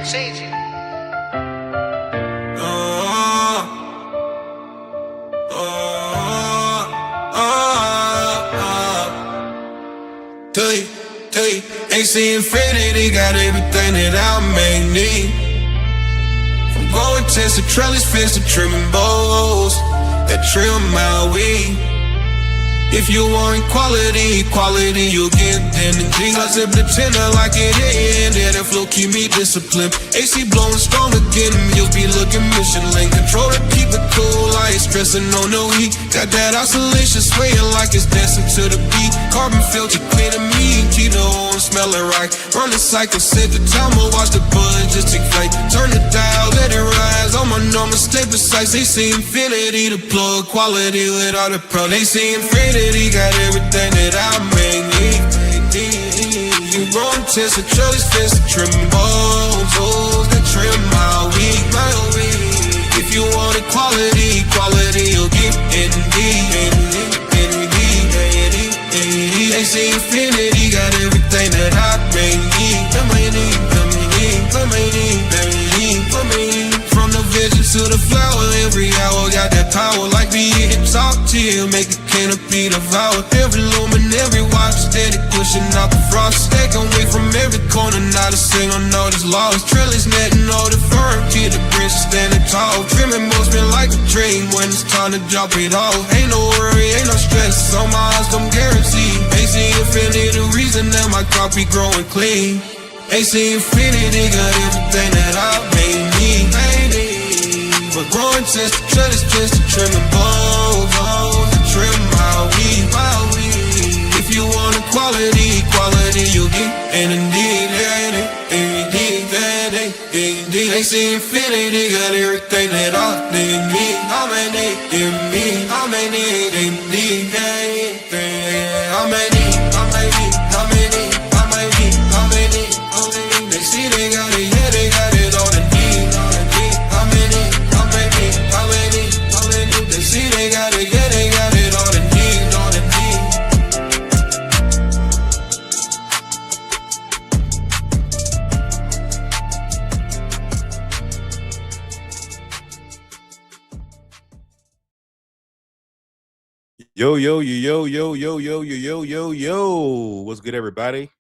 gon' change it. Tell you, AC Infinity got everything that I may need. From going test to trellis fence to trimming bows that trim my weed. If you want quality, you'll get energy. I zip the tender like it in. Yeah, that flow keep me disciplined. AC blowing strong again, you'll be looking Michelin. Control to keep it cool, I ain't stressing on no heat. Got that oscillation swaying like it's dancing to the beat. Carbon filter clean to me, Tito on smelling right. Run the cycle, set the timer, watch the buzz just take flight. Turn the dial, let it rise. On my normal stay precise. They see infinity, the plug quality without a pro. They see infinity. Got everything that I may need. You run test, a trellis fence, a trim bows that trim my weed. If you want quality, you'll get indeed. They say infinity got everything that I may need. From the vision to the flower, every hour got that power. Like be hit top tier, make the canopy devour. Every lumen, every watch, steady pushing out the frost. Stack away from every corner, not a single note is lost. Trellis netting all the firm, keep the bridge standing tall. Trimming most been like a dream when it's time to drop it off. Ain't no worry, ain't no stress, on my eyes, I'm guaranteed. AC Infinity, the reason that my crop be growing clean. AC Infinity got everything that I may need. For growing test, trellis fence, to trimming bows, to trim my weed. If you want quality, you'll get indeed. AC Infinity got everything that I need. They see they got it, yeah, they got it all the need. They see they got it, yeah, they got it all the need, all the need. Yo. What's good, everybody?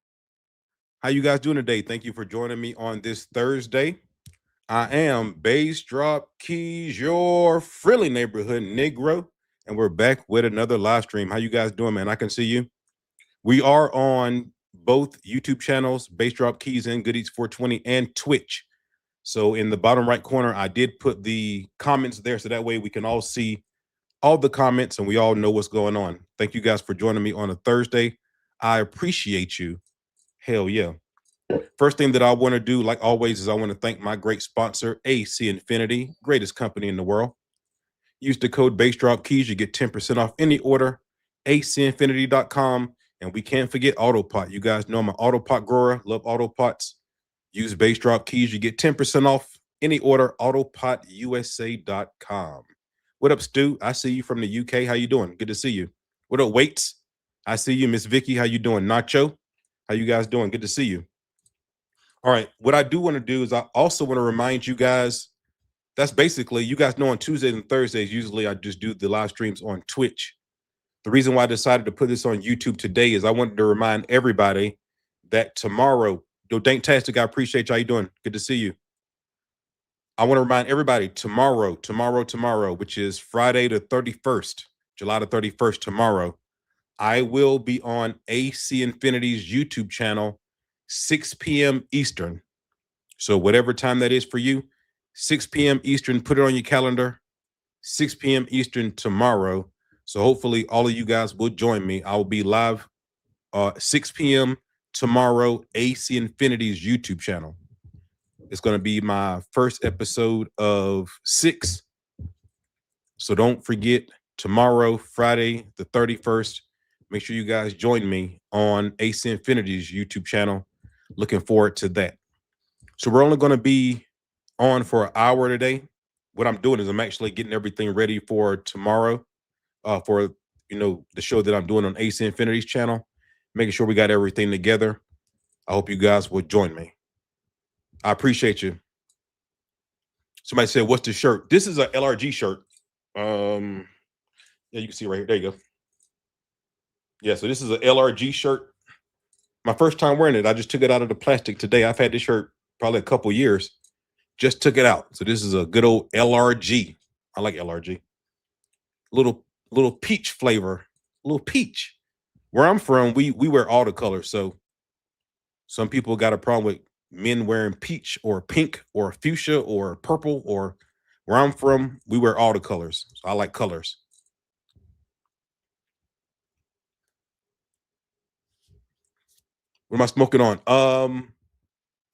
How you guys doing today? Thank you for joining me on this Thursday. I am Bass Drop Keys, your friendly neighborhood Negro, and we're back with another live stream. How you guys doing, man? I can see you. We are on both YouTube channels, Bass Drop Keys and Good Eats 420, and Twitch. So in the bottom right corner, I did put the comments there, so that way we can all see all the comments and we all know what's going on. Thank you guys for joining me on a Thursday. I appreciate you. Hell yeah. First thing that I want to do, like always, is I want to thank my great sponsor, AC Infinity, greatest company in the world. Use the code BassDropKeys, you get 10% off any order, acinfinity.com. And we can't forget Autopot. You guys know I'm an Autopot grower, love Autopots. Use Bass Drop Keys, you get 10% off any order, autopotusa.com. What up, Stu? I see you from the UK. How you doing? Good to see you. What up, Waits? I see you. Miss Vicky, how you doing? Nacho, how you guys doing? Good to see you. All right, what I do want to do is I also want to remind you guys, that's basically, you guys know on Tuesdays and Thursdays, usually I just do the live streams on Twitch. The reason why I decided to put this on YouTube today is I wanted to remind everybody that tomorrow, Danktastic, I appreciate you. How you doing? Good to see you. I want to remind everybody tomorrow, which is Friday the 31st, July the 31st, tomorrow, I will be on AC Infinity's YouTube channel, 6 p.m. Eastern. So whatever time that is for you, 6 p.m. Eastern, put it on your calendar, 6 p.m. Eastern tomorrow. So hopefully all of you guys will join me. I will be live 6 p.m. tomorrow, AC Infinity's YouTube channel. It's going to be my first episode of 6. So don't forget, tomorrow, Friday the 31st, make sure you guys join me on AC Infinity's YouTube channel. Looking forward to that. So we're only going to be on for an hour today. What I'm doing is I'm actually getting everything ready for tomorrow, for the show that I'm doing on AC Infinity's channel, making sure we got everything together. I hope you guys will join me. I appreciate you. Somebody said, "What's the shirt?" This is a LRG shirt. Yeah, you can see right here. There you go. Yeah, so this is a LRG shirt. My first time wearing it. I just took it out of the plastic today. I've had this shirt probably a couple years. Just took it out. So this is a good old LRG. I like LRG. Little peach flavor. Little peach. Where I'm from, we wear all the colors. So some people got a problem with men wearing peach or pink or fuchsia or purple, or where I'm from, we wear all the colors. So I like colors. What am I smoking on?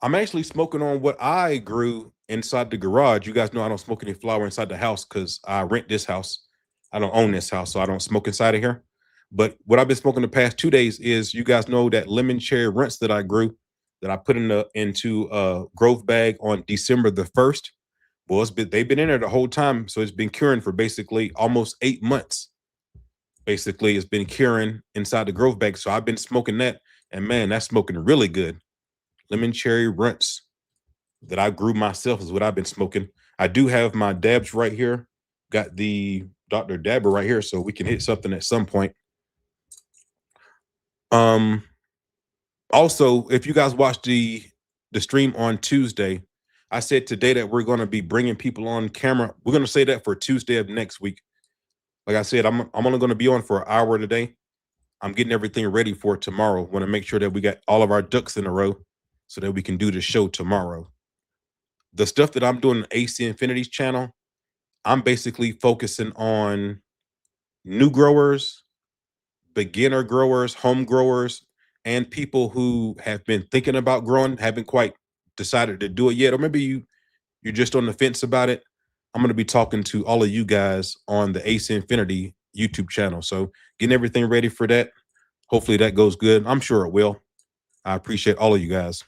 I'm actually smoking on what I grew inside the garage. You guys know I don't smoke any flower inside the house because I rent this house. I don't own this house, so I don't smoke inside of here. But what I've been smoking the past 2 days is, you guys know that lemon cherry rinse that I grew, that I put into a growth bag on December the 1st. Well, they've been in there the whole time, so it's been curing for basically almost 8 months. Basically, it's been curing inside the growth bag. So I've been smoking that, and man, that's smoking really good. Lemon cherry rinse that I grew myself is what I've been smoking. I do have my dabs right here. Got the Dr. Dabber right here, so we can hit something at some point. Also, if you guys watched the stream on Tuesday, I said today that we're going to be bringing people on camera. We're going to say that for Tuesday of next week. Like I said, I'm only going to be on for an hour today. I'm getting everything ready for tomorrow. Want to make sure that we got all of our ducks in a row so that we can do the show tomorrow. The stuff that I'm doing on AC Infinity's channel, I'm basically focusing on new growers, beginner growers, home growers, and people who have been thinking about growing, haven't quite decided to do it yet, or maybe you're just on the fence about it. I'm going to be talking to all of you guys on the AC Infinity YouTube channel. So getting everything ready for that. Hopefully that goes good. I'm sure it will. I appreciate all of you guys.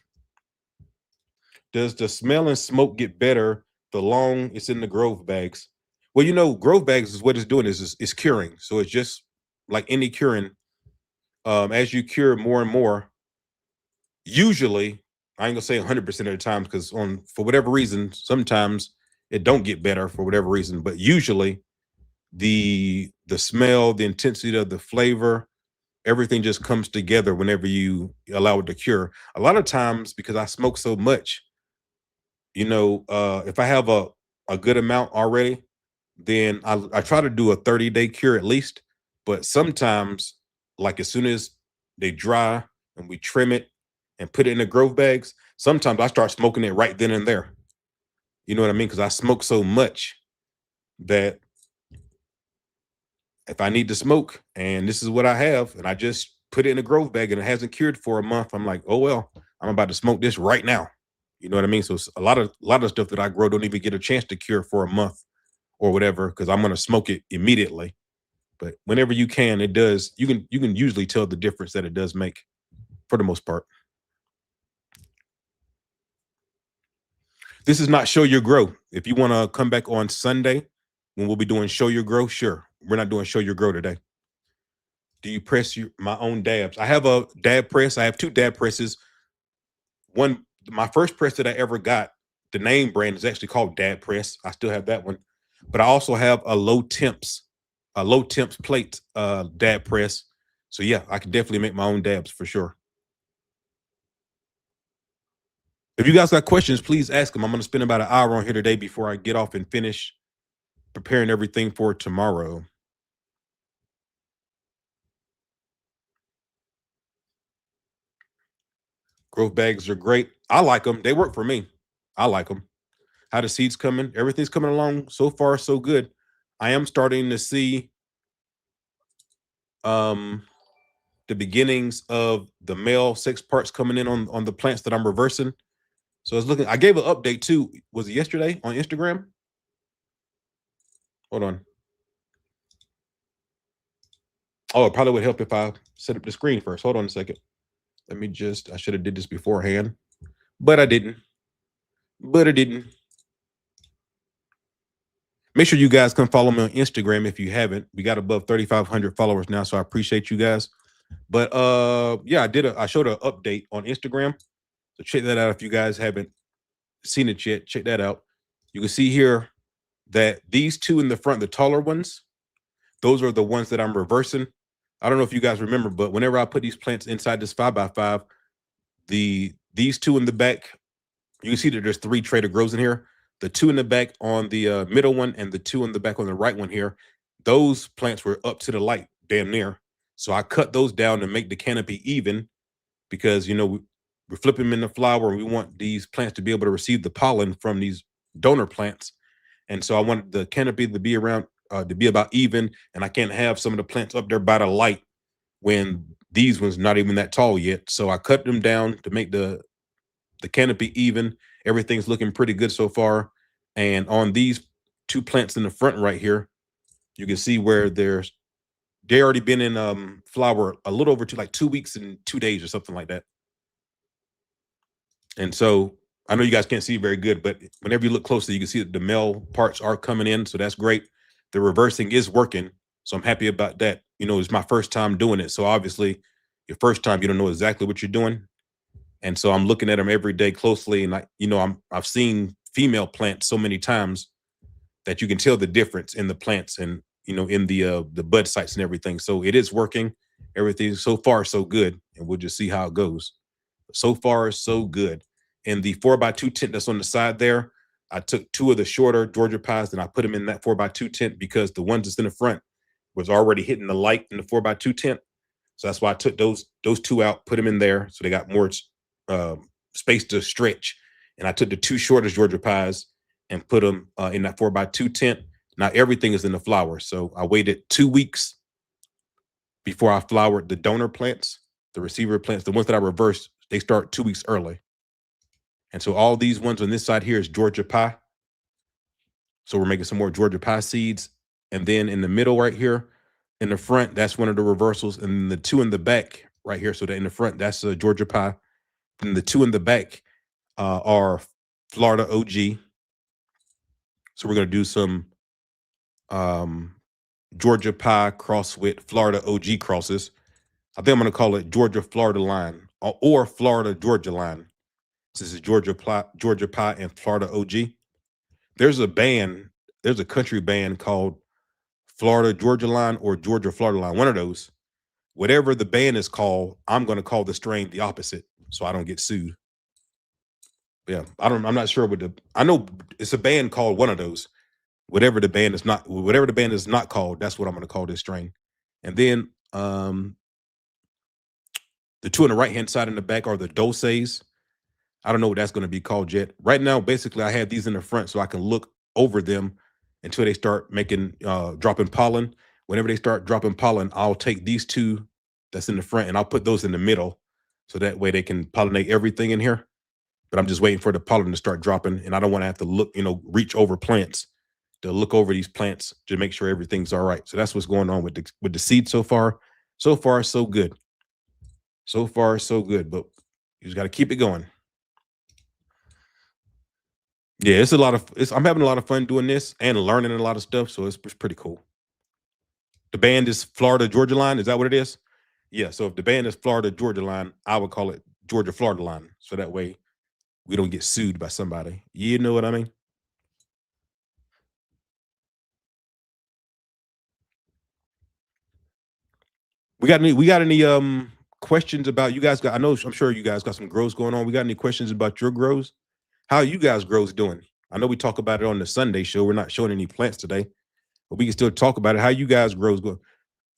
Does the smell and smoke get better the long it's in the growth bags? Well, you know, growth bags is what it's doing is curing. So it's just like any curing. As you cure more and more, usually, I ain't gonna say 100% of the time, because for whatever reason, sometimes it don't get better for whatever reason, but usually the smell, the intensity of the flavor, everything just comes together whenever you allow it to cure. A lot of times, because I smoke so much, if I have a good amount already, then I try to do a 30-day cure at least. But sometimes, like as soon as they dry and we trim it and put it in the growth bags, sometimes I start smoking it right then and there. You know what I mean? Because I smoke so much that if I need to smoke and this is what I have, and I just put it in a growth bag and it hasn't cured for a month, I'm like, oh well, I'm about to smoke this right now. You know what I mean? So it's a lot of stuff that I grow don't even get a chance to cure for a month or whatever, because I'm gonna smoke it immediately. But whenever you can, it does. You can usually tell the difference that it does make, for the most part. This is not Show Your Grow. If you want to come back on Sunday when we'll be doing Show Your Grow, sure. We're not doing Show Your Grow today. Do you press my own dabs? I have a dab press. I have two dab presses. My first press that I ever got, the name brand is actually called Dab Press. I still have that one. But I also have a low temps plate dab press. So yeah, I can definitely make my own dabs for sure. If you guys got questions, please ask them. I'm going to spend about an hour on here today before I get off and finish preparing everything for tomorrow. Growth bags are great. I like them. They work for me. I like them. How the seeds coming? Everything's coming along so far, so good. I am starting to see the beginnings of the male sex parts coming in on the plants that I'm reversing. So I was looking. I gave an update too. Was it yesterday on Instagram? Hold on. Oh, it probably would help if I set up the screen first. Hold on a second. Let me I should have did this beforehand, but I didn't. Make sure you guys come follow me on Instagram if you haven't. We got above 3,500 followers now, so I appreciate you guys. But yeah, I showed an update on Instagram. So check that out if you guys haven't seen it yet, check that out. You can see here that these two in the front, the taller ones, those are the ones that I'm reversing. I don't know if you guys remember, but whenever I put these plants inside this 5x5, these two in the back, you can see that there's 3 Trader Grows in here. The 2 in the back on the middle one and the 2 in the back on the right one here, those plants were up to the light, damn near. So I cut those down to make the canopy even, because, you know, we're flipping them in the flower and we want these plants to be able to receive the pollen from these donor plants. And so I wanted the canopy to be around, to be about even, and I can't have some of the plants up there by the light when these ones not even that tall yet. So I cut them down to make the canopy even. Everything's looking pretty good so far. And on these 2 plants in the front right here, you can see where they already been in flower a little over like 2 weeks and 2 days or something like that. And so I know you guys can't see very good, but whenever you look closely, you can see that the male parts are coming in. So that's great. The reversing is working. So I'm happy about that. You know, it's my first time doing it. So obviously, your first time, you don't know exactly what you're doing. And so I'm looking at them every day closely. And I've seen female plants so many times that you can tell the difference in the plants and, you know, in the bud sites and everything. So it is working. Everything so far so good. And we'll just see how it goes. So far, so good. In the 4x2 tent that's on the side there, I took 2 of the shorter Georgia pies and I put them in that 4x2 tent because the ones that's in the front was already hitting the light in the 4x2 tent. So that's why I took those 2 out, put them in there. So they got more space to stretch. And I took the 2 shortest Georgia pies and put them in that 4x2 tent. Now everything is in the flower. So I waited 2 weeks before I flowered the donor plants, the receiver plants, the ones that I reversed, they start 2 weeks early. And so all these ones on this side here is Georgia pie. So we're making some more Georgia pie seeds. And then in the middle right here, in the front, that's one of the reversals. And the 2 in the back right here, so that in the front, that's a Georgia pie. And the 2 in the back are Florida OG. So we're going to do some Georgia pie cross with Florida OG crosses. I think I'm going to call it Georgia Florida line or Florida Georgia line. This is Georgia pie and Florida OG. There's a country band called Florida Georgia line or Georgia Florida line, one of those. Whatever the band is called, I'm going to call the strain the opposite so I don't get sued. Yeah, I'm not sure I know it's a band called one of those. Whatever the band is not called, that's what I'm going to call this strain. And then the 2 on the right-hand side in the back are the Dulces. I don't know what that's going to be called yet. Right now, basically, I have these in the front so I can look over them until they start dropping pollen. Whenever they start dropping pollen, I'll take these 2 that's in the front and I'll put those in the middle so that way they can pollinate everything in here. But I'm just waiting for the pollen to start dropping, and I don't want to have to look, reach over plants to look over these plants to make sure everything's all right. So that's what's going on with the seed so far. So far, so good. So far, so good. But you just got to keep it going. Yeah, I'm having a lot of fun doing this and learning a lot of stuff. So it's pretty cool. The band is Florida Georgia line. Is that what it is? Yeah. So if the band is Florida Georgia line, I would call it Georgia Florida line. So that way we don't get sued by somebody. You know what I mean? We got any questions about you guys I'm sure you guys got some grows going on. We got any questions about your grows? How are you guys grows doing? I know we talk about it on the Sunday show. We're not showing any plants today, but we can still talk about it. How you guys grows going?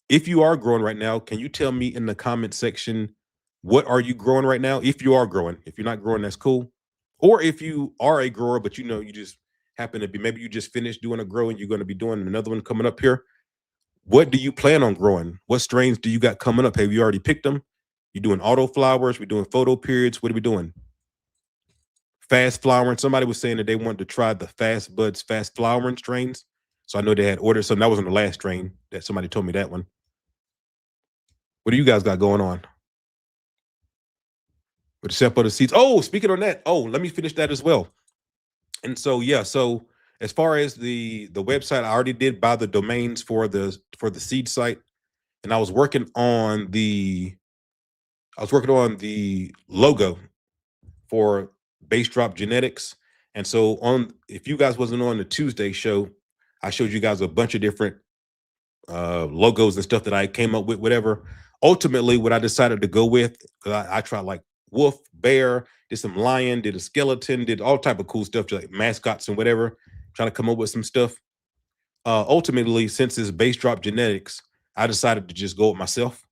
If you are growing right now, can you tell me in the comment section, what are you growing right now? If you are growing, if you're not growing, that's cool. Or if you are a grower, but you just happen to be, maybe you just finished doing a grow and you're going to be doing another one coming up here. What do you plan on growing? What strains do you got coming up? Have you already picked them? You doing auto flowers? We doing photo periods? What are we doing? Fast flowering. Somebody was saying that they wanted to try the fast buds, fast flowering strains. So I know they had ordered some. That wasn't the last strain that somebody told me that one. What do you guys got going on? With the step of the seeds. Oh, speaking on that. Oh, let me finish that as well. And so, yeah. So as far as the website, I already did buy the domains for the seed site. And I was working on the logo for Base Drop Genetics. And so if you guys wasn't on the Tuesday show, I showed you guys a bunch of different logos and stuff that I came up with, whatever. Ultimately, what I decided to go with, 'cause I tried like wolf, bear, did some lion, did a skeleton, did all type of cool stuff, just like mascots and whatever, trying to come up with some stuff. Ultimately, since it's base drop genetics, I decided to just go with myself.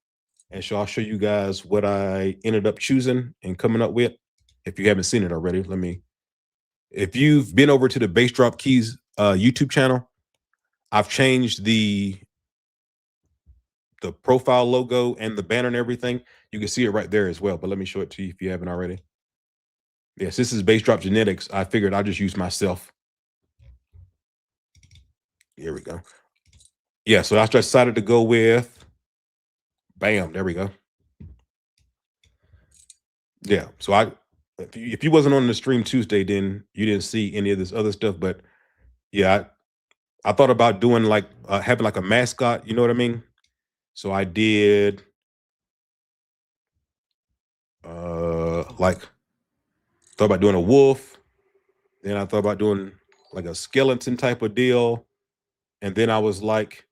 And so I'll show you guys what I ended up choosing and coming up with. If you haven't seen it already, if you've been over to the Base Drop Keys YouTube channel, I've changed the profile logo and the banner and everything. You can see it right there as well, but let me show it to you if you haven't already. Yes, this is Base Drop Genetics. I figured I'll just use myself. Here we go. Yeah, so I decided to go with, bam, there we go. Yeah, so if you wasn't on the stream Tuesday, then you didn't see any of this other stuff, but yeah, I thought about doing like having like a mascot, you know what I mean? So I did like thought about doing a wolf, then I thought about doing like a skeleton type of deal, and then I was like,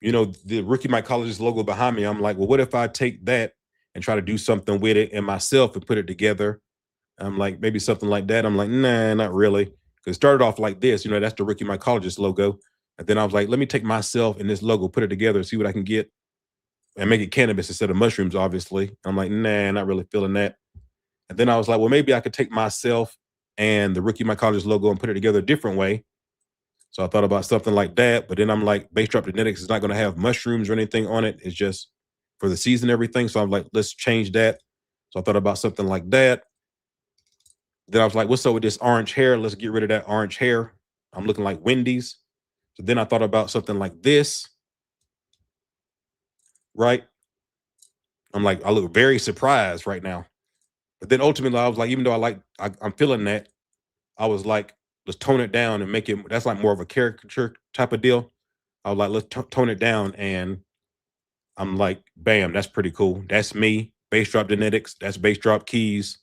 you know, the Rookie Mycologist logo behind me. I'm like, well, what if I take that and try to do something with it and myself and put it together? I'm like, maybe something like that. I'm like, nah, not really. Because it started off like this, you know, that's the Rookie Mycologist logo. And then I was like, let me take myself and this logo, put it together, see what I can get, and make it cannabis instead of mushrooms, obviously. I'm like, nah, not really feeling that. And then I was like, well, maybe I could take myself and the Rookie Mycologist logo and put it together a different way. So I thought about something like that. But then I'm like, Base Drop Genetics is not going to have mushrooms or anything on it. It's just for the season, everything. So I'm like, let's change that. So I thought about something like that. Then I was like, what's up with this orange hair? Let's get rid of that orange hair. I'm looking like Wendy's. So then I thought about something like this, right? I'm like, I look very surprised right now. But then ultimately, I was like, even though I'm feeling that, I was like, let's tone it down and make it, that's like more of a caricature type of deal. I was like, let's tone it down. And I'm like, bam, that's pretty cool. That's me, Base Drop Genetics. That's Base Drop Keys.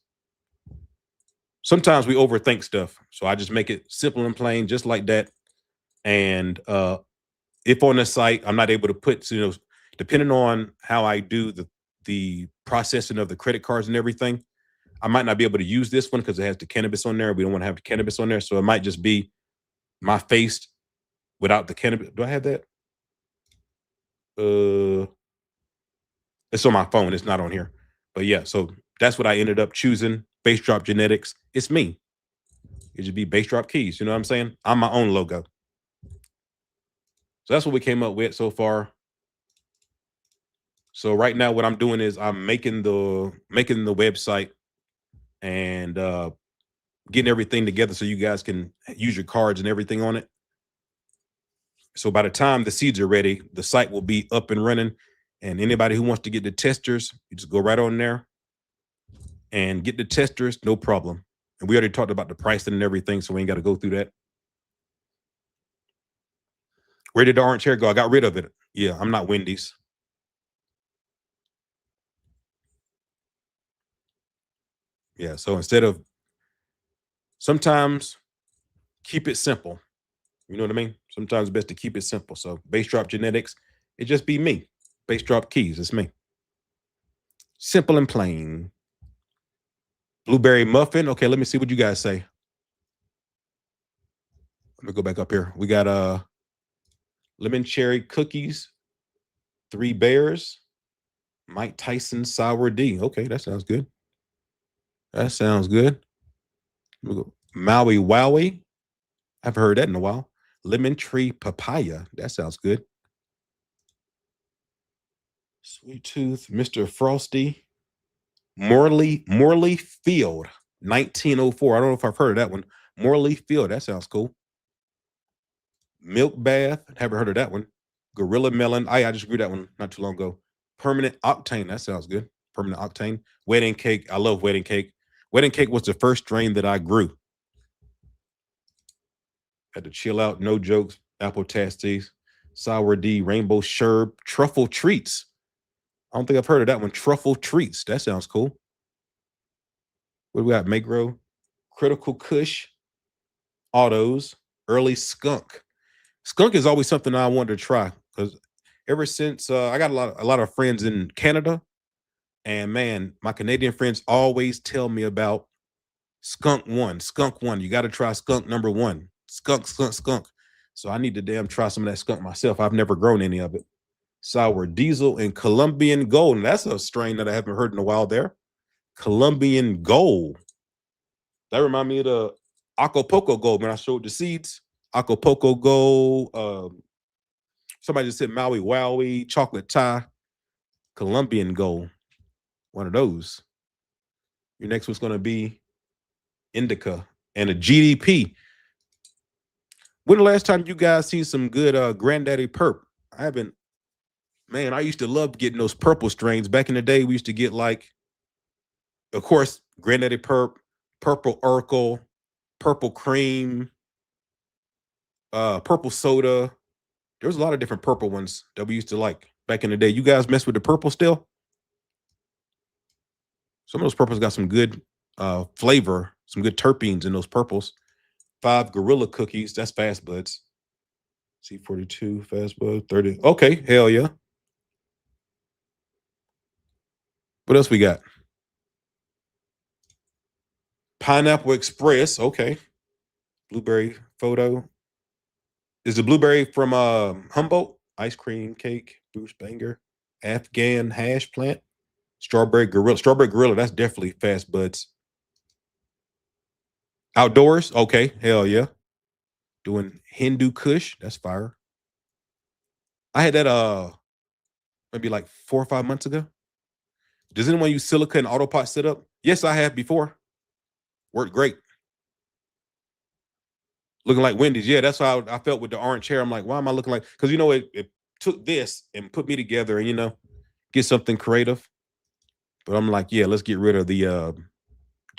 Sometimes we overthink stuff. So I just make it simple and plain, just like that. And if on the site, I'm not able to put, you know, depending on how I do the processing of the credit cards and everything, I might not be able to use this one because it has the cannabis on there. We don't want to have the cannabis on there. So it might just be my face without the cannabis. Do I have that? It's on my phone. It's not on here. But yeah, so that's what I ended up choosing. Base Drop Genetics. It's me. It should be Base Drop Keys. You know what I'm saying? I'm my own logo. So that's what we came up with so far. So right now, what I'm doing is I'm making the website and getting everything together so you guys can use your cards and everything on it. So by the time the seeds are ready, the site will be up and running. And anybody who wants to get the testers, you just go right on there and get the testers, no problem. And we already talked about the pricing and everything, so we ain't got to go through that. Where did the orange hair go? I got rid of it. Yeah, I'm not Wendy's. Yeah, so sometimes keep it simple. You know what I mean? Sometimes it's best to keep it simple. So Base Drop Genetics, it just be me. Base Drop Keys, it's me. Simple and plain. Blueberry muffin. Okay, let me see what you guys say. Let me go back up here. We got lemon cherry cookies, 3 bears, Mike Tyson sour D. Okay, that sounds good. That sounds good. Maui Wowie. I've heard that in a while. Lemon tree papaya. That sounds good. Sweet Tooth, Mr. Frosty. Morley Field, 1904. I don't know if I've heard of that one. Morley Field. That sounds cool. Milk Bath. Haven't heard of that one. Gorilla Melon. I just grew that one not too long ago. Permanent Octane. That sounds good. Permanent Octane. Wedding Cake. I love Wedding Cake. Wedding Cake was the first strain that I grew. Had to chill out. No jokes. Apple Tasties. Sour D. Rainbow Sherb. Truffle Treats. I don't think I've heard of that one. Truffle Treats. That sounds cool. What do we got? Magro. Critical Kush, Autos, Early Skunk. Skunk is always something I wanted to try because ever since I got a lot of friends in Canada, and man, my Canadian friends always tell me about Skunk One, Skunk One. You got to try Skunk number one, Skunk, Skunk, Skunk. So I need to damn try some of that skunk myself. I've never grown any of it. Sour Diesel and Colombian Gold. And that's a strain that I haven't heard in a while there. Colombian Gold. That remind me of the Acapulco Gold when I showed the seeds. Acapulco Gold. Somebody just said Maui Wowie, Chocolate Thai, Colombian Gold. One of those. Your next one's going to be Indica and a GDP. When the last time you guys seen some good Granddaddy Perp? I haven't. Man, I used to love getting those purple strains. Back in the day, we used to get like, of course, Granddaddy Perp, Purple Urkel, Purple Cream, Purple Soda. There was a lot of different purple ones that we used to like back in the day. You guys mess with the purple still? Some of those purples got some good flavor, some good terpenes in those purples. 5 Gorilla Cookies. That's Fast Buds. C42, Fast Bud, 30. Okay, hell yeah. What else we got? Pineapple Express. Okay. Blueberry Photo. Is the blueberry from Humboldt? Ice cream cake, Bruce Banger, Afghan hash plant, Strawberry Gorilla. Strawberry Gorilla, that's definitely Fast Buds. Outdoors? Okay, hell yeah. Doing Hindu Kush, that's fire. I had that maybe like 4 or 5 months ago. Does anyone use silica and autopot setup? Yes, I have before. Worked great. Looking like Wendy's. Yeah, that's how I felt with the orange hair. I'm like, why am I looking like? Because it took this and put me together and get something creative. But I'm like, yeah, let's get rid of the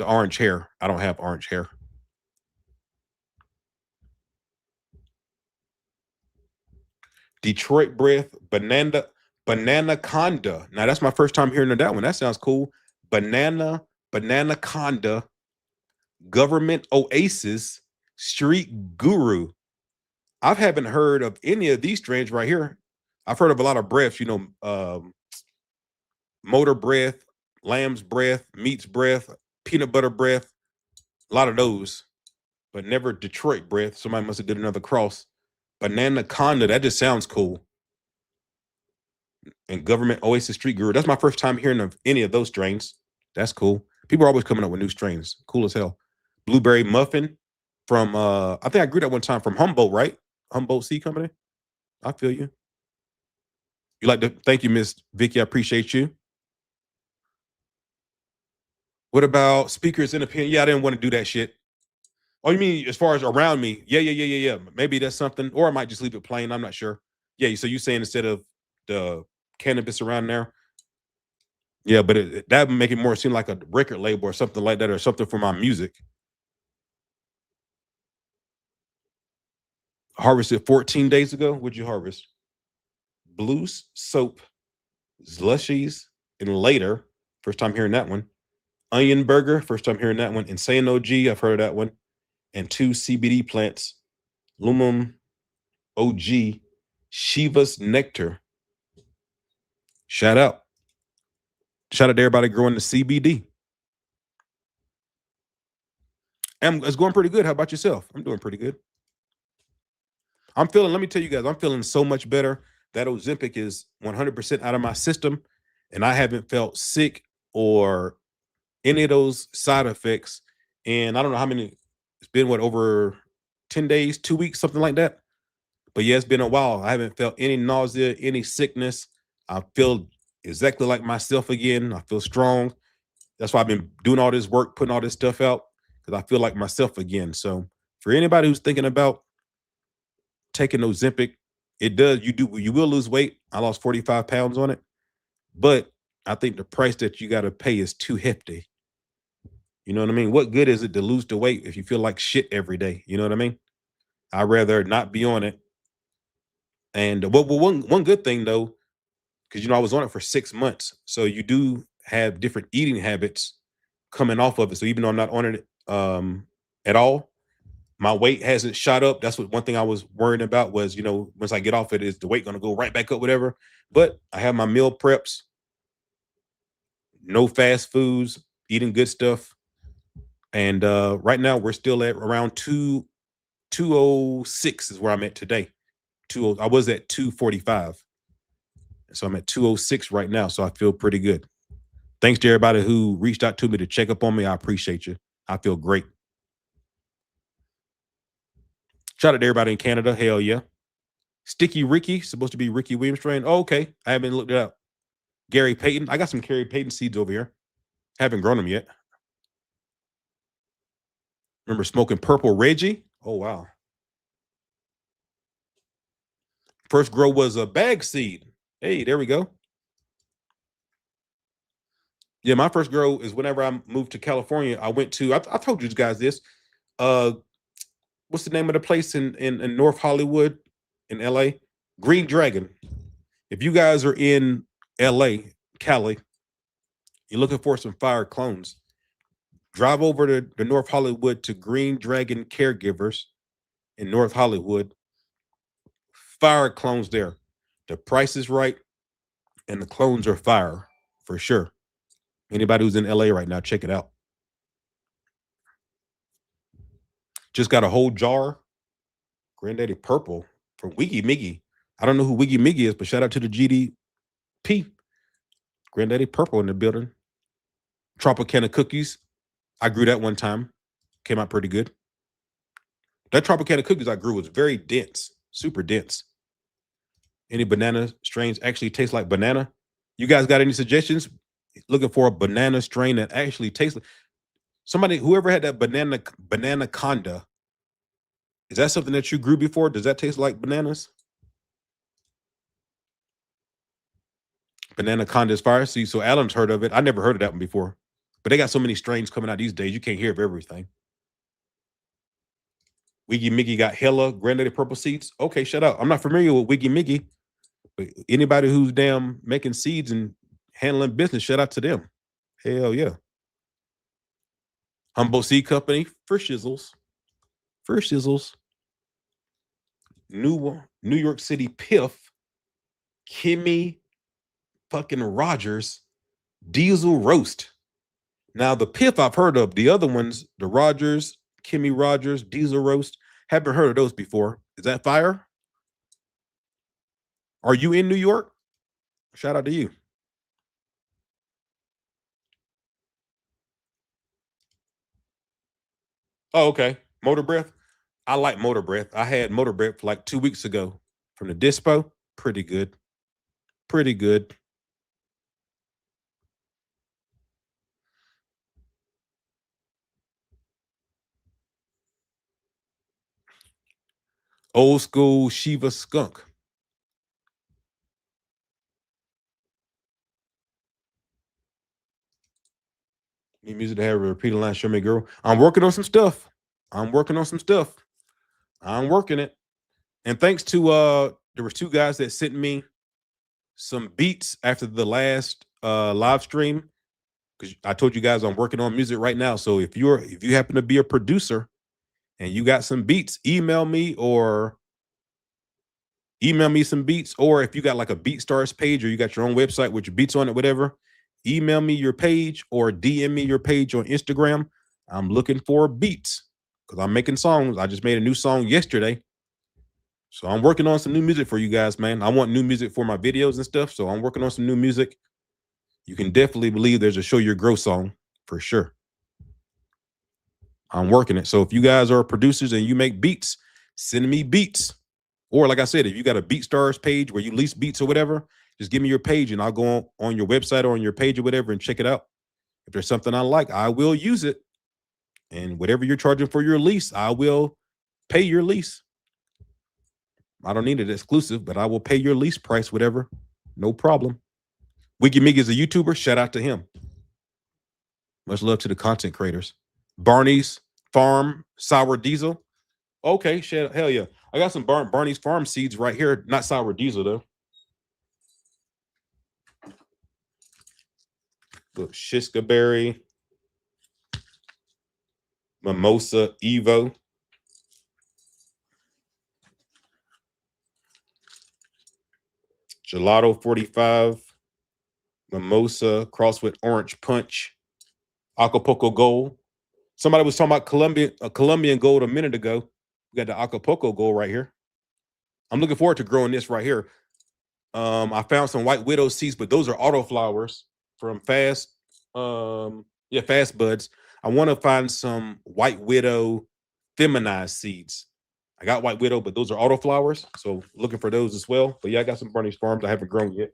orange hair. I don't have orange hair. Detroit Breath, Banana Conda. Now that's my first time hearing of that one. That sounds cool. Banana Conda, Government Oasis, Street Guru. I haven't heard of any of these strains right here. I've heard of a lot of breaths, motor breath, lamb's breath, meat's breath, peanut butter breath, a lot of those, but never Detroit breath. Somebody must have did another cross. Banana Conda, that just sounds cool. And Government Oasis Street Guru. That's my first time hearing of any of those strains. That's cool. People are always coming up with new strains. Cool as hell. Blueberry Muffin from I think I grew that one time from Humboldt, right? Humboldt Seed Company. I feel you. You like to thank you, Miss Vicky. I appreciate you. What about speakers in a pen? Yeah, I didn't want to do that shit. Oh, you mean as far as around me? Yeah. Maybe that's something, or I might just leave it plain. I'm not sure. Yeah, so you saying instead of the cannabis around there? Yeah, but that would make it more seem like a record label or something like that, or something for my music. Harvested 14 days ago. What'd you harvest? Blues, soap, slushies, and later. First time hearing that one. Onion burger. First time hearing that one. Insane OG. I've heard of that one. And 2 CBD plants. Lumum OG. Shiva's Nectar. Shout out. Shout out to everybody growing the CBD. And it's going pretty good. How about yourself? I'm doing pretty good. Let me tell you guys, I'm feeling so much better. That Ozempic is 100% out of my system, and I haven't felt sick or any of those side effects. And I don't know how many, it's been over 10 days, 2 weeks, something like that. But yeah, it's been a while. I haven't felt any nausea, any sickness. I feel exactly like myself again. I feel strong. That's why I've been doing all this work, putting all this stuff out, because I feel like myself again. So for anybody who's thinking about taking Ozempic, you will lose weight. I lost 45 pounds on it, but I think the price that you got to pay is too hefty. You know what I mean? What good is it to lose the weight if you feel like shit every day? You know what I mean? I'd rather not be on it. And one good thing though, because I was on it for 6 months, so you do have different eating habits coming off of it. So even though I'm not on it at all. My weight hasn't shot up. That's what one thing I was worrying about was, once I get off it, is the weight going to go right back up, whatever. But I have my meal preps, no fast foods, eating good stuff. And right now we're still at around 206 is where I'm at today. I was at 245. So I'm at 206 right now. So I feel pretty good. Thanks to everybody who reached out to me to check up on me. I appreciate you. I feel great. Shout out to everybody in Canada. Hell yeah. Sticky Ricky, supposed to be Ricky Williams strain. Oh, okay. I haven't looked it up. Gary Payton. I got some Gary Payton seeds over here. Haven't grown them yet. Remember smoking Purple Reggie? Oh, wow. First grow was a bag seed. Hey, there we go. Yeah, my first grow is whenever I moved to California. I went to, I told you guys this. What's the name of the place in North Hollywood in LA? Green Dragon. If you guys are in LA, Cali, you're looking for some fire clones, drive over to North Hollywood to Green Dragon Caregivers in North Hollywood. Fire clones there. The price is right, and the clones are fire for sure. Anybody who's in LA right now, check it out. Just got a whole jar. Granddaddy Purple from Wiggy Miggy. I don't know who Wiggy Miggy is, but shout out to the GDP. Granddaddy Purple in the building. Tropicana cookies. I grew that one time. Came out pretty good. That Tropicana cookies I grew was very dense, super dense. Any banana strains actually taste like banana? You guys got any suggestions? Looking for a banana strain that actually tastes like somebody, whoever had that banana conda. Is that something that you grew before? Does that taste like bananas? Banana conda is fire. See, so Alan's heard of it. I never heard of that one before. But they got so many strains coming out these days, you can't hear of everything. Wiggy Miggy got hella Granddaddy Purple seeds. Okay, shut up. I'm not familiar with Wiggy Miggy. But anybody who's damn making seeds and handling business, shout out to them. Hell yeah. Humboldt Seed Company for shizzles. For shizzles. New York City Piff. Kimmy fucking Rogers. Diesel Roast. Now, the Piff I've heard of. The other ones, the Rogers, Kimmy Rogers, Diesel Roast, haven't heard of those before. Is that fire? Are you in New York? Shout out to you. Oh, okay. Motor Breath. I like Motor Breath. I had Motor Breath like 2 weeks ago from the Dispo. Pretty good. Pretty good. Old school Shiva Skunk. Need music to have a repeating line. Show me, girl. I'm working on some stuff. I'm working it. And thanks to there was 2 guys that sent me some beats after the last live stream, because I told you guys I'm working on music right now. So if you happen to be a producer and you got some beats, email me some beats, or if you got like a BeatStars page or you got your own website with your beats on it, whatever, email me your page or DM me your page on Instagram. I'm looking for beats because I'm making songs. I just made a new song yesterday. So I'm working on some new music for you guys, man. I want new music for my videos and stuff. So I'm working on some new music. You can definitely believe there's a Show Your Growth song for sure. I'm working it. So if you guys are producers and you make beats, send me beats. Or like I said, if you got a BeatStars page where you lease beats or whatever, just give me your page and I'll go on your website or on your page or whatever and check it out. If there's something I like, I will use it. And whatever you're charging for your lease, I will pay your lease. I don't need it exclusive, but I will pay your lease price, whatever. No problem. Wiggy Miggy is a YouTuber. Shout out to him. Much love to the content creators. Barney's Farm Sour Diesel. Okay, hell yeah. I got some Barney's Farm seeds right here. Not sour diesel, though. Look, Shiska Berry. Mimosa Evo. Gelato 45. Mimosa crossed with Orange Punch. Acapulco Gold. Somebody was talking about Colombian Gold a minute ago. We got the Acapulco Gold right here. I'm looking forward to growing this right here. I found some White Widow seeds, but those are autoflowers from Fast Buds. I want to find some White Widow feminized seeds. I got White Widow, but those are autoflowers, so looking for those as well. But yeah, I got some Bernie's Farms I haven't grown yet.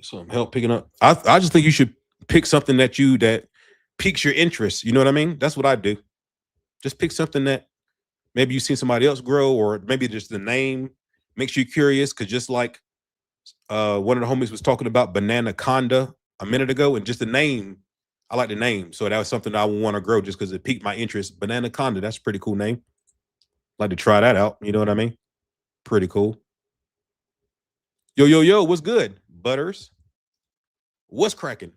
Some help picking up. I just think you should pick something that piques your interest. You know what I mean? That's what I do. Just pick something that maybe you've seen somebody else grow, or maybe just the name makes you curious. Because just like one of the homies was talking about Banana Conda a minute ago, and just the name, I like the name. So that was something I would want to grow just because it piqued my interest. Banana Conda, that's a pretty cool name. Like to try that out. You know what I mean? Pretty cool. Yo, what's good? Butters. What's cracking?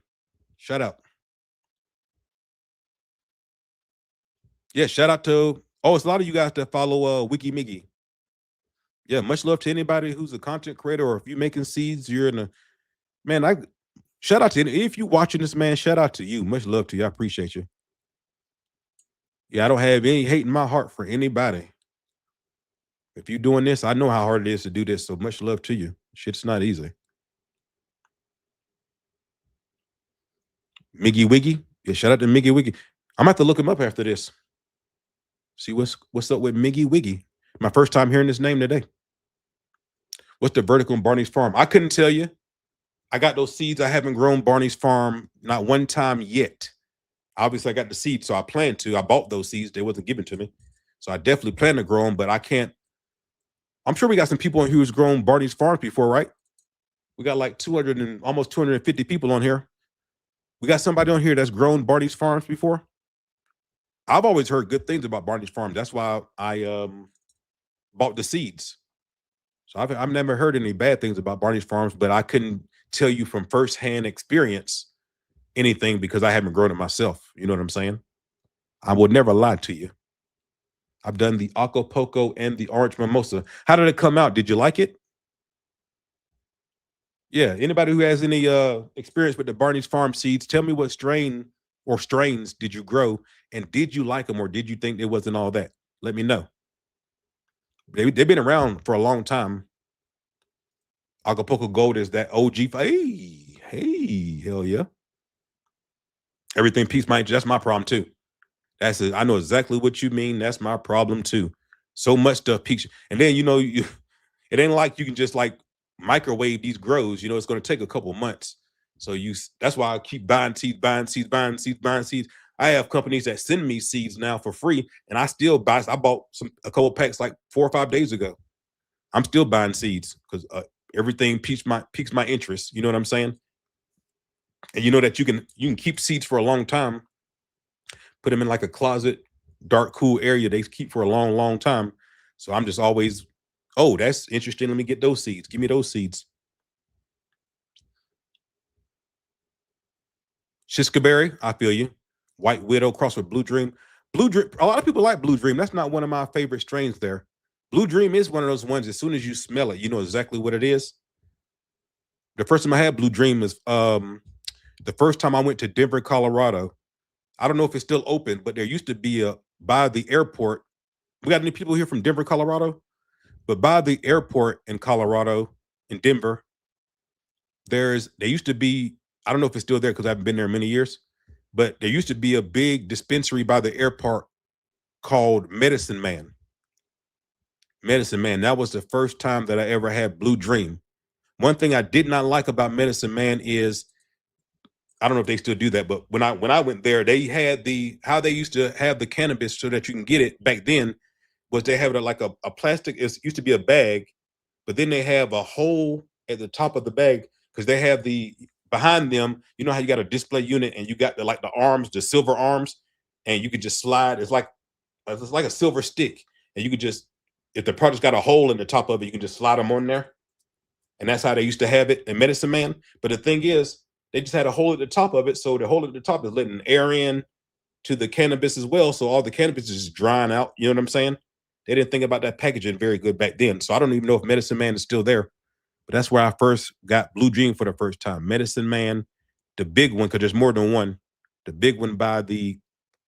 Shout out. Yeah, shout out to it's a lot of you guys that follow Wiki Miggy. Yeah, much love to anybody who's a content creator, or if you're making seeds, you're in a man. I shout out to if you watching this, man. Shout out to you. Much love to you. I appreciate you. Yeah, I don't have any hate in my heart for anybody. If you're doing this, I know how hard it is to do this. So much love to you. Shit's not easy. Miggy Wiggy. Yeah, shout out to Miggy Wiggy. I'm gonna have to look him up after this. See what's up with Miggy Wiggy. My first time hearing this name today. What's the vertical in Barney's Farm? I couldn't tell you. I got those seeds. I haven't grown Barney's Farm not one time yet. Obviously, I got the seeds, so I plan to. I bought those seeds. They wasn't given to me. So I definitely plan to grow them, but I can't. I'm sure we got some people on here who's grown Barney's Farms before, right? We got like 200 and almost 250 people on here. We got somebody on here that's grown Barney's Farms before. I've always heard good things about Barney's Farm. That's why I bought the seeds. So I've never heard any bad things about Barney's Farms, but I couldn't tell you from firsthand experience anything because I haven't grown it myself. You know what I'm saying? I would never lie to you. I've done the Acapulco and the Orange Mimosa. How did it come out? Did you like it? Yeah. Anybody who has any experience with the Barney's Farm seeds, tell me what strain or strains did you grow, and did you like them, or did you think it wasn't all that? Let me know. They've been around for a long time. Acapulco Gold is that OG. Hey, hell yeah. Everything piques my interest. That's my problem too. I know exactly what you mean. That's my problem too. So much stuff piques, and then it ain't like you can just like microwave these grows. It's going to take a couple months. So that's why I keep buying seeds. I have companies that send me seeds now for free, and I still buy. I bought a couple packs like 4 or 5 days ago. I'm still buying seeds because everything piques my interest. You know what I'm saying? And you know that you can keep seeds for a long time. Put them in like a closet, dark, cool area. They keep for a long, long time. So I'm just always, that's interesting. Let me get those seeds. Give me those seeds. Shiskaberry, I feel you. White Widow crossed with Blue Dream. Blue Dream, a lot of people like Blue Dream. That's not one of my favorite strains there. Blue Dream is one of those ones, as soon as you smell it, you know exactly what it is. The first time I had Blue Dream is the first time I went to Denver, Colorado. I don't know if it's still open, but there used to be by the airport. We got any people here from Denver, Colorado? But by the airport in Colorado, in Denver, there used to be, I don't know if it's still there because I haven't been there in many years, but there used to be a big dispensary by the airport called Medicine Man. Medicine Man. That was the first time that I ever had Blue Dream. One thing I did not like about Medicine Man is, I don't know if they still do that, but when I went there, they had how they used to have the cannabis so that you can get it back then was they have it like a plastic. It used to be a bag, but then they have a hole at the top of the bag because they have behind them. You know how you got a display unit and you got the arms, the silver arms, and you could just slide. It's like a silver stick, and you could just, if the product's got a hole in the top of it, you can just slide them on there. And that's how they used to have it in Medicine Man. But the thing is, They just had a hole at the top of it. So the hole at the top is letting air in to the cannabis as well. So all the cannabis is just drying out. You know what I'm saying? They didn't think about that packaging very good back then. So I don't even know if Medicine Man is still there. But that's where I first got Blue Dream for the first time. Medicine Man, the big one, because there's more than one. The big one by the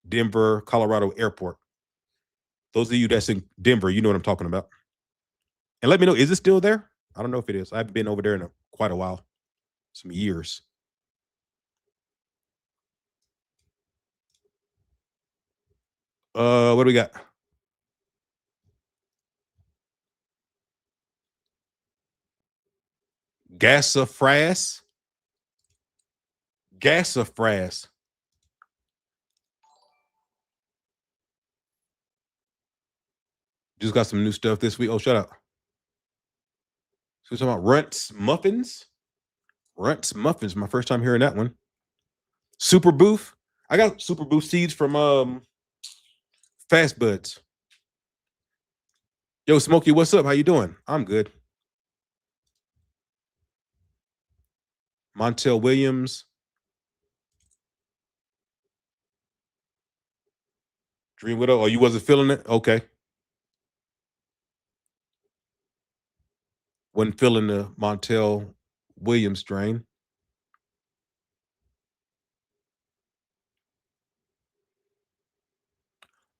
Denver, Colorado airport. Those of you that's in Denver, you know what I'm talking about. And let me know, is it still there? I don't know if it is. I haven't been over there in quite a while, some years. What do we got? Gassafras. Gassafras. Just got some new stuff this week. Oh, shut up. So we're talking about Runts Muffins. Runts Muffins. My first time hearing that one. Super Booth. I got Super Booth seeds from Fast Buds. Yo, Smokey, what's up? How you doing? I'm good. Montel Williams. Dream Widow. Oh, you wasn't feeling it? Okay. Wasn't feeling the Montel Williams strain.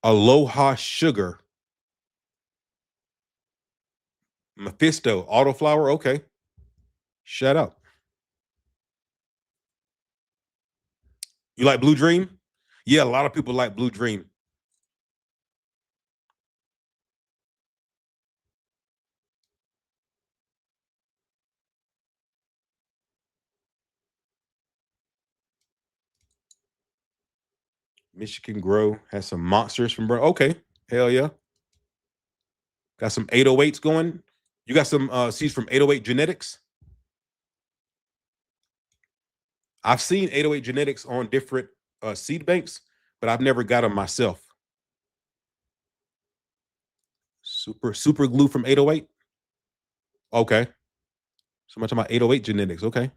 Aloha Sugar. Mephisto. Autoflower. Okay. Shut up. You like Blue Dream? Yeah, a lot of people like Blue Dream. Michigan Grow has some monsters from bro. Okay. Hell yeah. Got some 808s going. You got some seeds from 808 Genetics. I've seen 808 Genetics on different seed banks, but I've never got them myself. Super glue from 808. Okay. So much about 808 Genetics. Okay.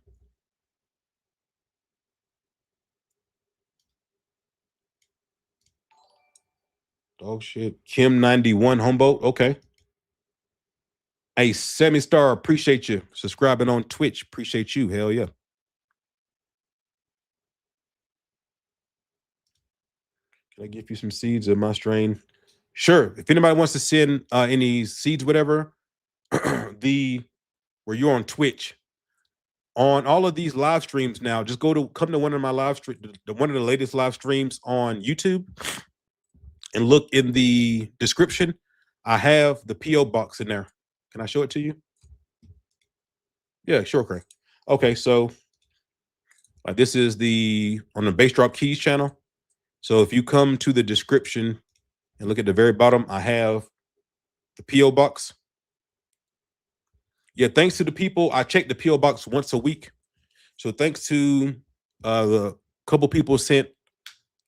Oh shit. Kim 91 Humboldt. Okay. Hey, Sammy Star, appreciate you subscribing on Twitch. Appreciate you. Hell yeah. Can I give you some seeds of my strain? Sure. If anybody wants to send any seeds, whatever, where you're on Twitch, on all of these live streams now, just come to one of my live stream, one of the latest live streams on YouTube, and look in the description. I have the PO box in there. Can I show it to you? Yeah, sure, Craig. Okay, so this is on the Bass Drop Keys channel. So if you come to the description and look at the very bottom, I have the PO box. Yeah, thanks to the people. I check the PO box once a week. So thanks to the couple people sent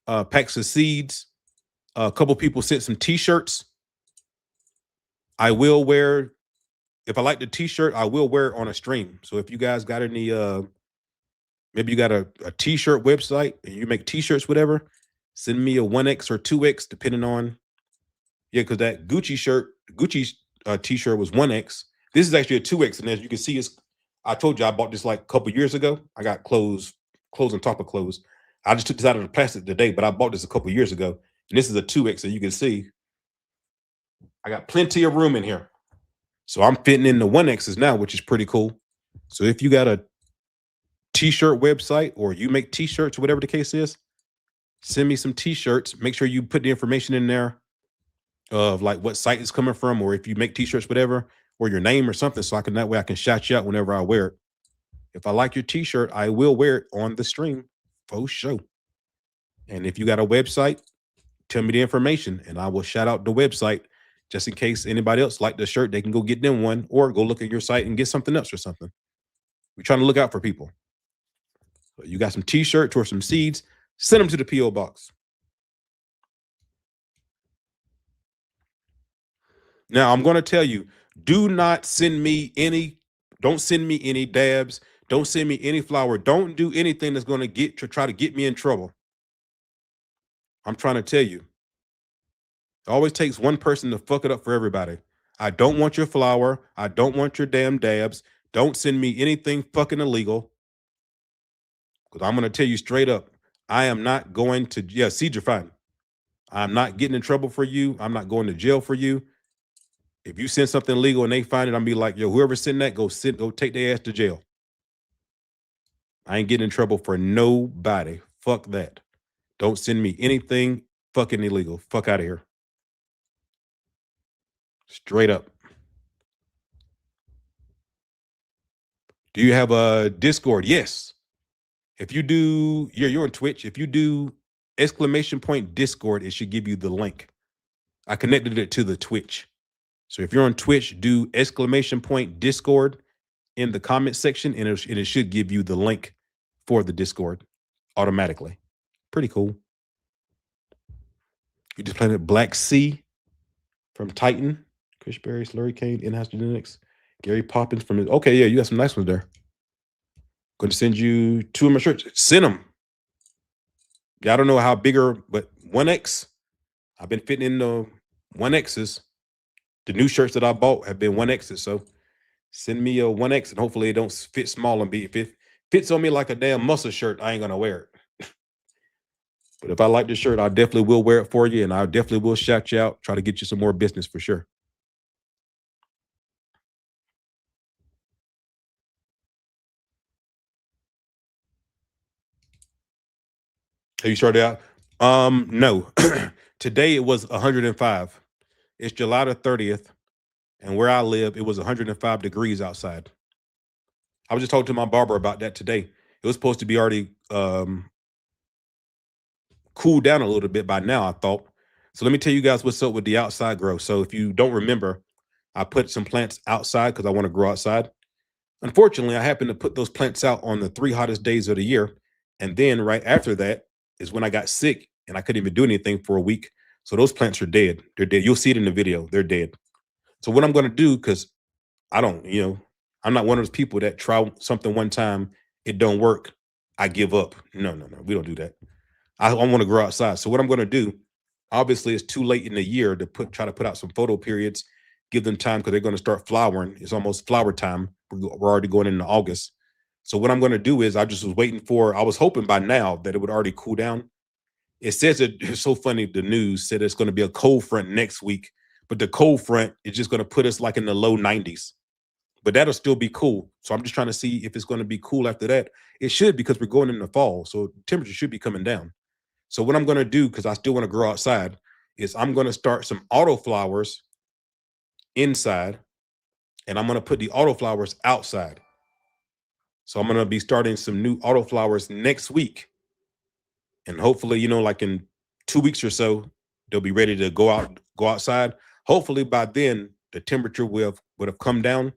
packs of seeds. A couple people sent some T-shirts. I will wear, if I like the T-shirt, I will wear it on a stream. So if you guys got any, maybe you got a T-shirt website and you make T-shirts, whatever, send me a 1X or 2X, depending on, yeah, because that Gucci T-shirt was 1X. This is actually a 2X, and as you can see, I told you I bought this like a couple years ago. I got clothes on top of clothes. I just took this out of the plastic today, but I bought this a couple years ago. And this is a 2X, and you can see I got plenty of room in here. So I'm fitting in the 1Xs now, which is pretty cool. So if you got a T-shirt website or you make T-shirts or whatever the case is, send me some T-shirts. Make sure you put the information in there of like what site it's coming from, or if you make T-shirts, whatever, or your name or something, so that way I can shout you out whenever I wear it. If I like your T-shirt, I will wear it on the stream for sure. And if you got a website, tell me the information and I will shout out the website just in case anybody else like the shirt. They can go get them one or go look at your site and get something else or something. We're trying to look out for people. So you got some T-shirts or some seeds, send them to the PO box. Now I'm going to tell you, don't send me any dabs. Don't send me any flour. Don't do anything that's going to try to get me in trouble. I'm trying to tell you. It always takes one person to fuck it up for everybody. I don't want your flour. I don't want your damn dabs. Don't send me anything fucking illegal. Because I'm going to tell you straight up, I am not going to, yeah, Seed, you're fine. I'm not getting in trouble for you. I'm not going to jail for you. If you send something illegal and they find it, I'm be like, yo, whoever sent that, go take their ass to jail. I ain't getting in trouble for nobody. Fuck that. Don't send me anything fucking illegal. Fuck out of here. Straight up. Do you have a Discord? Yes. If you do, you're on Twitch. If you do !Discord, it should give you the link. I connected it to the Twitch. So if you're on Twitch, do !Discord in the comment section, and it should give you the link for the Discord automatically. Pretty cool. You just playing it Black Sea from Titan, Chris Berry, Slurry Kane, In-House Genetics, Gary Poppins from, okay, yeah, you got some nice ones there. Going to send you 2 of my shirts. Send them. Yeah, I don't know how bigger, but 1X. I've been fitting in the 1Xs. The new shirts that I bought have been 1Xs, so send me a 1X, and hopefully it don't fit small and be. If it fits on me like a damn muscle shirt, I ain't gonna wear it. But if I like this shirt, I definitely will wear it for you, and I definitely will shout you out, try to get you some more business for sure. Have you started out? No. Today it was 105. It's July the 30th, and where I live, it was 105 degrees outside. I was just talking to my barber about that today. It was supposed to be already cooled down a little bit by now, I thought. So let me tell you guys what's up with the outside grow. So if you don't remember, I put some plants outside because I want to grow outside. Unfortunately, I happened to put those plants out on the 3 hottest days of the year. And then right after that is when I got sick and I couldn't even do anything for a week. So those plants are dead. They're dead. You'll see it in the video. They're dead. So what I'm going to do, because I don't, I'm not one of those people that try something one time, it don't work, I give up. No. We don't do that. I want to grow outside. So what I'm going to do, obviously it's too late in the year to try to put out some photo periods, give them time because they're going to start flowering. It's almost flower time. We're already going into August. So what I'm going to do is I just was waiting I was hoping by now that it would already cool down. It says it's so funny. The news said it's going to be a cold front next week, but the cold front is just going to put us like in the low 90s. But that'll still be cool. So I'm just trying to see if it's going to be cool after that. It should, because we're going into fall. So temperature should be coming down. So what I'm going to do, because I still want to grow outside, is I'm going to start some autoflowers inside, and I'm going to put the autoflowers outside. So I'm going to be starting some new autoflowers next week. And hopefully, like in 2 weeks or so, they'll be ready to go outside. Hopefully by then the temperature would have come down.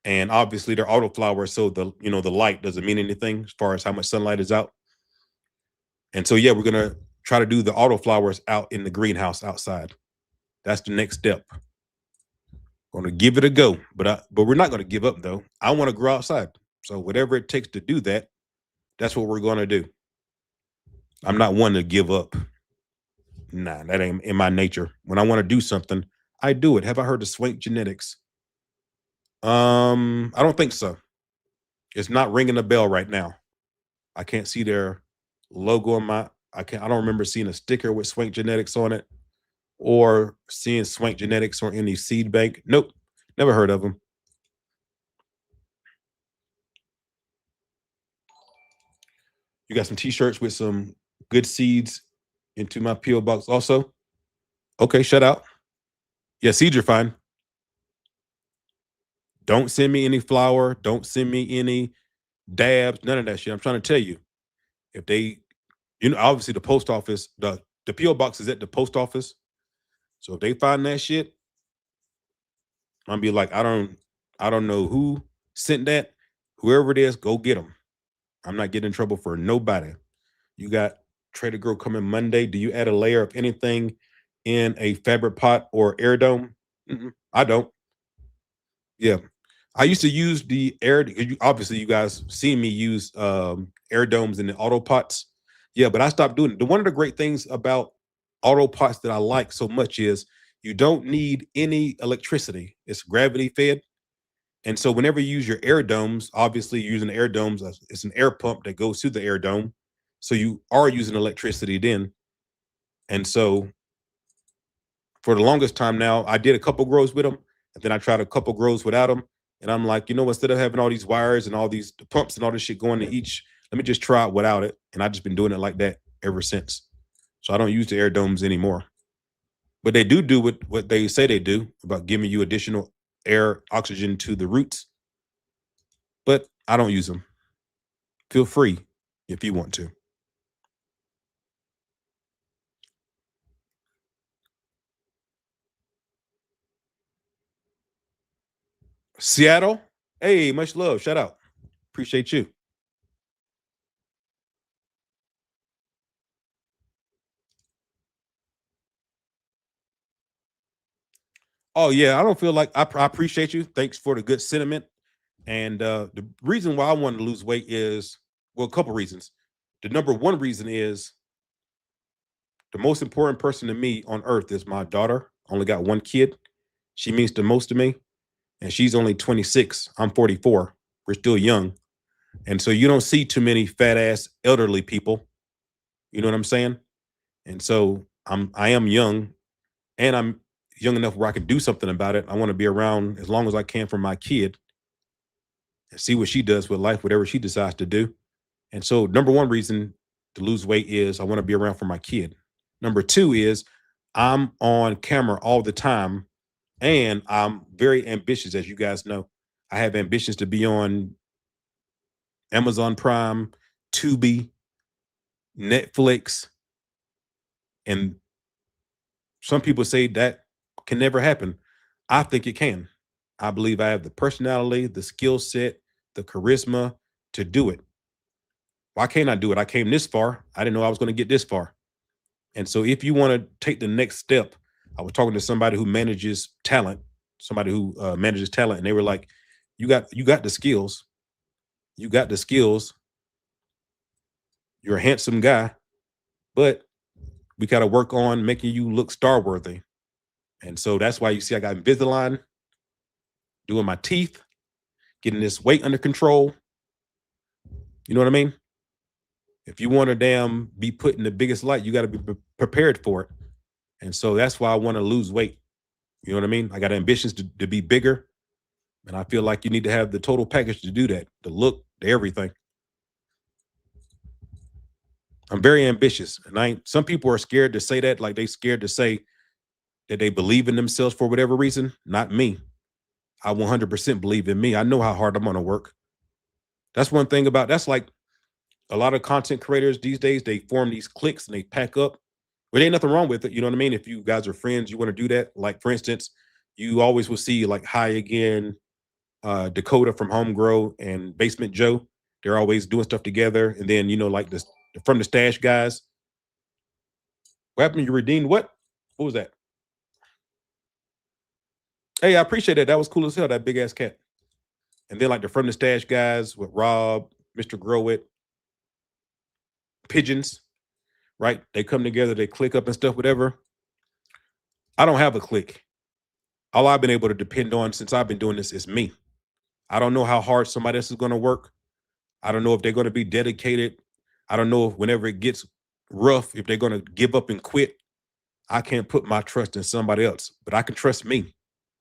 And obviously they're autoflowers, so the light doesn't mean anything as far as how much sunlight is out. And so yeah, we're gonna try to do the autoflowers out in the greenhouse outside. That's the next step. Gonna give it a go, but we're not gonna give up though. I want to grow outside. So whatever it takes to do that, that's what we're gonna do. I'm not one to give up. Nah, that ain't in my nature. When I want to do something, I do it. Have I heard of Swank Genetics? I don't think so. It's not ringing a bell right now. I can't see their logo on I don't remember seeing a sticker with Swank Genetics on it or seeing Swank Genetics on any seed bank. Nope. Never heard of them. You got some t-shirts with some good seeds into my P.O. box also? Okay, shut out. Yeah, seeds are fine. Don't send me any flour. Don't send me any dabs. None of that shit. I'm trying to tell you. If they, obviously the post office, the P.O. box is at the post office. So if they find that shit, I'll be like, I don't know who sent that. Whoever it is, go get them. I'm not getting in trouble for nobody. You got Trader Grow coming Monday. Do you add a layer of anything in a fabric pot or air dome? I don't. Yeah. I used to use the air. Obviously, you guys seen me use air domes and the auto pots. Yeah, but I stopped doing it. One of the great things about auto pots that I like so much is you don't need any electricity. It's gravity fed. And so whenever you use your air domes, obviously you're using air domes, it's an air pump that goes to the air dome. So you are using electricity then. And so for the longest time now, I did a couple grows with them, and then I tried a couple grows without them. And I'm like, instead of having all these wires and all these pumps and all this shit going to each, let me just try it without it. And I've just been doing it like that ever since. So I don't use the air domes anymore. But they do what they say they do about giving you additional air, oxygen to the roots. But I don't use them. Feel free if you want to. Seattle, hey, much love. Shout out. Appreciate you. Oh yeah, I don't feel like I appreciate you. Thanks for the good sentiment. And the reason why I wanted to lose weight is, well, a couple reasons. The number one reason is the most important person to me on earth is my daughter. Only got one kid. She means the most to me. And she's only 26. I'm 44. We're still young. And so you don't see too many fat ass elderly people. You know what I'm saying? And so I am young, and I'm young enough where I can do something about it. I want to be around as long as I can for my kid and see what she does with life, whatever she decides to do. And so, number one reason to lose weight is I want to be around for my kid. Number two is I'm on camera all the time, and I'm very ambitious, as you guys know. I have ambitions to be on Amazon Prime, Tubi, Netflix, and some people say that can never happen. I think it can. I believe I have the personality, the skill set, the charisma to do it. Why can't I do it? I came this far. I didn't know I was going to get this far. And so if you want to take the next step, I was talking to somebody who manages talent, and they were like, you got the skills. You got the skills. You're a handsome guy, but we got to work on making you look star worthy. And so that's why you see I got Invisalign, doing my teeth, getting this weight under control. You know what I mean? If you want to damn be put in the biggest light, you got to be prepared for it. And so that's why I want to lose weight. You know what I mean? I got ambitions to be bigger. And I feel like you need to have the total package to do that, the look, the everything. I'm very ambitious. And some people are scared to say that, like they scared to say that they believe in themselves for whatever reason. Not me. I 100% believe in me. I know how hard I'm going to work. That's one thing that's like a lot of content creators these days, they form these cliques and they pack up. But ain't nothing wrong with it. You know what I mean? If you guys are friends, you want to do that. Like, for instance, you always will see like High Again, Dakota from Home Grow, and Basement Joe. They're always doing stuff together. And then, like this from the Stash guys. What happened? You redeemed what? What was that? Hey, I appreciate it. That was cool as hell, that big ass cat. And then like the From the Stash guys with Rob, Mr. Grow It, Pigeons, right? They come together, they click up and stuff, whatever. I don't have a click. All I've been able to depend on since I've been doing this is me. I don't know how hard somebody else is going to work. I don't know if they're going to be dedicated. I don't know if whenever it gets rough, if they're going to give up and quit. I can't put my trust in somebody else, but I can trust me.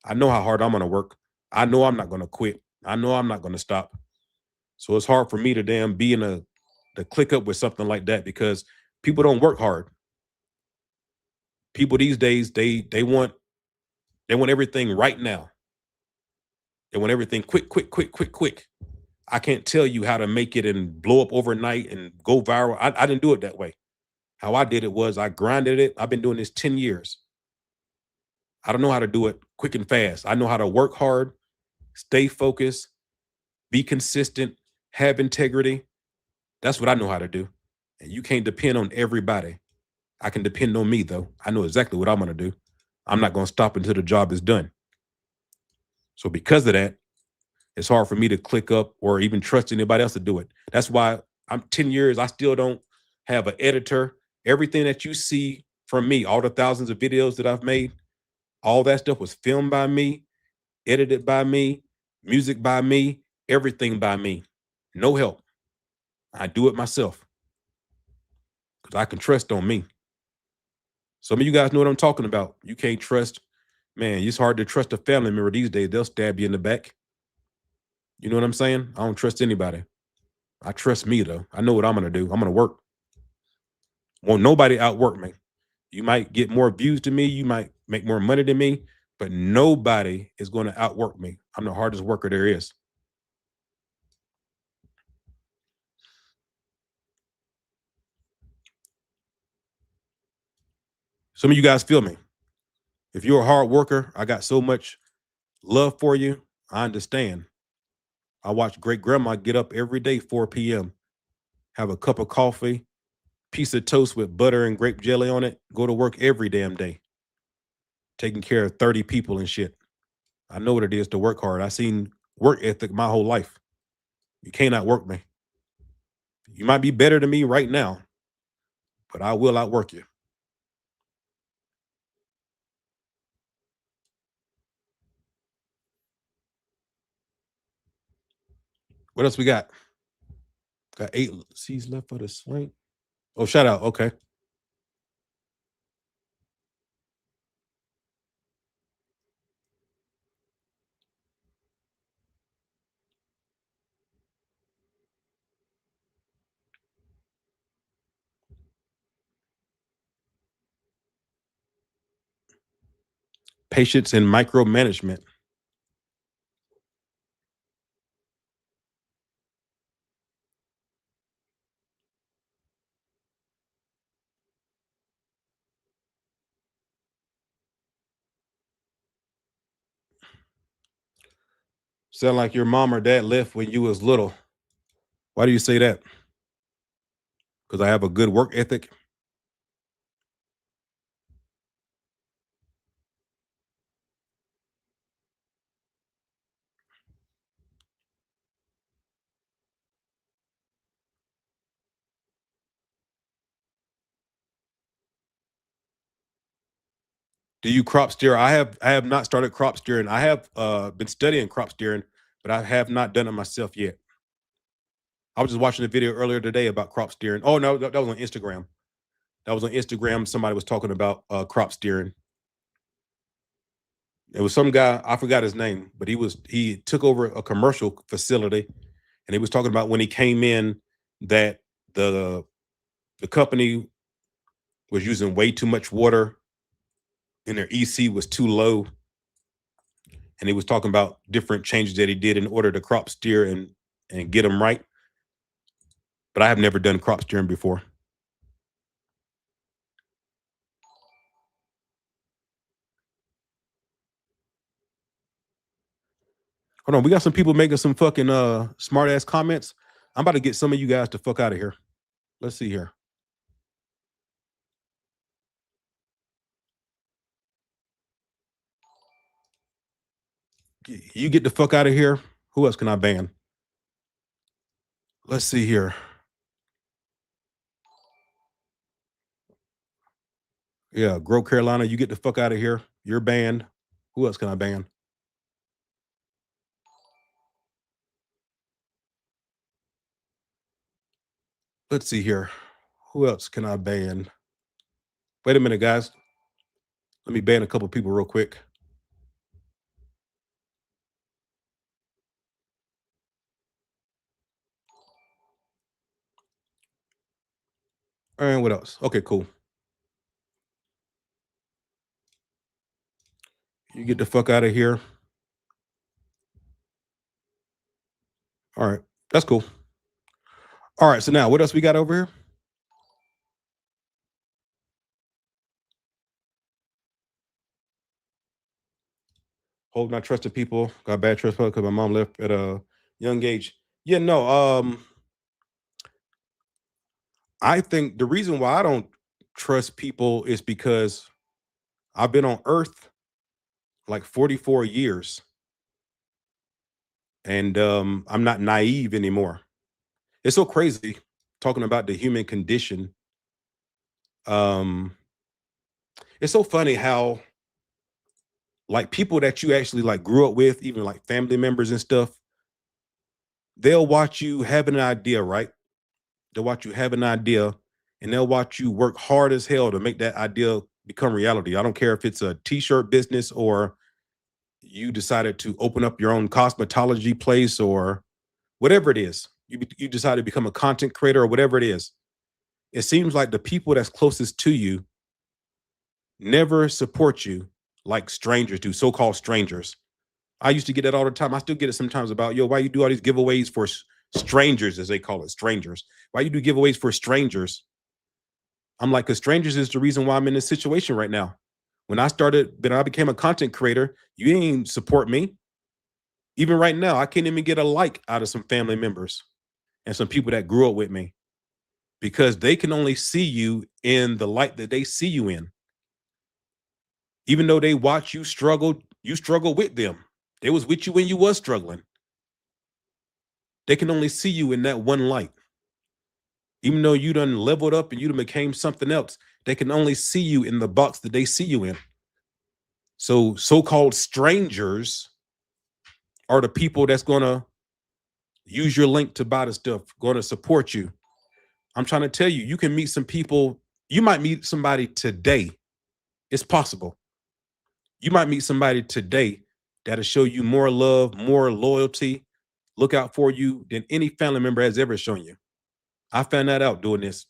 I know how hard I'm going to work. I know I'm not going to quit. I know I'm not going to stop. So it's hard for me to damn be to click up with something like that, because people don't work hard. People these days, they want everything right now. They want everything quick, quick, quick, quick, quick. I can't tell you how to make it and blow up overnight and go viral. I didn't do it that way. How I did it was I grinded it. I've been doing this 10 years. I don't know how to do it quick and fast. I know how to work hard, stay focused, be consistent, have integrity. That's what I know how to do. And you can't depend on everybody. I can depend on me, though. I know exactly what I'm going to do. I'm not going to stop until the job is done. So because of that, it's hard for me to click up or even trust anybody else to do it. That's why I'm 10 years, I still don't have an editor. Everything that you see from me, all the thousands of videos that I've made, all that stuff was filmed by me, edited by me, music by me, everything by me. No help. I do it myself because I can trust on me. Some of you guys know what I'm talking about. You can't trust, man, it's hard to trust a family member these days. They'll stab you in the back. You know what I'm saying? I don't trust anybody. I trust me, though. I know what I'm going to do. I'm going to work. Won't nobody outwork me. You might get more views than me. You might make more money than me, but nobody is going to outwork me. I'm the hardest worker there is. Some of you guys feel me. If you're a hard worker, I got so much love for you. I understand. I watch great grandma get up every day, 4 p.m., have a cup of coffee, piece of toast with butter and grape jelly on it, go to work every damn day, taking care of 30 people and shit. I know what it is to work hard. I seen work ethic my whole life. You can't outwork me. You might be better than me right now, but I will outwork you. What else we got? Got 8 C's left for the swing. Oh, shout out. Okay. Patience and micromanagement. Sound like your mom or dad left when you was little. Why do you say that? Because I have a good work ethic. Do you crop steer? I have not started crop steering. I have been studying crop steering, but I have not done it myself yet. I was just watching a video earlier today about crop steering. Oh no, that was on Instagram. That was on Instagram. Somebody was talking about crop steering. It was some guy, I forgot his name, but he took over a commercial facility, and he was talking about when he came in that the company was using way too much water and their EC was too low. And he was talking about different changes that he did in order to crop steer and get them right. But I have never done crop steering before. Hold on, we got some people making some fucking smart ass comments. I'm about to get some of you guys to fuck out of here. Let's see here. You get the fuck out of here. Who else can I ban? Let's see here. Yeah, Grow Carolina, you get the fuck out of here. You're banned. Who else can I ban? Let's see here. Who else can I ban? Wait a minute, guys. Let me ban a couple people real quick. And what else? Okay, cool. You get the fuck out of here. All right, that's cool. All right, so now what else we got over here? Hold not trusted people. Got bad trust because my mom left at a young age. Yeah, no. I think the reason why I don't trust people is because I've been on Earth like 44 years, And I'm not naive anymore. It's so crazy talking about the human condition. Um, it's so funny how like people that you actually like grew up with, even like family members and stuff, they'll watch you have an idea, right? They'll watch you have an idea and they'll watch you work hard as hell to make that idea become reality. I don't care if it's a t-shirt business or you decided to open up your own cosmetology place or whatever it is. You decide to become a content creator or whatever it is. It seems like the people that's closest to you never support you like strangers do, so-called strangers. I used to get that all the time. I still get it sometimes about, yo, why you do all these giveaways for strangers, as they call it, strangers? Why you do giveaways for strangers? I'm like, because strangers is the reason why I'm in this situation right now. When I became a content creator, you didn't support me. Even right now, I can't even get a like out of some family members and some people that grew up with me because they can only see you in the light that they see you in. Even though they watch you struggle with them. They was with you when you was struggling. They can only see you in that one light. Even though you done leveled up and you done became something else, they can only see you in the box that they see you in. So-called strangers are the people that's gonna use your link to buy the stuff, gonna support you. I'm trying to tell you, you can meet some people. You might meet somebody today. It's possible. You might meet somebody today that'll show you more love, more loyalty, look out for you than any family member has ever shown you. I found that out doing this.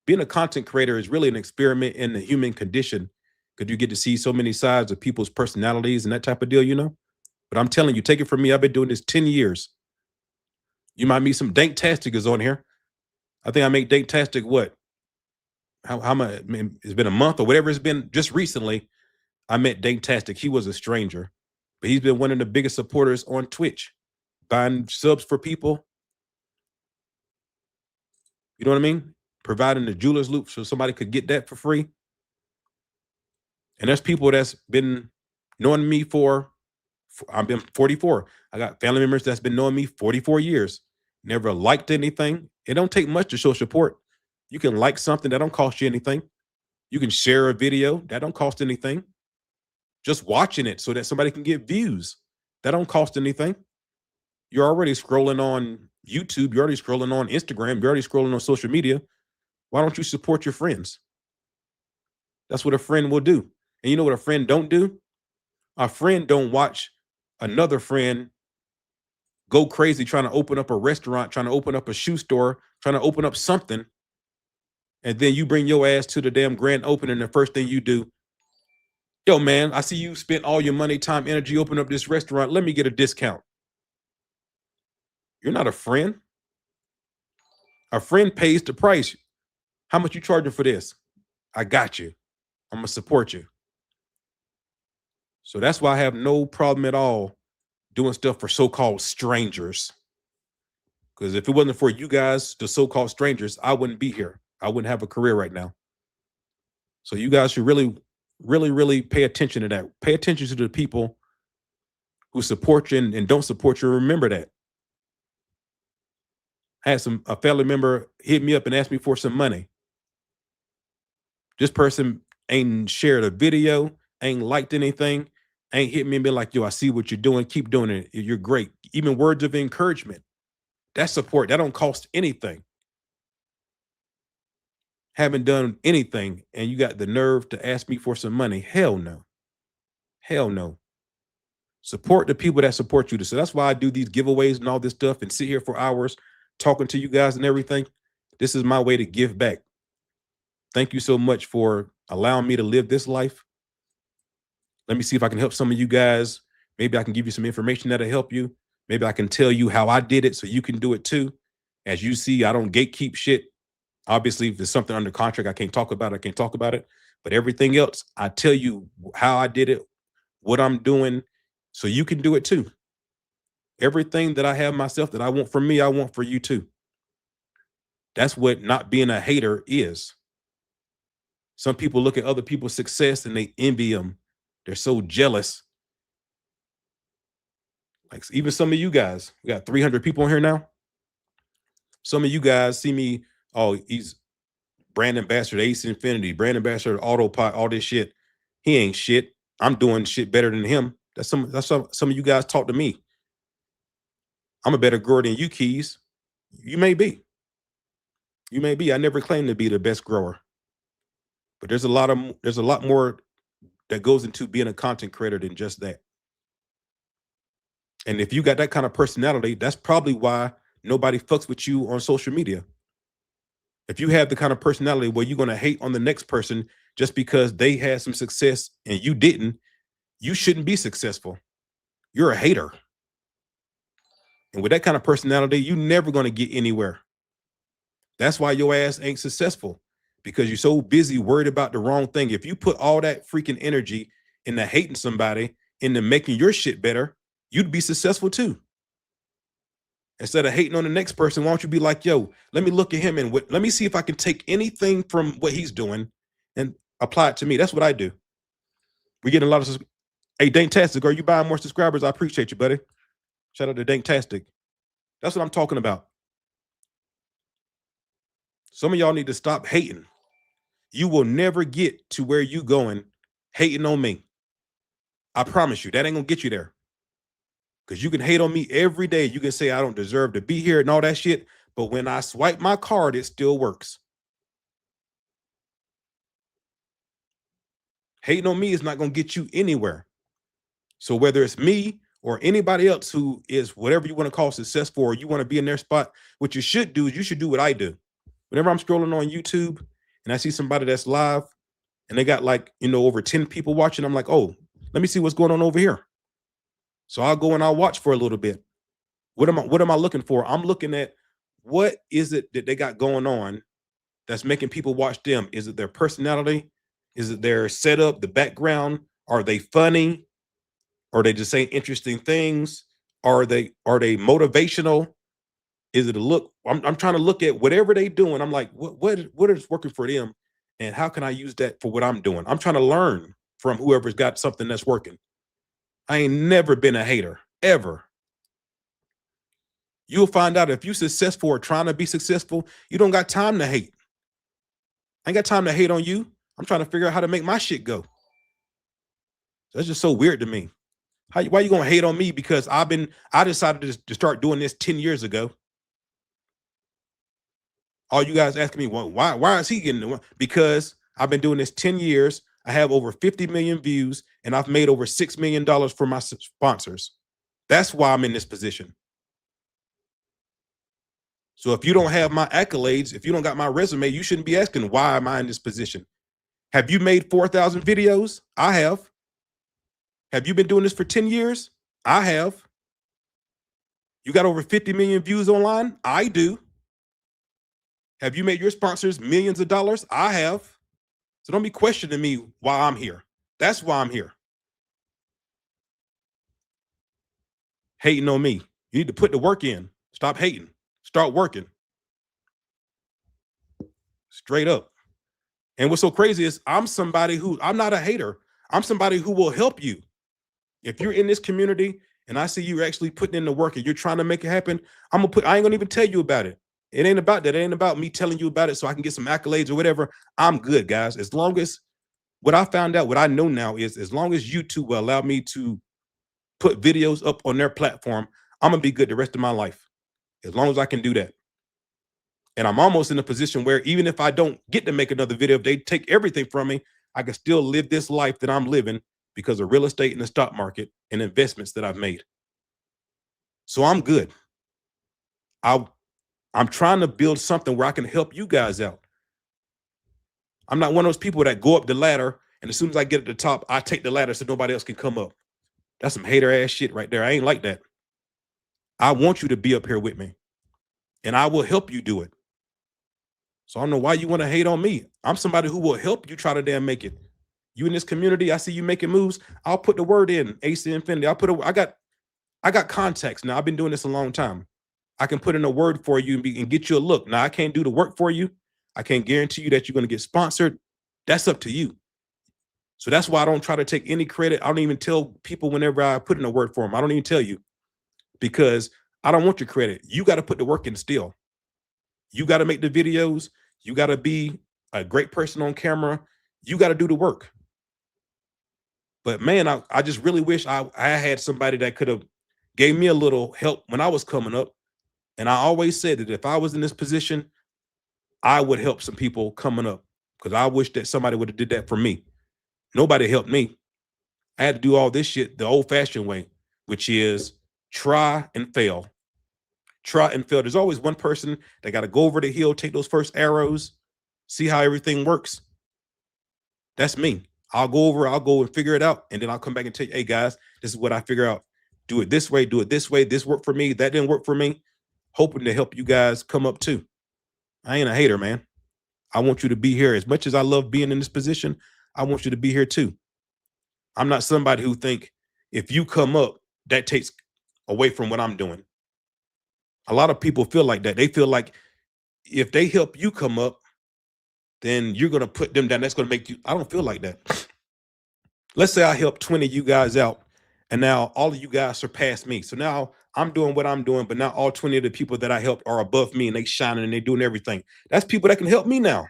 Being a content creator is really an experiment in the human condition because you get to see so many sides of people's personalities and that type of deal, you know? But I'm telling you, take it from me, I've been doing this 10 years. You might meet some Danktastic is on here. I think I make Danktastic what? How much? I mean, it's been a month or whatever it's been. Just recently, I met Danktastic. He was a stranger, but he's been one of the biggest supporters on Twitch, buying subs for people. You know what I mean? Providing the jeweler's loop so somebody could get that for free. And there's people that's been knowing me I've been 44. I got family members that's been knowing me 44 years. Never liked anything. It don't take much to show support. You can like something that don't cost you anything. You can share a video that don't cost anything. Just watching it so that somebody can get views that don't cost anything. You're already scrolling on YouTube. You're already scrolling on Instagram. You're already scrolling on social media. Why don't you support your friends? That's what a friend will do. And you know what a friend don't do? A friend don't watch another friend go crazy trying to open up a restaurant, trying to open up a shoe store, trying to open up something. And then you bring your ass to the damn grand opening. The first thing you do, yo, man, I see you spent all your money, time, energy, open up this restaurant. Let me get a discount. You're not a friend. A friend pays the price. How much you charging for this? I got you. I'm going to support you. So that's why I have no problem at all doing stuff for so-called strangers. Because if it wasn't for you guys, the so-called strangers, I wouldn't be here. I wouldn't have a career right now. So you guys should really, really, really pay attention to that. Pay attention to the people who support you and don't support you. Remember that. I had a family member hit me up and ask me for some money. This person ain't shared a video, ain't liked anything, ain't hit me and been like, yo, I see what you're doing. Keep doing it. You're great. Even words of encouragement. That's support. That don't cost anything. Haven't done anything and you got the nerve to ask me for some money. Hell no. Hell no. Support the people that support you. So that's why I do these giveaways and all this stuff and sit here for hours talking to you guys and everything. This is my way to give back. Thank you so much for allowing me to live this life. Let me see if I can help some of you guys. Maybe I can give you some information that'll help you. Maybe I can tell you how I did it so you can do it too. As you see, I don't gatekeep shit. Obviously, if there's something under contract I can't talk about, I can't talk about it. But everything else, I tell you how I did it, what I'm doing, so you can do it too. Everything that I have myself that I want for me, I want for you too. That's what not being a hater is. Some people look at other people's success and they envy them. They're so jealous. Like even some of you guys, we got 300 people in here now. Some of you guys see me, oh, he's brand ambassador to Ace Infinity, brand ambassador to Autopilot, all this shit. He ain't shit. I'm doing shit better than him. That's some of you guys talk to me. I'm a better grower than you, Keys. You may be. You may be. I never claimed to be the best grower. But there's a lot more that goes into being a content creator than just that. And if you got that kind of personality, that's probably why nobody fucks with you on social media. If you have the kind of personality where you're going to hate on the next person just because they had some success and you didn't, you shouldn't be successful. You're a hater. And with that kind of personality, you're never going to get anywhere. That's why your ass ain't successful, because you're so busy worried about the wrong thing. If you put all that freaking energy into hating somebody, into making your shit better, you'd be successful too. Instead of hating on the next person, why don't you be like, yo, let me look at him and let me see if I can take anything from what he's doing and apply it to me. That's what I do. We getting a lot of, hey, Danktastic, are you buying more subscribers? I appreciate you, buddy. Shout out to Danktastic. That's what I'm talking about. Some of y'all need to stop hating. You will never get to where you going hating on me. I promise you, that ain't gonna get you there. Because you can hate on me every day. You can say I don't deserve to be here and all that shit. But when I swipe my card, it still works. Hating on me is not going to get you anywhere. So whether it's me or anybody else who is whatever you want to call successful, or you want to be in their spot, what you should do is you should do what I do. Whenever I'm scrolling on YouTube and I see somebody that's live and they got like, over 10 people watching, I'm like, oh, let me see what's going on over here. So I'll go and I'll watch for a little bit. What am I looking for? I'm looking at what is it that they got going on that's making people watch them. Is it their personality? Is it their setup, the background? Are they funny? Are they just saying interesting things? Are they motivational? Is it a look? I'm trying to look at whatever they doing. I'm like, what is working for them? And how can I use that for what I'm doing? I'm trying to learn from whoever's got something that's working. I ain't never been a hater, ever. You'll find out if you're successful or trying to be successful, you don't got time to hate. I ain't got time to hate on you. I'm trying to figure out how to make my shit go. That's just so weird to me. Why you gonna hate on me because I decided to start doing this 10 years ago? All you guys asking me, well, why is he getting it? Because I've been doing this 10 years. I have over 50 million views and I've made over $6 million for my sponsors. That's why I'm in this position. So if you don't have my accolades, if you don't got my resume, you shouldn't be asking, why am I in this position? Have you made 4,000 videos? I have. Have you been doing this for 10 years? I have. You got over 50 million views online? I do. Have you made your sponsors millions of dollars? I have. So don't be questioning me why I'm here. That's why I'm here. Hating on me. You need to put the work in. Stop hating. Start working. Straight up. And what's so crazy is I'm not a hater. I'm somebody who will help you. If you're in this community and I see you actually putting in the work and you're trying to make it happen, I ain't gonna even tell you about it. It ain't about that. It ain't about me telling you about it so I can get some accolades or whatever. I'm good, guys. As long as what I found out, what I know now is as long as YouTube will allow me to put videos up on their platform, I'm gonna be good the rest of my life. As long as I can do that. And I'm almost in a position where even if I don't get to make another video, if they take everything from me, I can still live this life that I'm living because of real estate and the stock market and investments that I've made. So I'm good. I'm trying to build something where I can help you guys out. I'm not one of those people that go up the ladder and as soon as I get at the top, I take the ladder so nobody else can come up. That's some hater ass shit right there. I ain't like that. I want you to be up here with me and I will help you do it. So I don't know why you want to hate on me. I'm somebody who will help you try to damn make it. You in this community, I see you making moves. I'll put the word in, AC Infinity. I got contacts now. I've been doing this a long time. I can put in a word for you and get you a look. Now I can't do the work for you. I can't guarantee you that you're going to get sponsored. That's up to you. So that's why I don't try to take any credit. I don't even tell people whenever I put in a word for them. I don't even tell you. because I don't want your credit. You got to put the work in still. You got to make the videos. You got to be a great person on camera. You got to do the work. But man, I just really wish I had somebody that could have gave me a little help when I was coming up. And I always said that if I was in this position, I would help some people coming up, because I wish that somebody would have did that for me. Nobody helped me. I had to do all this shit the old-fashioned way, which is try and fail. Try and fail. There's always one person that got to go over the hill, take those first arrows, see how everything works. That's me. I'll go and figure it out, and then I'll come back and tell you, hey guys, this is what I figure out. Do it this way, do it this way. This worked for me, that didn't work for me. Hoping to help you guys come up too. I ain't a hater, man. I want you to be here. As much as I love being in this position, I want you to be here too. I'm not somebody who think if you come up, that takes away from what I'm doing. A lot of people feel like that. They feel like if they help you come up, then you're going to put them down. That's going to make you. I don't feel like that. Let's say I help 20 of you guys out, and now all of you guys surpass me. So now I'm doing what I'm doing, but now all 20 of the people that I helped are above me, and they shining and they doing everything. That's people that can help me now.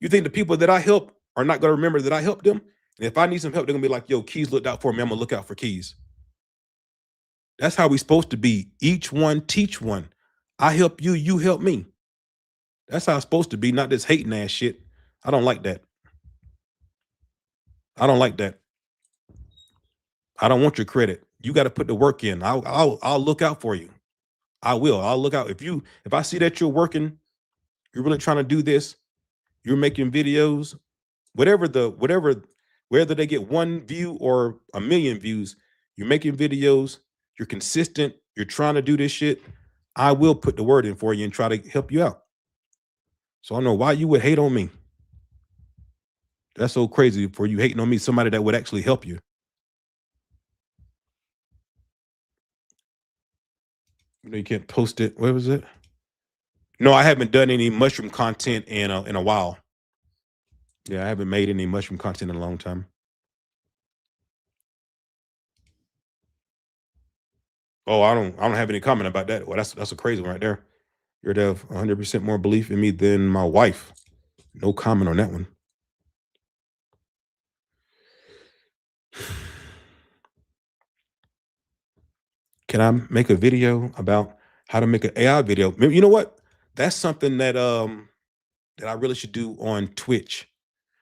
You think the people that I help are not going to remember that I helped them? And if I need some help, they're going to be like, yo, Keys looked out for me. I'm going to look out for Keys. That's how we're supposed to be. Each one teach one. I help you, you help me. That's how it's supposed to be, not this hating ass shit. I don't like that. I don't like that. I don't want your credit. You got to put the work in. I'll look out for you. I will. I'll look out. If I see that you're working, you're really trying to do this, you're making videos, whether they get 1 view or 1 million views, you're making videos, you're consistent, you're trying to do this shit, I will put the word in for you and try to help you out. So I don't know why you would hate on me. That's so crazy for you hating on me, somebody that would actually help you. You know, you can't post it. Where was it? No, I haven't done any mushroom content in a while. Yeah, I haven't made any mushroom content in a long time. Oh, I don't have any comment about that. Well, that's a crazy one right there. You're to have 100% more belief in me than my wife. No comment on that one. Can I make a video about how to make an AI video? Maybe, you know what? That's something that I really should do on Twitch.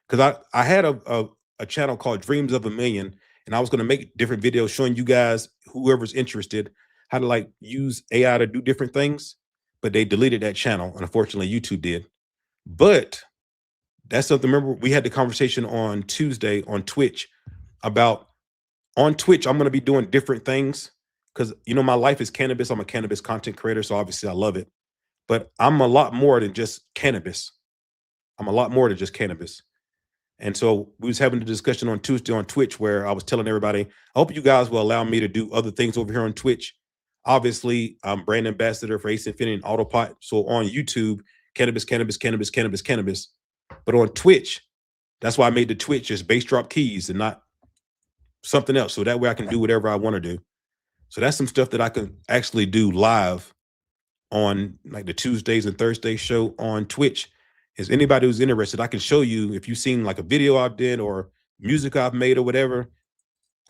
Because I had a channel called Dreams of a Million, and I was going to make different videos showing you guys, whoever's interested, how to like use AI to do different things. But they deleted that channel, and unfortunately YouTube did. But that's something. Remember, we had the conversation on Tuesday on Twitch about on Twitch, I'm going to be doing different things because, you know, my life is cannabis. I'm a cannabis content creator, so obviously I love it. But I'm a lot more than just cannabis. I'm a lot more than just cannabis. And so we was having a discussion on Tuesday on Twitch where I was telling everybody, I hope you guys will allow me to do other things over here on Twitch. Obviously, I'm brand ambassador for Ace Infinity and Autopot. So on YouTube, cannabis, cannabis, cannabis, cannabis, cannabis. But on Twitch, that's why I made the Twitch as Bass Drop Keys and not something else. So that way I can do whatever I want to do. So that's some stuff that I can actually do live on like the Tuesdays and Thursdays show on Twitch. Is anybody who's interested, I can show you if you've seen like a video I did or music I've made or whatever.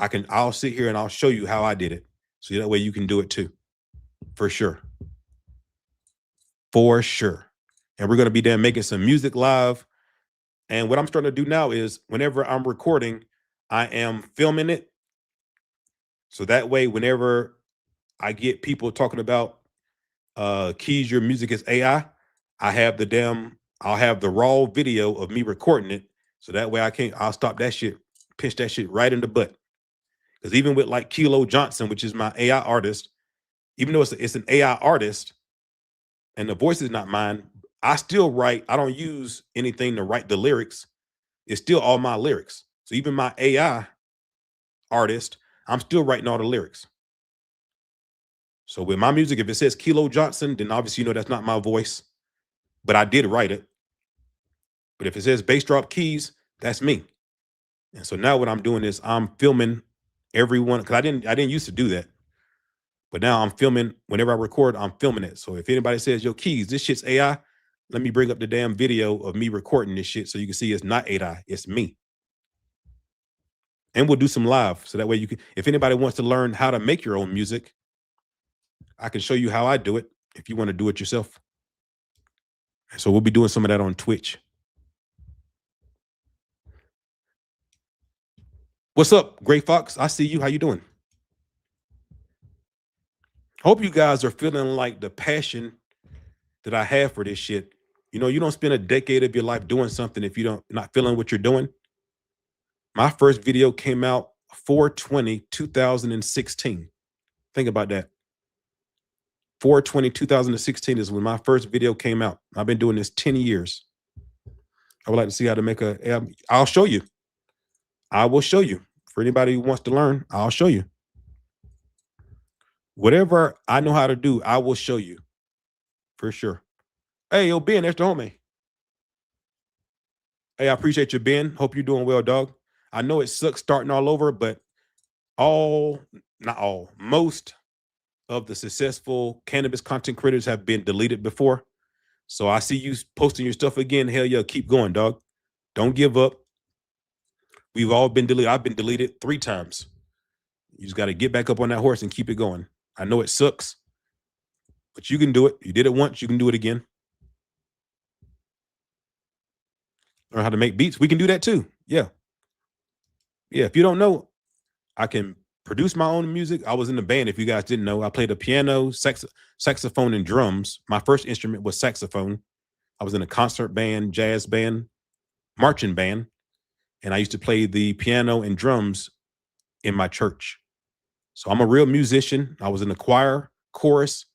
I'll sit here and I'll show you how I did it. So that way you can do it too. For sure. For sure. And we're going to be there making some music live. And what I'm starting to do now is whenever I'm recording, I am filming it. So that way, whenever I get people talking about Keys, your music is AI, I'll have the raw video of me recording it. So that way I'll stop that shit, pinch that shit right in the butt. Because even with like Kilo Johnson, which is my AI artist, even though it's an AI artist and the voice is not mine, I still write. I don't use anything to write the lyrics. It's still all my lyrics. So even my AI artist, I'm still writing all the lyrics. So with my music, if it says Kilo Johnson, then obviously you know that's not my voice, but I did write it. But if it says Bass Drop Keys, that's me. And so now what I'm doing is I'm filming everyone, because I didn't used to do that. But now I'm filming, whenever I record, I'm filming it. So if anybody says, yo, Keys, this shit's AI, let me bring up the damn video of me recording this shit so you can see it's not AI, it's me. And we'll do some live. So that way you can, if anybody wants to learn how to make your own music, I can show you how I do it if you want to do it yourself. So we'll be doing some of that on Twitch. What's up, Gray Fox? I see you. How you doing? Hope you guys are feeling like the passion that I have for this shit. You know, you don't spend a decade of your life doing something if you don't not feeling what you're doing. My first video came out 4/20/2016. Think about that. 4/20/2016 is when my first video came out. I've been doing this 10 years. I would like to see how to make a, I'll show you. I will show you. For anybody who wants to learn, I'll show you. Whatever I know how to do, I will show you. For sure. Hey, yo, Ben, that's the homie. Hey, I appreciate you, Ben. Hope you're doing well, dog. I know it sucks starting all over, but most of the successful cannabis content creators have been deleted before. So I see you posting your stuff again. Hell yeah, keep going, dog. Don't give up. We've all been deleted. I've been deleted 3 times. You just got to get back up on that horse and keep it going. I know it sucks, but you can do it. You did it once, you can do it again. Learn how to make beats. We can do that too. Yeah. Yeah, if you don't know, I can produce my own music. I was in the band, if you guys didn't know. I played the piano, saxophone, and drums. My first instrument was saxophone. I was in a concert band, jazz band, marching band, and I used to play the piano and drums in my church. So I'm a real musician. I was in the choir, chorus.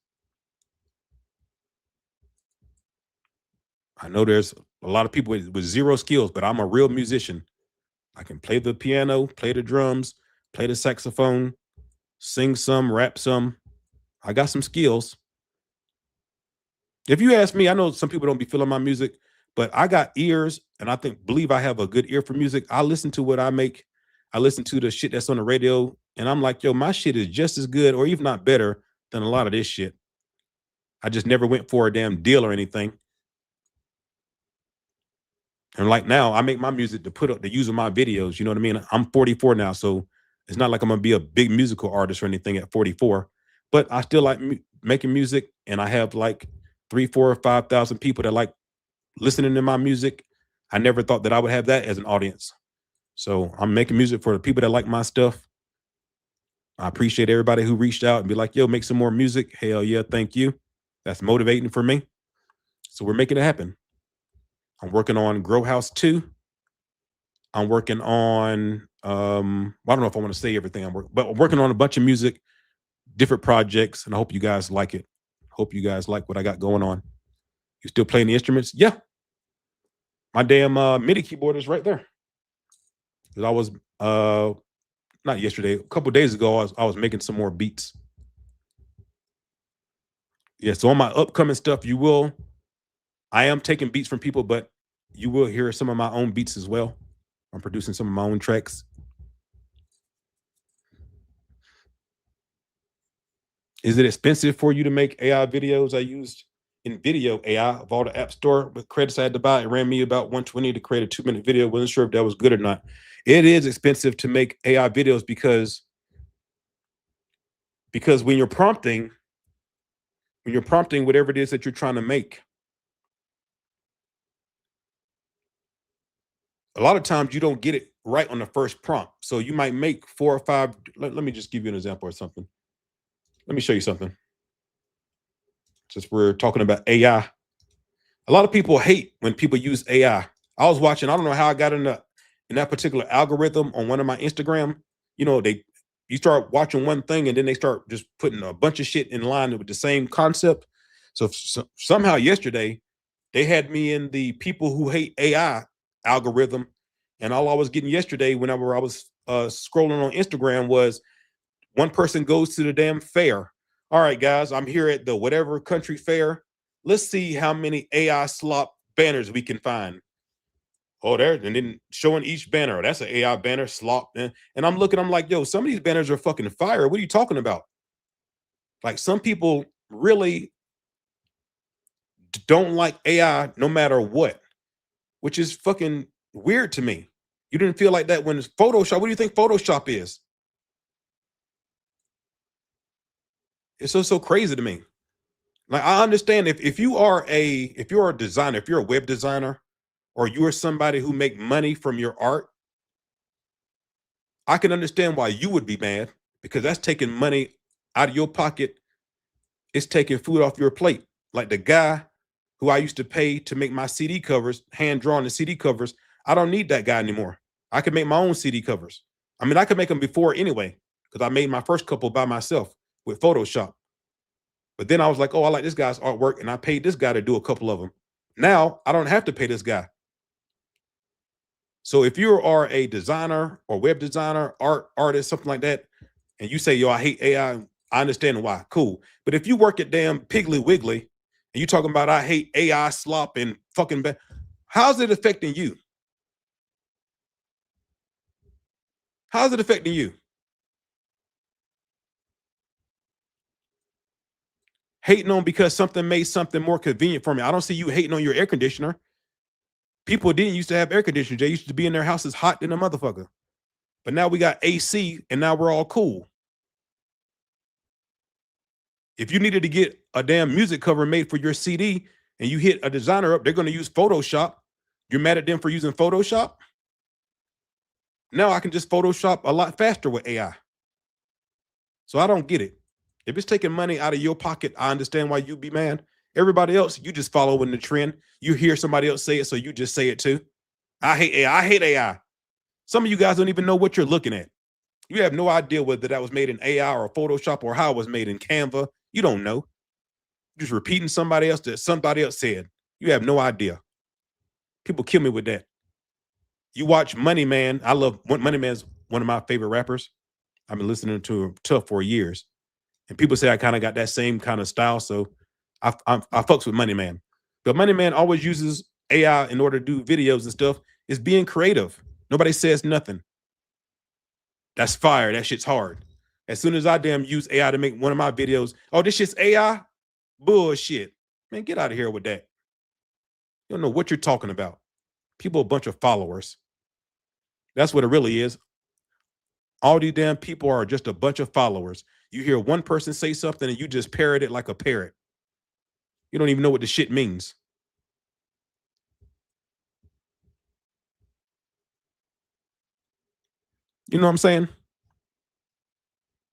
I know there's a lot of people with zero skills, but I'm a real musician. I can play the piano, play the drums, play the saxophone, sing some, rap some. I got some skills. If you ask me, I know some people don't be feeling my music, but I got ears, and I believe I have a good ear for music. I listen to what I make. I listen to the shit that's on the radio, and I'm like, yo, my shit is just as good or even not better than a lot of this shit. I just never went for a damn deal or anything. And like now, I make my music to put up, to use in my videos. You know what I mean? I'm 44 now, so it's not like I'm gonna be a big musical artist or anything at 44. But I still like making music, and I have like 3, 4, or 5,000 people that like listening to my music. I never thought that I would have that as an audience. So I'm making music for the people that like my stuff. I appreciate everybody who reached out and be like, yo, make some more music. Hell yeah, thank you. That's motivating for me. So we're making it happen. I'm working on Grow House 2. I'm working on, I don't know if I want to say everything but I'm working on a bunch of music, different projects, and I hope you guys like it. Hope you guys like what I got going on. You still playing the instruments? Yeah. My damn MIDI keyboard is right there. I was, not yesterday, a couple of days ago, I was making some more beats. Yeah, so on my upcoming stuff, I am taking beats from people, but you will hear some of my own beats as well. I'm producing some of my own tracks. Is it expensive for you to make AI videos? I used InVideo AI of all the app store, but credits I had to buy. It ran me about $120 to create a 2-minute video. Wasn't sure if that was good or not. It is expensive to make AI videos because when you're prompting whatever it is that you're trying to make, a lot of times you don't get it right on the first prompt. So you might make 4 or 5. Let me just give you an example or something. Let me show you something. Since we're talking about AI, a lot of people hate when people use AI. I was watching, I don't know how I got in that particular algorithm on one of my Instagram. You know, you start watching one thing and then they start just putting a bunch of shit in line with the same concept. So somehow yesterday they had me in the people who hate AI algorithm, and all I was getting yesterday whenever I was scrolling on Instagram was one person goes to the damn fair. All right, guys, I'm here at the whatever country fair. Let's see how many AI slop banners we can find. Oh, there, and then showing each banner. That's an AI banner, slop. And I'm looking, I'm like, yo, some of these banners are fucking fire. What are you talking about? Like some people really don't like AI no matter what, which is fucking weird to me. You didn't feel like that when it's Photoshop. What do you think Photoshop is? It's so crazy to me. Like I understand if you're a designer, if you're a web designer, or you're somebody who make money from your art, I can understand why you would be mad because that's taking money out of your pocket. It's taking food off your plate. Like the guy who I used to pay to make my CD covers, hand drawn the CD covers, I don't need that guy anymore. I can make my own CD covers. I mean, I could make them before anyway, because I made my first couple by myself with Photoshop. But then I was like, oh, I like this guy's artwork, and I paid this guy to do a couple of them. Now I don't have to pay this guy. So if you are a designer or web designer, artist, something like that, and you say, yo, I hate AI, I understand why. Cool. But if you work at damn Piggly Wiggly and you talking about I hate AI slop and fucking how's it affecting you? How's it affecting you? Hating on because something made something more convenient for me. I don't see you hating on your air conditioner. People didn't used to have air conditioners. They used to be in their houses hot than a motherfucker. But now we got AC and now we're all cool. If you needed to get a damn music cover made for your CD and you hit a designer up, they're going to use Photoshop. You're mad at them for using Photoshop? Now I can just Photoshop a lot faster with AI. So I don't get it. If it's taking money out of your pocket, I understand why you'd be mad. Everybody else, you just following the trend. You hear somebody else say it, so you just say it too. I hate AI. I hate AI. Some of you guys don't even know what you're looking at. You have no idea whether that was made in AI or Photoshop or how it was made in Canva. You don't know. You're just repeating somebody else that somebody else said. You have no idea. People kill me with that. You watch Money Man. I love Money Man's one of my favorite rappers. I've been listening to him tough for years. And people say I kind of got that same kind of style. So I fucks with Money Man. But Money Man always uses AI in order to do videos and stuff. It's being creative. Nobody says nothing. That's fire. That shit's hard. As soon as I damn use AI to make one of my videos, oh, this shit's AI? Bullshit. Man, get out of here with that. You don't know what you're talking about. People a bunch of followers. That's what it really is. All these damn people are just a bunch of followers. You hear one person say something and you just parrot it like a parrot. You don't even know what the shit means. You know what I'm saying?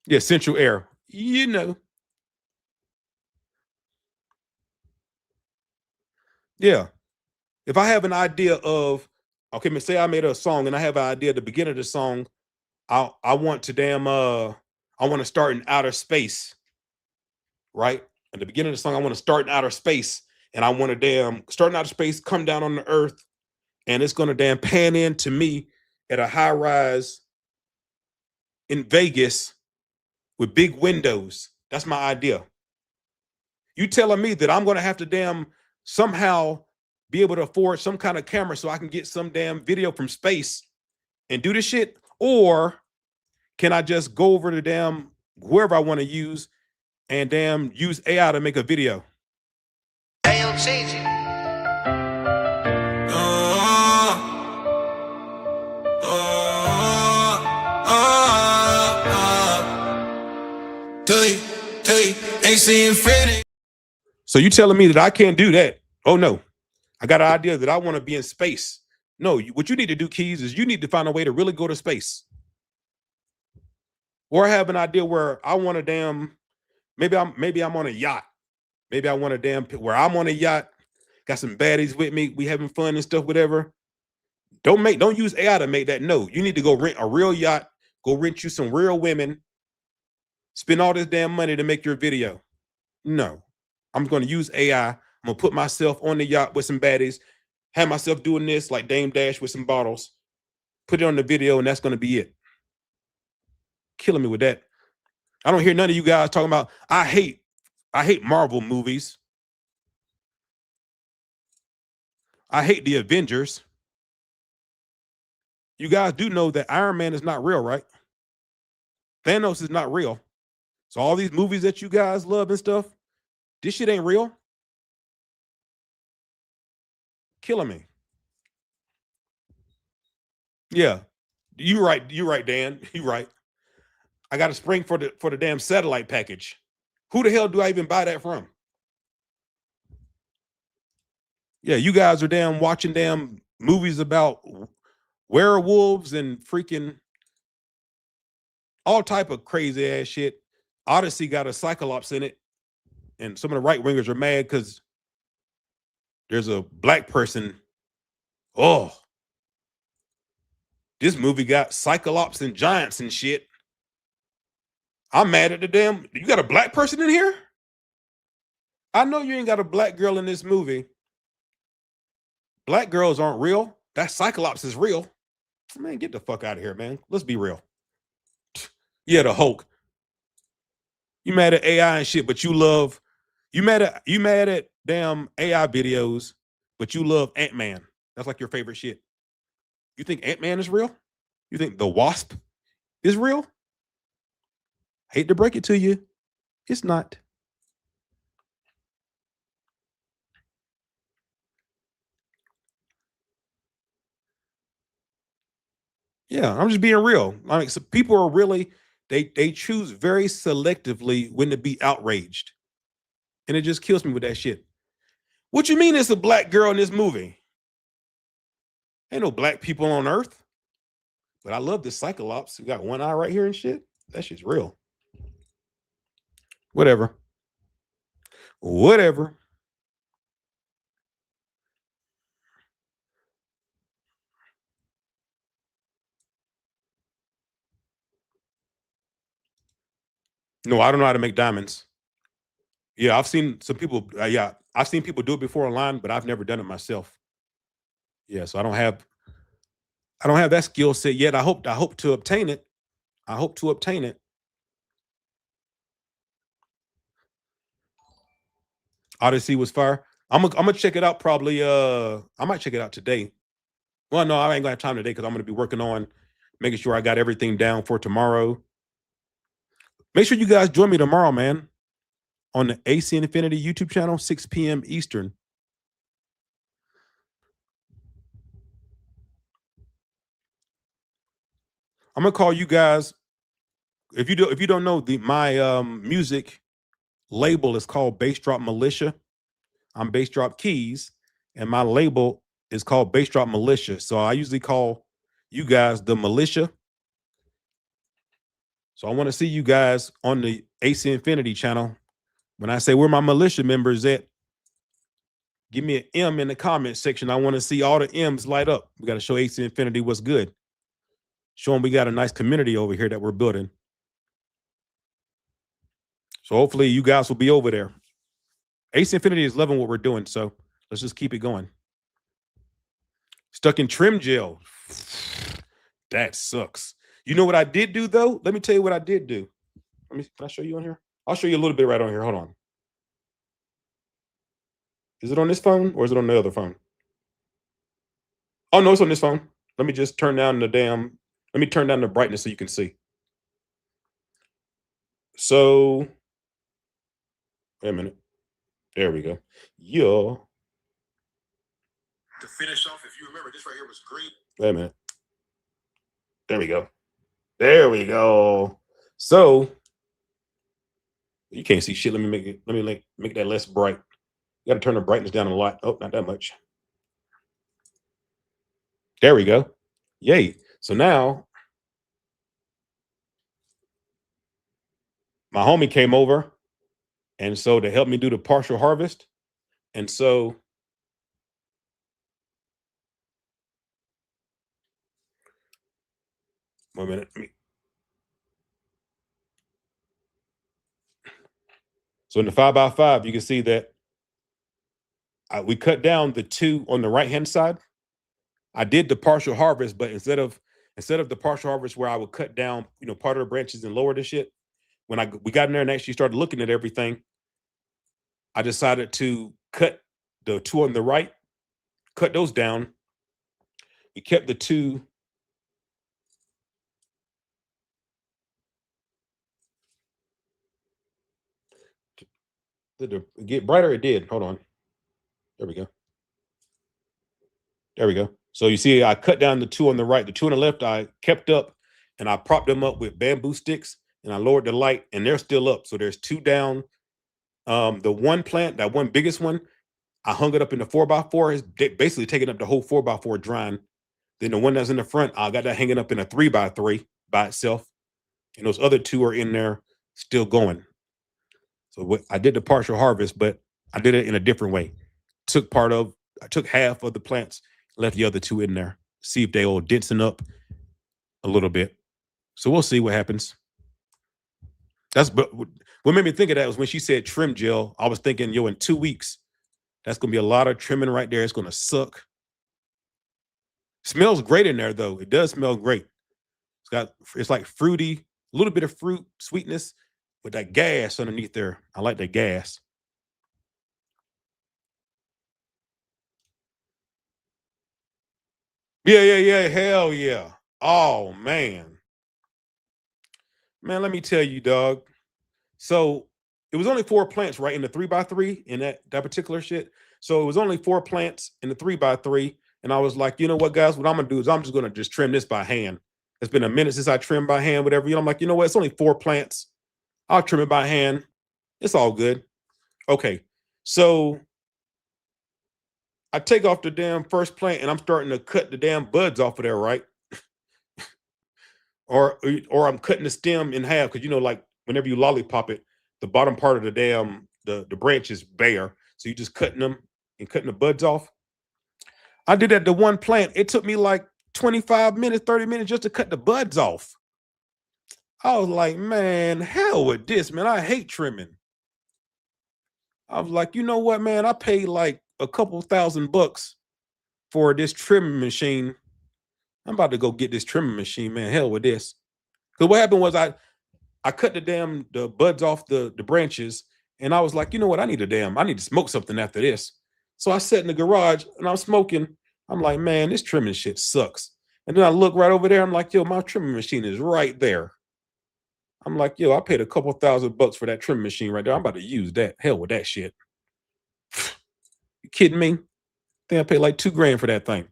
Yeah, central air. You know. Yeah. If I have an idea of, okay, say I made a song and I have an idea at the beginning of the song, I want to I want to start in outer space, right? At the beginning of the song, I want to start in outer space and I want to damn start in outer space, come down on the earth, and it's gonna damn pan into me at a high rise in Vegas with big windows. That's my idea. You telling me that I'm gonna have to damn somehow be able to afford some kind of camera so I can get some damn video from space and do this shit? Or can I just go over to damn whoever I want to use and damn use AI to make a video? Hey, I'm changing. Ain't seeing infinity. So you telling me that I can't do that? Oh no, I got an idea that I want to be in space. No, what you need to do, Keys, is you need to find a way to really go to space. Or I have an idea where I want to damn, maybe I'm on a yacht. Maybe I want to damn where I'm on a yacht, got some baddies with me, we having fun and stuff, whatever. Don't use AI to make that. No, you need to go rent a real yacht, go rent you some real women, spend all this damn money to make your video. No, I'm going to use AI. I'm going to put myself on the yacht with some baddies, have myself doing this like Dame Dash with some bottles, put it on the video, and that's going to be it. Killing me with that. I don't hear none of you guys talking about, I hate Marvel movies. I hate the Avengers. You guys do know that Iron Man is not real, right? Thanos is not real. So all these movies that you guys love and stuff, this shit ain't real. Killing me. Yeah. You right, Dan. You right. I got a spring for the damn satellite package. Who the hell do I even buy that from? Yeah, you guys are damn watching damn movies about werewolves and freaking all type of crazy ass shit. Odyssey got a Cyclops in it, and some of the right wingers are mad because there's a black person. Oh, this movie got Cyclops and giants and shit. I'm mad at the damn. You got a black person in here? I know you ain't got a black girl in this movie. Black girls aren't real. That Cyclops is real. Man, get the fuck out of here, man. Let's be real. Yeah, the Hulk. You mad at AI and shit, but you mad at damn AI videos, but you love Ant-Man. That's like your favorite shit. You think Ant-Man is real? You think the Wasp is real? Hate to break it to you. It's not. Yeah, I'm just being real. Like, so people are really, they choose very selectively when to be outraged. And it just kills me with that shit. What you mean it's a black girl in this movie? Ain't no black people on Earth. But I love this Cyclops who got one eye right here and shit. That shit's real. Whatever. Whatever. No, I don't know how to make diamonds. Yeah, I've seen some people. I've seen people do it before online, but I've never done it myself. Yeah, so I don't have that skill set yet. I hope to obtain it. I hope to obtain it. Odyssey was fire. I'm gonna check it out probably. I might check it out today. Well, no, I ain't gonna have time today because I'm gonna be working on making sure I got everything down for tomorrow. Make sure you guys join me tomorrow, man, on the AC Infinity YouTube channel, 6 p.m. Eastern. I'm gonna call you guys. If you don't know, my music label is called Bass Drop Militia. I'm Bass Drop Keys, and my label is called Bass Drop Militia. So I usually call you guys the militia. So I want to see you guys on the AC Infinity channel. When I say where my militia members at, give me an M in the comment section. I want to see all the M's light up. We got to show AC Infinity what's good. Show them we got a nice community over here that we're building. So hopefully you guys will be over there. AC Infinity is loving what we're doing, so let's just keep it going. Stuck in trim gel. That sucks. You know what I did do, though? Let me tell you what I did do. Can I show you on here? I'll show you a little bit right on here. Hold on. Is it on this phone or is it on the other phone? Oh, no, it's on this phone. Let me just turn down let me turn down the brightness so you can see. So, wait a minute. There we go. Yeah. To finish off, if you remember, this right here was green. Wait a minute. There we go. There we go. So, you can't see shit. Let me make that less bright. You got to turn the brightness down a lot. Oh, not that much. There we go. Yay. So now my homie came over, and so to help me do the partial harvest. And so one minute. So in the 5x5, you can see that we cut down the 2 on the right-hand side. I did the partial harvest, but instead of the partial harvest where I would cut down, part of the branches and lower the shit, when we got in there and actually started looking at everything, I decided to cut the 2 on the right, cut those down. We kept the 2. Did it get brighter? It did. Hold on. There we go. There we go. So you see, I cut down the two on the right, the two on the left. I kept up, and I propped them up with bamboo sticks, and I lowered the light, and they're still up. So there's two down. The one plant, that one biggest one, I hung it up in the 4x4. It's basically taking up the whole 4x4 drying. Then the one that's in the front, I got that hanging up in a 3x3 by itself. And those other two are in there still going. So I did the partial harvest, but I did it in a different way. I took half of the plants, left the other two in there, see if they all densing up a little bit. So we'll see what happens. But what made me think of that was when she said trim gel. I was thinking, in 2 weeks, that's gonna be a lot of trimming right there. It's gonna suck. Smells great in there though. It does smell great. It's like fruity, a little bit of fruit sweetness with that gas underneath there. I like that gas. Yeah. Hell yeah. Oh man. Man, let me tell you, dog. So it was only 4 plants, right, in the 3x3 in that particular shit. So it was only 4 plants in the 3x3. And I was like, you know what, guys, what I'm gonna do is I'm just gonna just trim this by hand. It's been a minute since I trimmed by hand, whatever. I'm like, you know what? It's only 4 plants. I'll trim it by hand. It's all good. Okay. So I take off the damn first plant and I'm starting to cut the damn buds off of there, right? Or I'm cutting the stem in half because like whenever you lollipop it, the bottom part of the damn the branch is bare. So you just cutting them and cutting the buds off. I did that to one plant. It took me like 25 minutes, 30 minutes just to cut the buds off. I was like, man, hell with this, man. I hate trimming. I was like, you know what, man? I paid like a couple $1,000 for this trimming machine. I'm about to go get this trimming machine, man. Hell with this. Because what happened was I cut the buds off the branches, and I was like, you know what? I need to smoke something after this. So I sat in the garage and I'm smoking. I'm like, man, this trimming shit sucks. And then I look right over there. I'm like, my trimming machine is right there. I'm like, I paid a couple $1,000 for that trimming machine right there. I'm about to use that. Hell with that shit. You kidding me? I think I paid like $2,000 for that thing.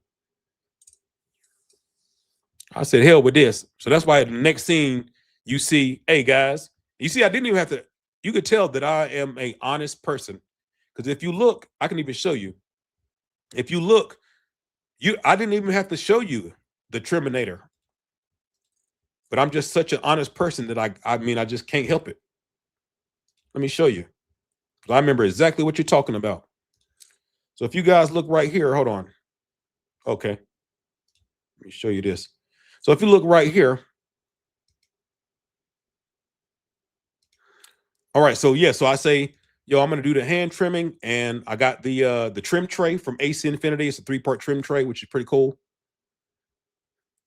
I said, hell with this. So that's why the next scene you see, hey guys, you see, I didn't even have to, you could tell that I am an honest person. Because if you look, I can even show you. If you look, I didn't even have to show you the Triminator. But I'm just such an honest person that I just can't help it. Let me show you. I remember exactly what you're talking about. So if you guys look right here, hold on. Okay. Let me show you this. So if you look right here. All right. So yeah, so I say, I'm gonna do the hand trimming, and I got the trim tray from AC Infinity. It's a 3-part trim tray, which is pretty cool.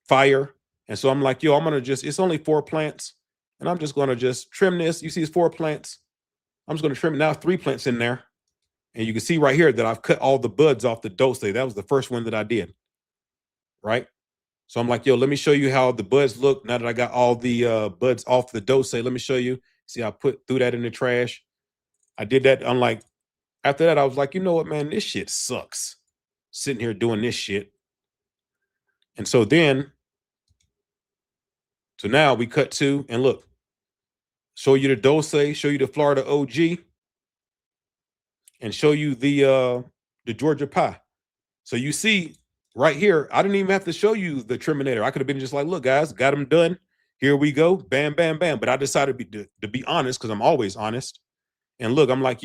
Fire. And so I'm like, I'm gonna it's only 4 plants, and I'm just gonna just trim this. You see, it's 4 plants. I'm just gonna trim it now. 3 plants in there. And you can see right here that I've cut all the buds off the Dose. That was the first one that I did. Right. So I'm like, let me show you how the buds look now that I got all the buds off the Dose. Let me show you. See, I threw that in the trash. I did that. I'm like, after that, I was like, you know what, man, this shit sucks. Sitting here doing this shit. And so now we cut to, and look, show you the Dose, show you the Florida OG, and show you the Georgia Pie. So you see right here, I didn't even have to show you the Triminator. I could have been just like, look, guys, got them done. Here we go. Bam, bam, bam. But I decided to be honest, because I'm always honest. And look, I'm like,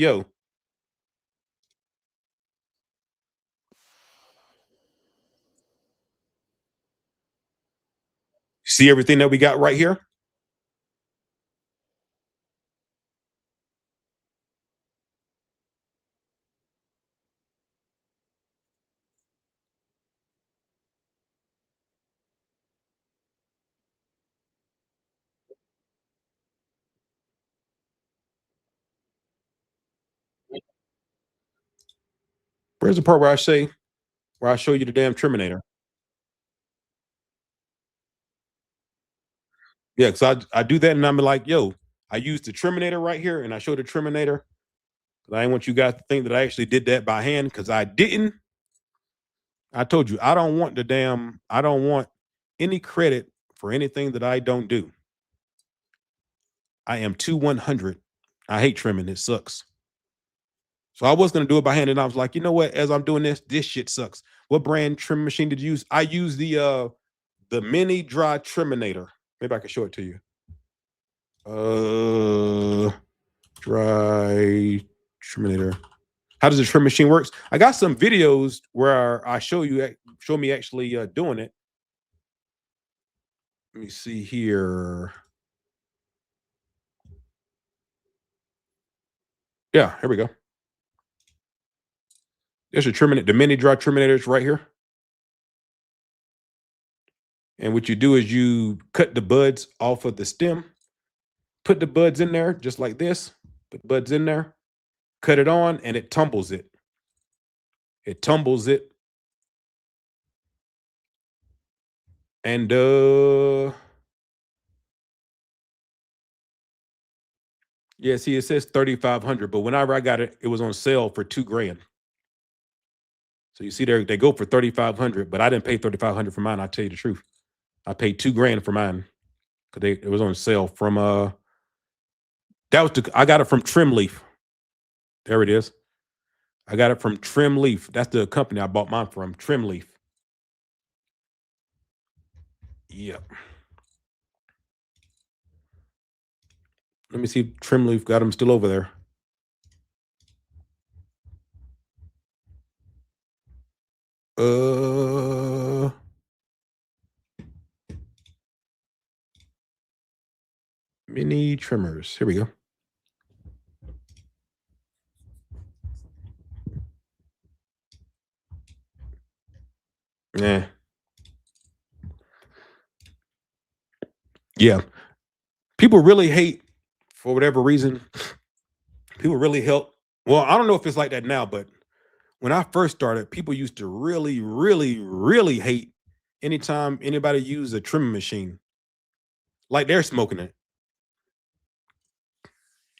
see everything that we got right here? Where's the part where I show you the damn Triminator? Yeah, because I do that, and I'm like, I use the Triminator right here, and I show the Triminator. I didn't want you guys to think that I actually did that by hand, because I didn't. I told you, I don't want any credit for anything that I don't do. I am too 100. I hate trimming. It sucks. So I was going to do it by hand, and I was like, you know what? As I'm doing this shit sucks. What brand trim machine did you use? I use the mini dry triminator. Maybe I can show it to you. Dry triminator. How does the trim machine works? I got some videos where I show me actually doing it. Let me see here. Yeah, here we go. There's a triminator, the mini dry triminator is right here. And what you do is you cut the buds off of the stem, put the buds in there just like this, put buds in there, cut it on, and it tumbles it. It tumbles it. And yeah, see, it says 3,500, but whenever I got it, it was on sale for $2,000. So you see there, they go for 3,500, but I didn't pay 3,500 for mine. I'll tell you the truth. I paid $2,000 for mine because it was on sale from I got it from Trim Leaf. There it is. I got it from Trim Leaf. That's the company I bought mine from, Trim Leaf. Yep. Let me see if Trim Leaf got them still over there. Mini trimmers. Here we go. Yeah. Yeah. People really hate, for whatever reason, people really help. Well, I don't know if it's like that now, but when I first started, people used to really, really, really hate anytime anybody used a trimming machine. Like they're smoking it.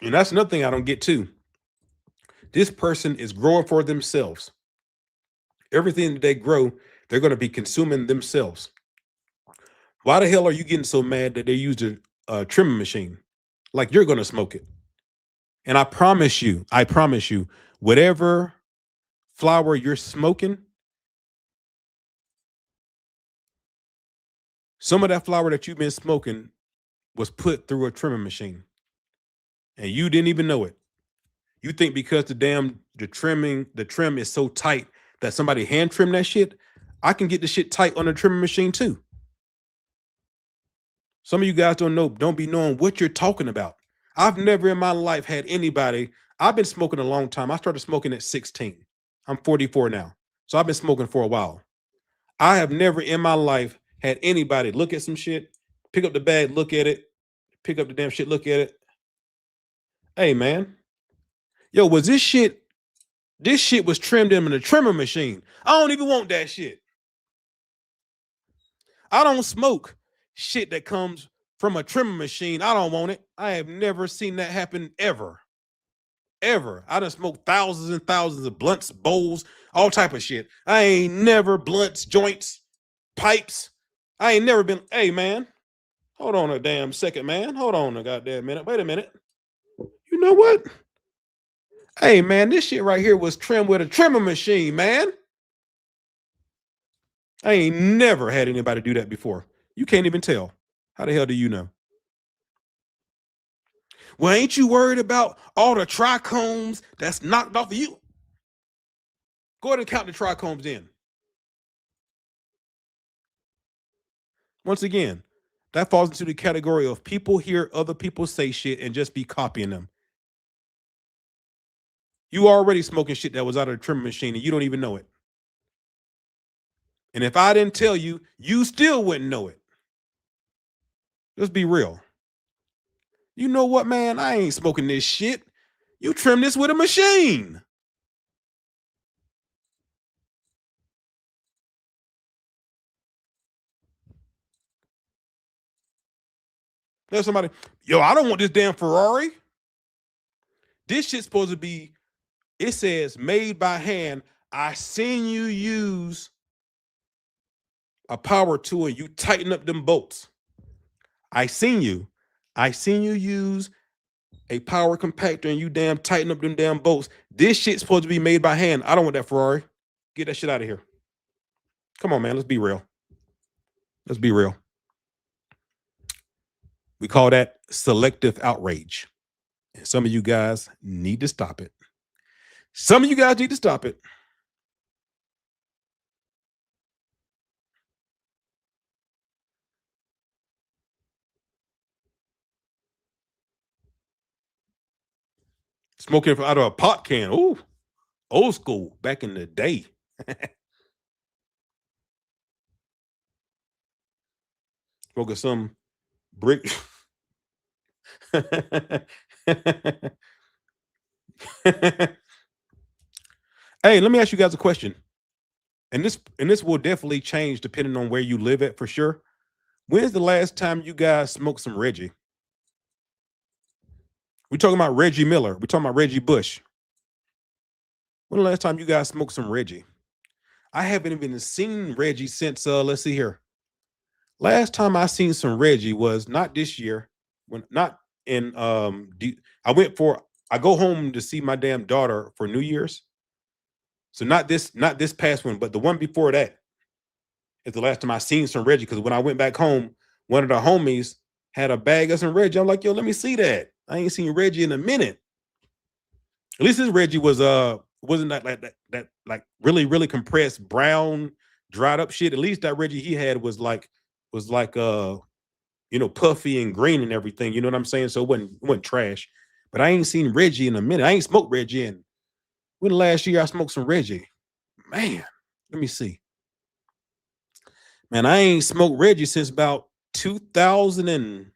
And that's another thing I don't get too. This person is growing for themselves. Everything that they grow, they're going to be consuming themselves. Why the hell are you getting so mad that they used a trimming machine? Like you're going to smoke it. And I promise you, whatever flower you're smoking, some of that flower that you've been smoking was put through a trimming machine. And you didn't even know it. You think because the trim is so tight that somebody hand trim that shit, I can get the shit tight on a trimming machine too. Some of you guys don't be knowing what you're talking about. I've never in my life had anybody, I've been smoking a long time. I started smoking at 16. I'm 44 now. So I've been smoking for a while. I have never in my life had anybody look at some shit, pick up the bag, look at it, pick up the damn shit, look at it. Hey man, yo, was this shit was trimmed in a trimmer machine. I don't even want that shit. I don't smoke shit that comes from a trimmer machine. I don't want it. I have never seen that happen ever. Ever. I done smoked thousands and thousands of blunts, bowls, all type of shit. I ain't never blunts, joints, pipes. I ain't never been, hey man, hold on a damn second, man. Hold on a goddamn minute. Wait a minute. You know what? Hey man, this shit right here was trimmed with a trimmer machine, man. I ain't never had anybody do that before. You can't even tell. How the hell do you know? Well, ain't you worried about all the trichomes that's knocked off of you? Go ahead and count the trichomes in. Once again, that falls into the category of people hear other people say shit and just be copying them. You already smoking shit that was out of the trimmer machine and you don't even know it. And if I didn't tell you, you still wouldn't know it. Let's be real. You know what, man? I ain't smoking this shit. You trim this with a machine. There's somebody, yo, I don't want this damn Ferrari. This shit's supposed to be It says made by hand. I seen you use a power tool and you tighten up them bolts. I seen you. I seen you use a power compactor and you damn tighten up them damn bolts. This shit's supposed to be made by hand. I don't want that Ferrari. Get that shit out of here. Come on, man. Let's be real. Let's be real. We call that selective outrage. And some of you guys need to stop it. Some of you guys need to stop it. Smoking out of a pot can. Ooh, old school, back in the day. Smoking some brick. Hey, let me ask you guys a question. And this will definitely change depending on where you live at for sure. When's the last time you guys smoked some Reggie? We're talking about Reggie Miller. We're talking about Reggie Bush. When the last time you guys smoked some Reggie? I haven't even seen Reggie since let's see here. Last time I seen some Reggie was not this year. When not in I go home to see my damn daughter for New Year's. So not this past one, but the one before that is the last time I seen some Reggie. Because when I went back home, one of the homies had a bag of some Reggie. I'm like, yo, let me see that. I ain't seen Reggie in a minute. At least this Reggie wasn't that like really compressed brown dried up shit. At least that Reggie he had was like puffy and green and everything. You know what I'm saying? So it wasn't trash. But I ain't seen Reggie in a minute. I ain't smoked Reggie in. When last year I smoked some Reggie? Man, let me see. Man, I ain't smoked Reggie since about 2000 and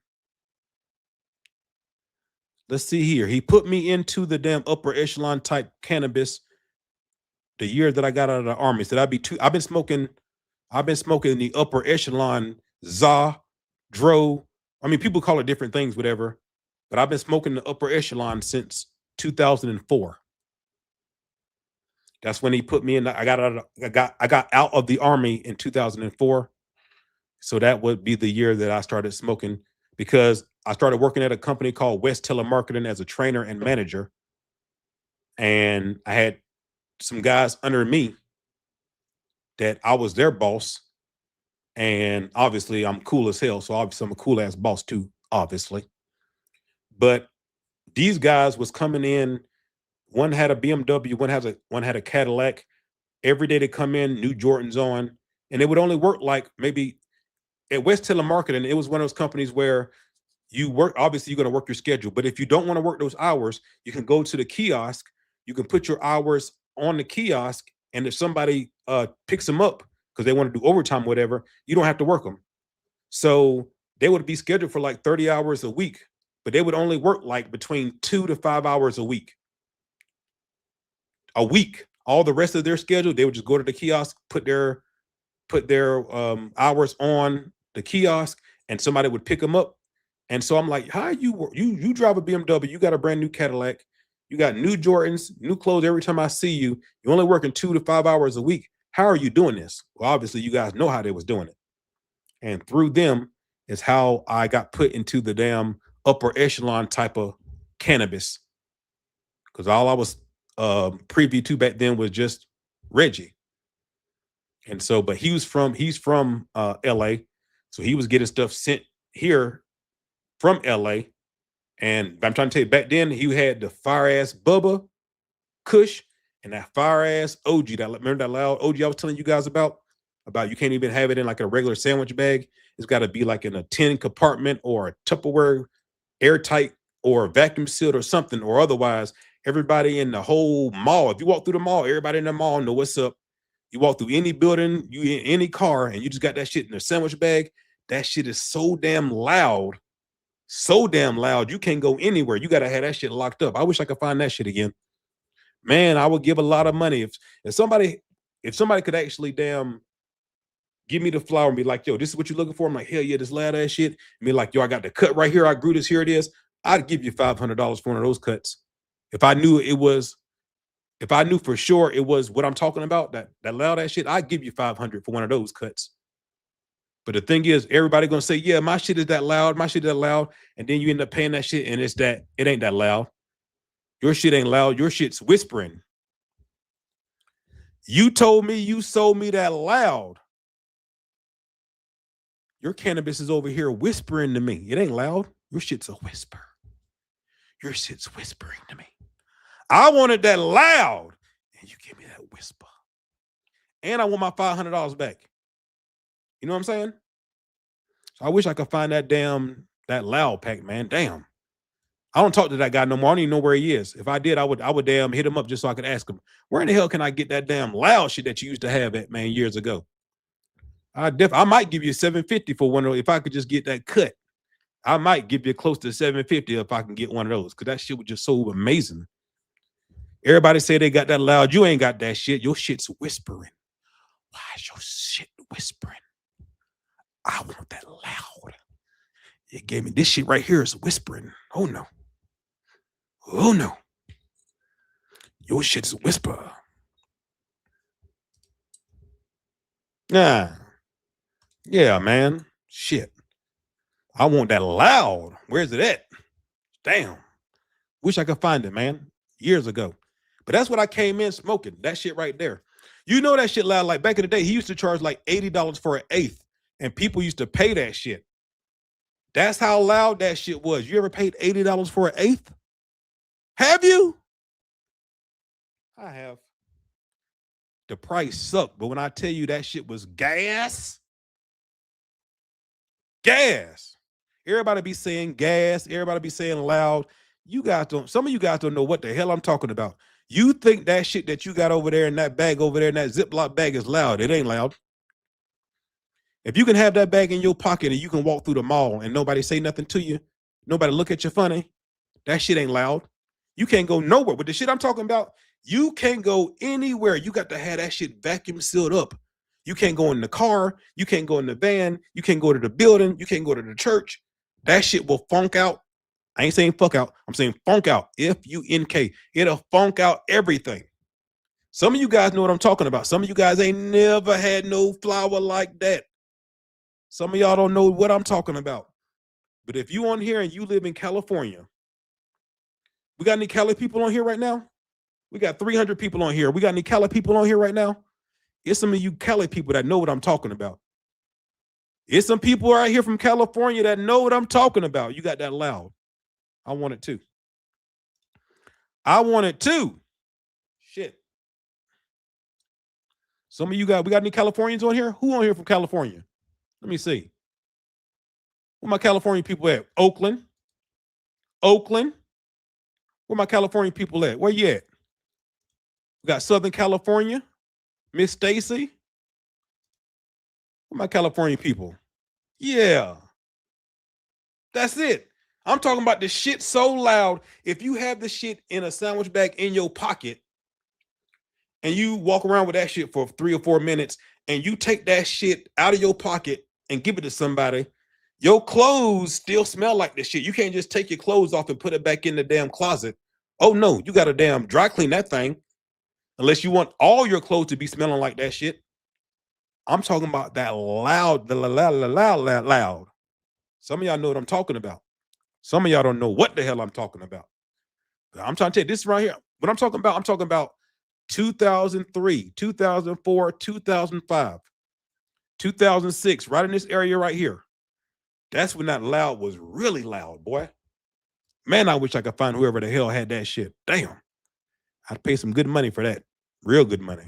let's see here. He put me into the damn upper echelon type cannabis the year that I got out of the army. So I've been smoking the upper echelon za, dro. I mean, people call it different things, whatever. But I've been smoking the upper echelon since 2004. That's when he put me in. I got out of the army in 2004. So that would be the year that I started smoking, because I started working at a company called West Telemarketing as a trainer and manager. And I had some guys under me that I was their boss. And obviously I'm cool as hell. So obviously I'm a cool ass boss too, obviously. But these guys was coming in. One had a BMW, one had a Cadillac. Every day they come in, new Jordans on. And it would only work like maybe at West Telemarketing. It was one of those companies where you work, obviously you're going to work your schedule. But if you don't want to work those hours, you can go to the kiosk. You can put your hours on the kiosk. And if somebody picks them up because they want to do overtime, whatever, you don't have to work them. So they would be scheduled for like 30 hours a week, but they would only work like between 2 to 5 hours a week. All the rest of their schedule, they would just go to the kiosk, put their hours on the kiosk, and somebody would pick them up. And so I'm like, how you drive a BMW, you got a brand new Cadillac, you got new Jordans, new clothes every time I see you. You're only working 2 to 5 hours a week. How are you doing this? Well, obviously you guys know how they was doing it. And through them is how I got put into the damn upper echelon type of cannabis. Because all I was privy to back then was just Reggie. And so, but he's from LA. So he was getting stuff sent here from LA. And I'm trying to tell you, back then he had the fire ass Bubba Kush and that fire ass OG. Remember that loud OG I was telling you guys about you can't even have it in like a regular sandwich bag. It's got to be like in a tin compartment or a Tupperware airtight or vacuum sealed or something, or otherwise everybody in the whole mall, if you walk through the mall, everybody in the mall know what's up. You walk through any building, you in any car, and you just got that shit in a sandwich bag. That shit is so damn loud. You can't go anywhere. You got to have that shit locked up. I wish I could find that shit again. Man, I would give a lot of money if somebody could actually damn give me the flower and be like, yo, this is what you're looking for. I'm like, hell yeah, this loud ass shit. And be like, yo, I got the cut right here. I grew this. Here it is. I'd give you $500 for one of those cuts if I knew it was If I knew for sure it was what I'm talking about, that loud ass shit, I'd give you 500 for one of those cuts. But the thing is, everybody gonna say, yeah, my shit is that loud, my shit is that loud, and then you end up paying that shit, and it ain't that loud. Your shit ain't loud, your shit's whispering. You told me you sold me that loud. Your cannabis is over here whispering to me. It ain't loud. Your shit's a whisper. Your shit's whispering to me. I wanted that loud, and you give me that whisper. And I want my $500 back. You know what I'm saying? So I wish I could find that loud pack, man. Damn. I don't talk to that guy no more. I don't even know where he is. If I did, I would damn hit him up just so I could ask him, where in the hell can I get that damn loud shit that you used to have at, man, years ago? I might give you $750 for one of those if I could just get that cut. I might give you close to $750 if I can get one of those, because that shit was just so amazing. Everybody say they got that loud. You ain't got that shit. Your shit's whispering. Why is your shit whispering? I want that loud. It gave me this shit right here is whispering. Oh no. Oh no. Your shit's a whisper. Nah. Yeah, man. Shit. I want that loud. Where's it at? Damn. Wish I could find it, man. Years ago. But that's what I came in smoking. That shit right there. You know that shit loud. Like back in the day, he used to charge like $80 for an eighth. And people used to pay that shit. That's how loud that shit was. You ever paid $80 for an eighth? Have you? I have. The price sucked. But when I tell you that shit was gas. Everybody be saying gas. Everybody be saying loud. Some of you guys don't know what the hell I'm talking about. You think that shit that you got over there in that bag over there in that Ziploc bag is loud. It ain't loud. If you can have that bag in your pocket and you can walk through the mall and nobody say nothing to you, nobody look at you funny, that shit ain't loud. You can't go nowhere. With the shit I'm talking about, you can't go anywhere. You got to have that shit vacuum sealed up. You can't go in the car. You can't go in the van. You can't go to the building. You can't go to the church. That shit will funk out. I ain't saying fuck out. I'm saying funk out. F-U-N-K. It'll funk out everything. Some of you guys know what I'm talking about. Some of you guys ain't never had no flower like that. Some of y'all don't know what I'm talking about. But if you on here and you live in California, we got any Cali people on here right now? We got 300 people on here. We got any Cali people on here right now? It's some of you Cali people that know what I'm talking about. It's some people right here from California that know what I'm talking about. You got that loud. I want it too. I want it too. Shit. Some of you we got any Californians on here? Who on here from California? Let me see. Where my California people at? Oakland. Where my California people at? Where you at? We got Southern California. Miss Stacy. Where my California people? Yeah. That's it. I'm talking about the shit so loud. If you have the shit in a sandwich bag in your pocket and you walk around with that shit for 3 or 4 minutes and you take that shit out of your pocket and give it to somebody, your clothes still smell like this shit. You can't just take your clothes off and put it back in the damn closet. Oh no, you got to damn dry clean that thing. Unless you want all your clothes to be smelling like that shit. I'm talking about that loud, loud. Some of y'all know what I'm talking about. Some of y'all don't know what the hell I'm talking about. I'm trying to tell you this right here. What I'm talking about 2003, 2004, 2005, 2006, right in this area right here. That's when that loud was really loud, boy. Man, I wish I could find whoever the hell had that shit. Damn. I'd pay some good money for that. Real good money.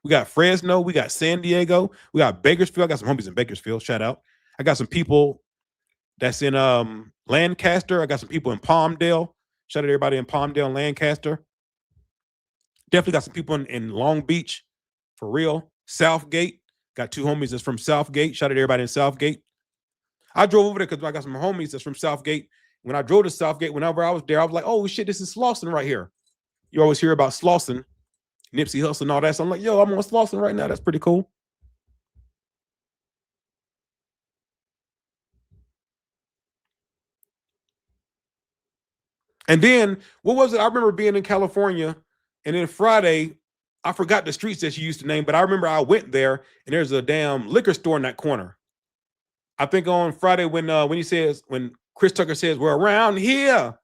We got Fresno. We got San Diego. We got Bakersfield. I got some homies in Bakersfield. Shout out. I got some people that's in Lancaster. I got some people in Palmdale. Shout out to everybody in Palmdale and Lancaster. Definitely got some people in Long Beach. For real. Southgate. Got 2 homies that's from Southgate. Shout out to everybody in Southgate. I drove over there because I got some homies that's from Southgate. When I drove to Southgate, whenever I was there, I was like, oh shit, this is Slauson right here. You always hear about Slauson, Nipsey Hussle and all that. So I'm like, yo, I'm on Slauson right now. That's pretty cool. And then, what was it? I remember being in California And then Friday, I forgot the streets that she used to name, but I remember I went there and there's a damn liquor store in that corner. I think on Friday when Chris Tucker says we're around here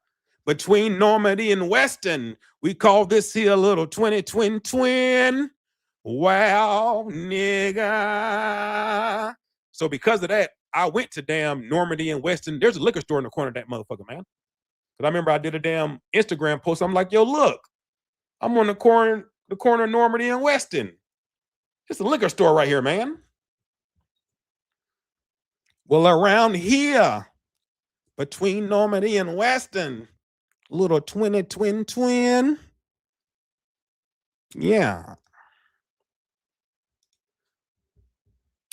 between Normandy and Weston, we call this here little 20 twin. Wow, nigga. So because of that, I went to damn Normandy and Weston. There's a liquor store in the corner of that motherfucker, man. Because I remember I did a damn Instagram post. I'm like, yo, look, I'm on the corner of Normandy and Weston. It's a liquor store right here, man. Well, around here, between Normandy and Weston, little 20 twin. Yeah.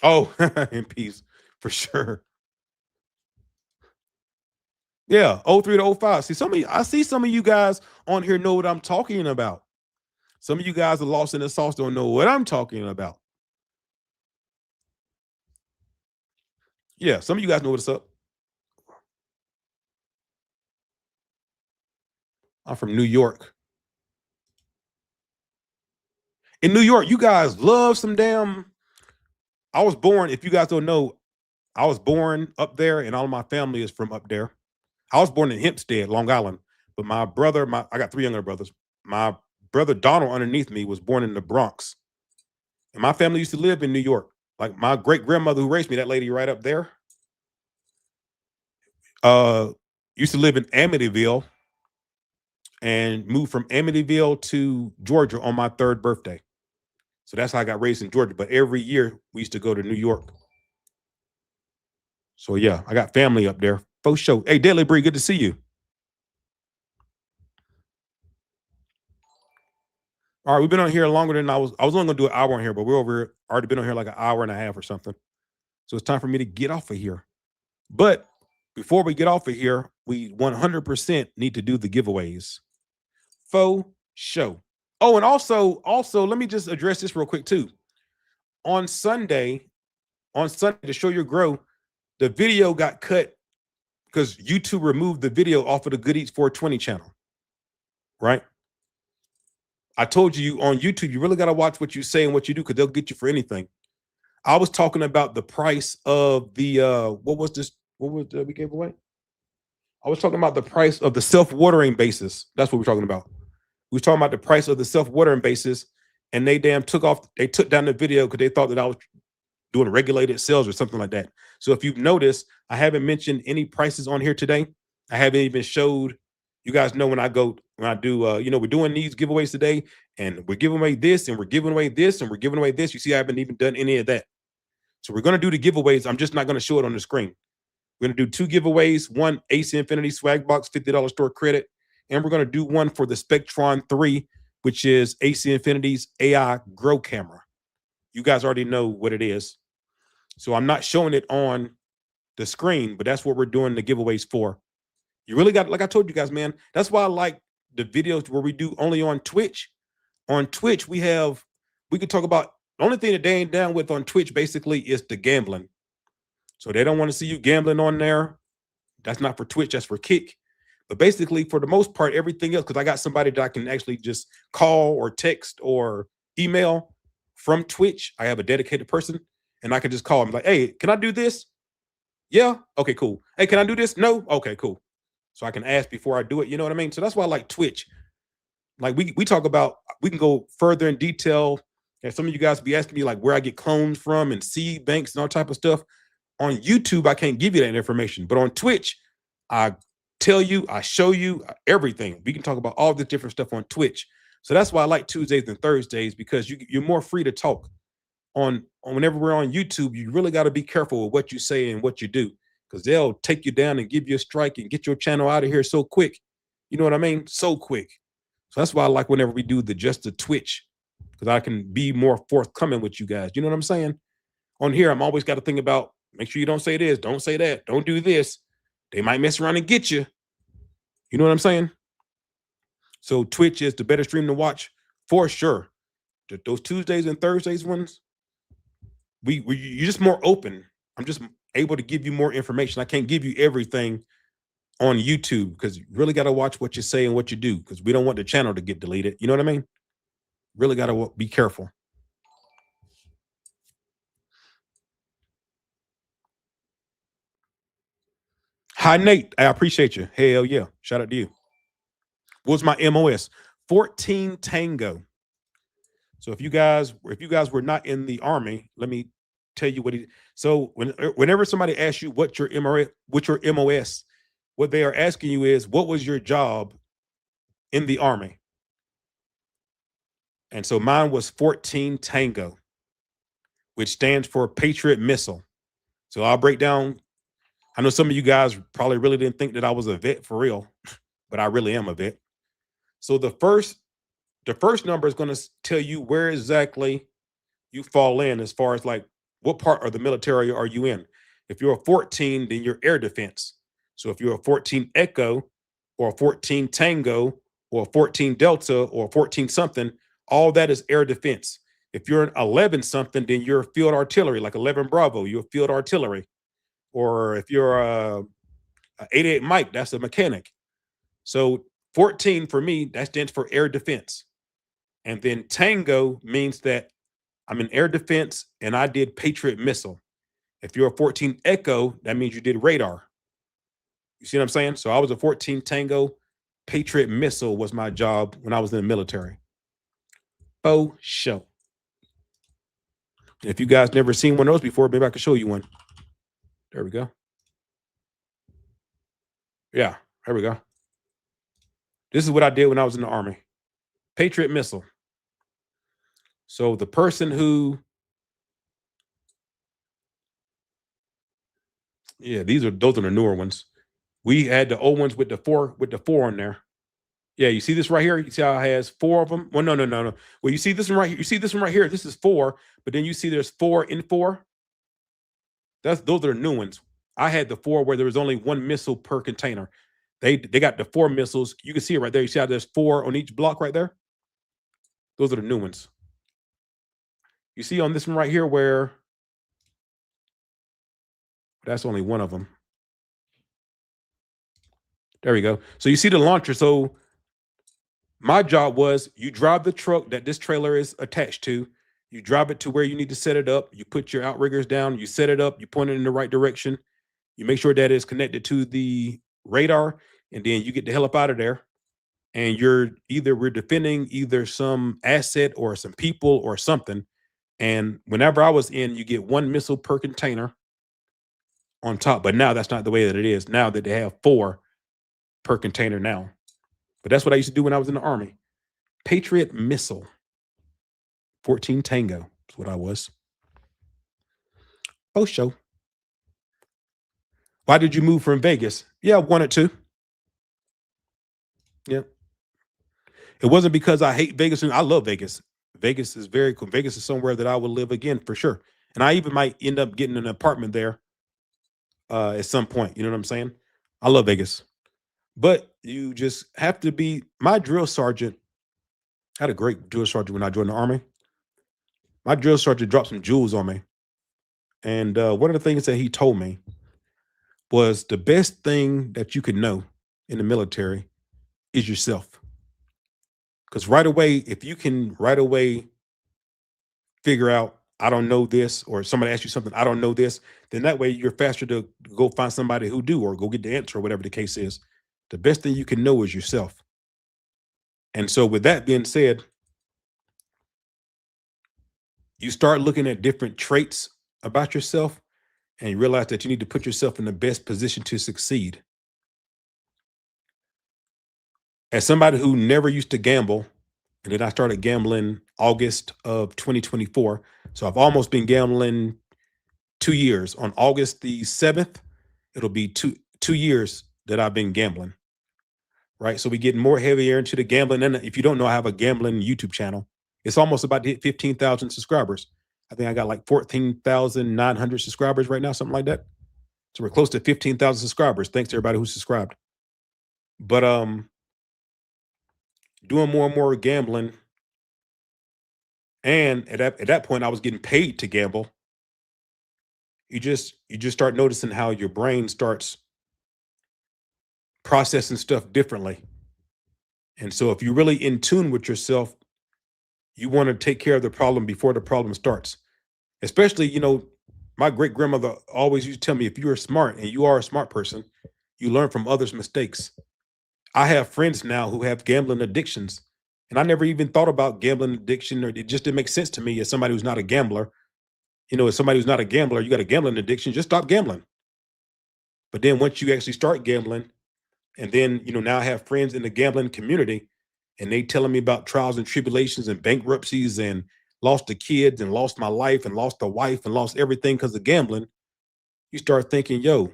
Oh, in peace, for sure. Yeah, 03 to 05. I see some of you guys on here know what I'm talking about. Some of you guys are lost in the sauce, don't know what I'm talking about. Yeah, some of you guys know what's up. I'm from New York. In New York, you guys love some damn. I was born, if you guys don't know, I was born up there and all of my family is from up there. I was born in Hempstead, Long Island, but my brother, I got 3 younger brothers. My brother Donald underneath me was born in the Bronx. And my family used to live in New York. Like my great grandmother who raised me, that lady right up there, used to live in Amityville and moved from Amityville to Georgia on my 3rd birthday. So that's how I got raised in Georgia. But every year we used to go to New York. So yeah, I got family up there. For sure. Hey, Deadly Bree, good to see you. All right, we've been on here longer than I was only gonna do an hour on here, but we're over already been on here like an hour and a half or something. So it's time for me to get off of here. But before we get off of here, we 100% need to do the giveaways. Faux show. Oh, and also, let me just address this real quick too. On Sunday, to show your grow, the video got cut because YouTube removed the video off of the Good Eats 420 channel. Right? I told you on YouTube, you really got to watch what you say and what you do because they'll get you for anything. I was talking about the price of the what was we gave away? I was talking about the price of the self-watering basis. That's what we're talking about. We were talking about the price of the self-watering basis, and they took down the video because they thought that I was doing regulated sales or something like that. So if you've noticed, I haven't mentioned any prices on here today. I haven't even showed. You guys know when I do, we're doing these giveaways today, and we're giving away this, and we're giving away this, and we're giving away this. You see, I haven't even done any of that. So we're going to do the giveaways. I'm just not going to show it on the screen. We're going to do 2 giveaways, one AC Infinity swag box, $50 store credit, and we're going to do one for the Spectron 3, which is AC Infinity's AI grow camera. You guys already know what it is. So I'm not showing it on the screen, but that's what we're doing the giveaways for. You really got, like I told you guys, man, that's why I like the videos where we do only on Twitch. On Twitch, we can talk about, the only thing that they ain't down with on Twitch basically is the gambling. So they don't want to see you gambling on there. That's not for Twitch, that's for Kick. But basically, for the most part, everything else, because I got somebody that I can actually just call or text or email from Twitch. I have a dedicated person, and I can just call them like, hey, can I do this? Yeah? Okay, cool. Hey, can I do this? No? Okay, cool. So I can ask before I do it. You know what I mean? So that's why I like Twitch. Like we talk about, we can go further in detail. And some of you guys be asking me like where I get clones from and seed banks and all type of stuff. On YouTube, I can't give you that information. But on Twitch, I tell you, I show you everything. We can talk about all this different stuff on Twitch. So that's why I like Tuesdays and Thursdays, because you're more free to talk. On whenever we're on YouTube, you really got to be careful with what you say and what you do, because they'll take you down and give you a strike and get your channel out of here so quick. You know what I mean? So quick. So that's why I like whenever we do just the Twitch, because I can be more forthcoming with you guys. You know what I'm saying? On here, I'm always got to think about, make sure you don't say this, don't say that, don't do this. They might mess around and get you. You know what I'm saying? So Twitch is the better stream to watch for sure. Those Tuesdays and Thursdays ones, you're just more open. I'm just able to give you more information. I can't give you everything on YouTube, because you really got to watch what you say and what you do, because we don't want the channel to get deleted. You know what I mean? Really got to be careful. Hi, Nate. I appreciate you. Hell yeah. Shout out to you. What's my MOS? 14 Tango. So if you guys were not in the Army, let me tell you what it. So whenever somebody asks you what's your MOS, what they are asking you is, what was your job in the Army? And so mine was 14 Tango, which stands for Patriot Missile. So I'll break down. I know some of you guys probably really didn't think that I was a vet for real, but I really am a vet. So the first number is going to tell you where exactly you fall in, as far as like what part of the military are you in. If you're a 14, then you're air defense. So if you're a 14 Echo or a 14 Tango or a 14 Delta or a 14 something, all that is air defense. If you're an 11 something, then you're field artillery, like 11 Bravo, you're field artillery. Or if you're a 88 Mike, that's a mechanic. So 14 for me, that stands for air defense. And then Tango means that I'm in air defense and I did Patriot Missile. If you're a 14 Echo, that means you did radar. You see what I'm saying? So I was a 14 Tango. Patriot Missile was my job when I was in the military. Oh, show. If you guys never seen one of those before, maybe I could show you one. There we go. Yeah, there we go. This is what I did when I was in the Army. Patriot Missile. So the person who, yeah, those are the newer ones. We had the old ones with the four on there. Yeah, you see this right here? You see how it has 4 of them? Well, no. Well, you see this one right here. You see this one right here. This is 4, but then you see there's 4 in 4. Those are the new ones. I had the 4 where there was only 1 missile per container. They got the 4 missiles. You can see it right there. You see how there's 4 on each block right there? Those are the new ones. You see on this one right here where that's only 1 of them. There we go. So you see the launcher. So my job was, you drive the truck that this trailer is attached to, you drive it to where you need to set it up, you put your outriggers down, you set it up, you point it in the right direction, you make sure that it's connected to the radar, and then you get the hell up out of there. And we're defending either some asset or some people or something. And whenever I was in, you get 1 missile per container on top. But now that's not the way that it is. Now that they have 4 per container now. But that's what I used to do when I was in the Army. Patriot Missile. 14 Tango is what I was. Oh, show. Why did you move from Vegas? Yeah, I wanted to. Yeah. It wasn't because I hate Vegas. I love Vegas. Vegas is very cool. Vegas is somewhere that I would live again for sure. And I even might end up getting an apartment there at some point. You know what I'm saying? I love Vegas. But you just have to be, my drill sergeant, I had a great drill sergeant when I joined the Army. My drill sergeant dropped some jewels on me. And one of the things that he told me was, the best thing that you can know in the military is yourself. Because right away, if you can right away figure out, I don't know this, or somebody asks you something, I don't know this, then that way you're faster to go find somebody who do, or go get the answer, or whatever the case is. The best thing you can know is yourself. And so with that being said, you start looking at different traits about yourself, and you realize that you need to put yourself in the best position to succeed. As somebody who never used to gamble, and then I started gambling August of 2024. So I've almost been gambling 2 years. On August the 7th, it'll be two years that I've been gambling. Right. So we get more heavier into the gambling. And if you don't know, I have a gambling YouTube channel. It's almost about to hit 15,000 subscribers. I think I got like 14,900 subscribers right now, something like that. So we're close to 15,000 subscribers. Thanks to everybody who subscribed. But doing more and more gambling, and at that point I was getting paid to gamble. You just start noticing how your brain starts processing stuff differently. And so if you're really in tune with yourself, you want to take care of the problem before the problem starts. Especially, my great grandmother always used to tell me, if you're smart and you are a smart person, you learn from others' mistakes. I have friends now who have gambling addictions, and I never even thought about gambling addiction, or it just didn't make sense to me as somebody who's not a gambler. As somebody who's not a gambler, you got a gambling addiction, just stop gambling. But then once you actually start gambling, and then, now I have friends in the gambling community, and they telling me about trials and tribulations and bankruptcies and lost the kids and lost my life and lost the wife and lost everything because of gambling. You start thinking, yo,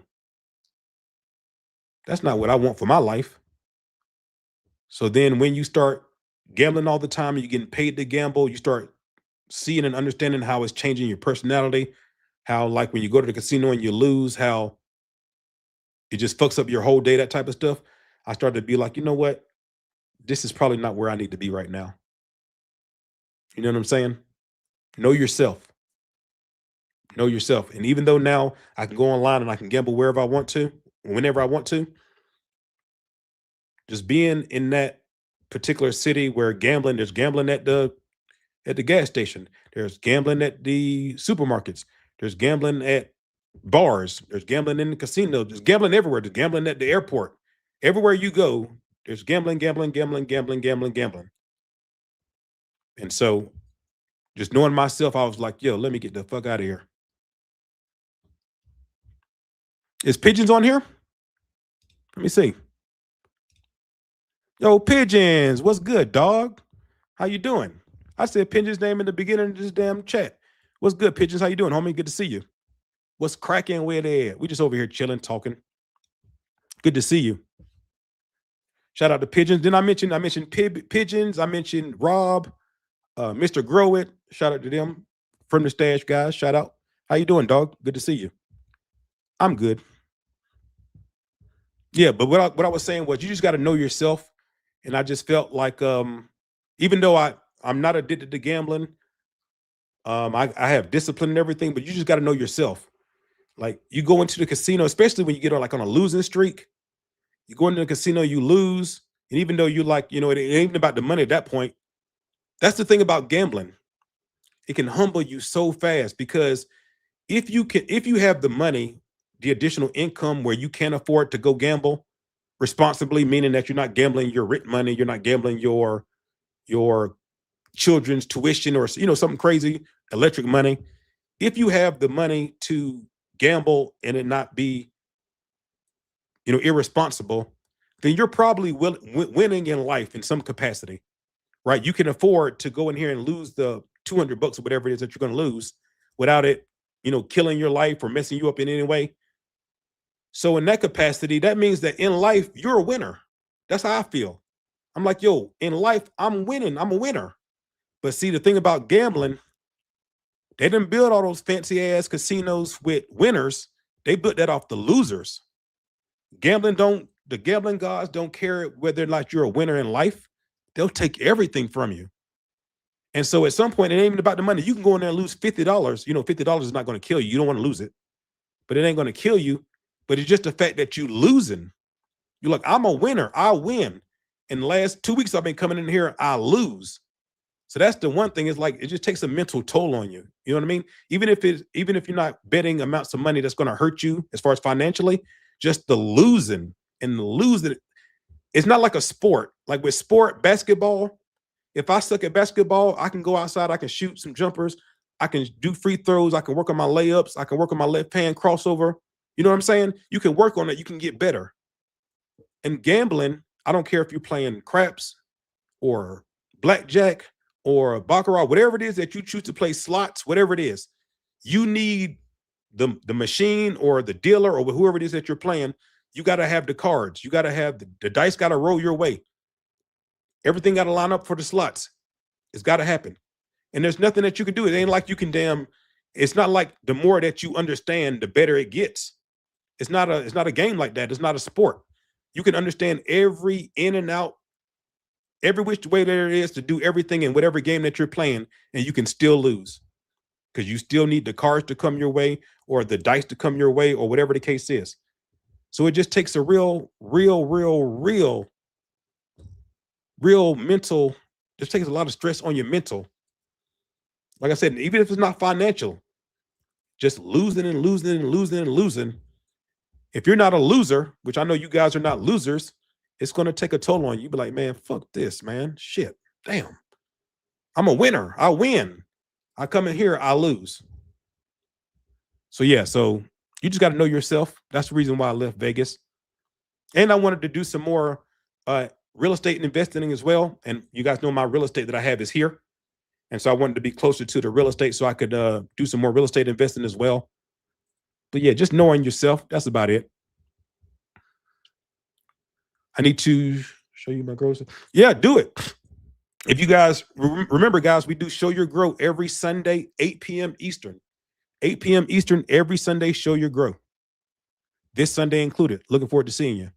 that's not what I want for my life. So then when you start gambling all the time and you're getting paid to gamble, you start seeing and understanding how it's changing your personality, how like when you go to the casino and you lose, how it just fucks up your whole day, that type of stuff. I started to be like, you know what? This is probably not where I need to be right now. You know what I'm saying? Know yourself. Know yourself. And even though now I can go online and I can gamble wherever I want to, whenever I want to, just being in that particular city where there's gambling at the gas station, there's gambling at the supermarkets, there's gambling at bars, there's gambling in the casino, there's gambling everywhere, there's gambling at the airport. Everywhere you go, there's gambling, gambling, gambling, gambling, gambling, gambling. And so just knowing myself, I was like, yo, let me get the fuck out of here. Is Pigeons on here? Let me see. Yo, Pigeons, what's good, dog? How you doing? I said Pigeons' name in the beginning of this damn chat. What's good, Pigeons? How you doing, homie? Good to see you. What's cracking? Where they at? We just over here chilling, talking. Good to see you. Shout out to Pigeons. Then I mentioned Pigeons. I mentioned Rob, Mr. Grow It. Shout out to them from the stash, guys. Shout out. How you doing, dog? Good to see you. I'm good. Yeah, but what I was saying was you just got to know yourself. And I just felt like even though I'm not addicted to gambling, I have discipline and everything, but you just got to know yourself. Like you go into the casino, especially when you get on a losing streak, you go into the casino, you lose. And even though you it ain't even about the money at that point. That's the thing about gambling. It can humble you so fast because if you have the money, the additional income where you can't afford to go gamble responsibly, meaning that you're not gambling your rent money, you're not gambling your children's tuition or something crazy, electric money. If you have the money to gamble and it not be irresponsible, then you're probably winning in life in some capacity, right? You can afford to go in here and lose the $200 or whatever it is that you're going to lose without it killing your life or messing you up in any way. So in that capacity, that means that in life, you're a winner. That's how I feel. I'm like, yo, in life, I'm winning. I'm a winner. But see, the thing about gambling, they didn't build all those fancy ass casinos with winners. They built that off the losers. The gambling gods don't care whether or not you're a winner in life. They'll take everything from you. And so at some point, it ain't even about the money. You can go in there and lose $50. $50 is not going to kill you. You don't want to lose it, but it ain't going to kill you. But it's just the fact that you losing. You're like, I'm a winner. I win. In the last 2 weeks, I've been coming in here. I lose. So that's the one thing. Is like it just takes a mental toll on you. You know what I mean? Even if you're not betting amounts of money that's going to hurt you as far as financially, just the losing and the losing. It's not like a sport. Like with basketball. If I suck at basketball, I can go outside. I can shoot some jumpers. I can do free throws. I can work on my layups. I can work on my left hand crossover. You know what I'm saying? You can work on it. You can get better. And gambling, I don't care if you're playing craps or blackjack or baccarat, whatever it is that you choose to play, slots, whatever it is, you need the machine or the dealer or whoever it is that you're playing. You got to have the cards. You got to have the dice got to roll your way. Everything got to line up for the slots. It's got to happen. And there's nothing that you can do. It ain't like you can it's not like the more that you understand, the better it gets. It's not a game like that. It's not a sport. You can understand every in and out, every which way there is to do everything in whatever game that you're playing, and you can still lose because you still need the cards to come your way or the dice to come your way or whatever the case is. So it just takes a real mental, just takes a lot of stress on your mental. Like I said, even if it's not financial, just losing and losing and losing and losing. If you're not a loser, which I know you guys are not losers, it's going to take a toll on you. Be like, man, fuck this, man. Shit. Damn. I'm a winner. I win. I come in here, I lose. So yeah, so you just got to know yourself. That's the reason why I left Vegas. And I wanted to do some more real estate and investing as well. And you guys know my real estate that I have is here. And so I wanted to be closer to the real estate so I could do some more real estate investing as well. But yeah, just knowing yourself, that's about it. I need to show you my growth. Yeah, do it. If you guys remember, guys, we do Show Your Grow every Sunday, 8 p.m. Eastern. 8 p.m. Eastern every Sunday, Show Your Grow. This Sunday included. Looking forward to seeing you.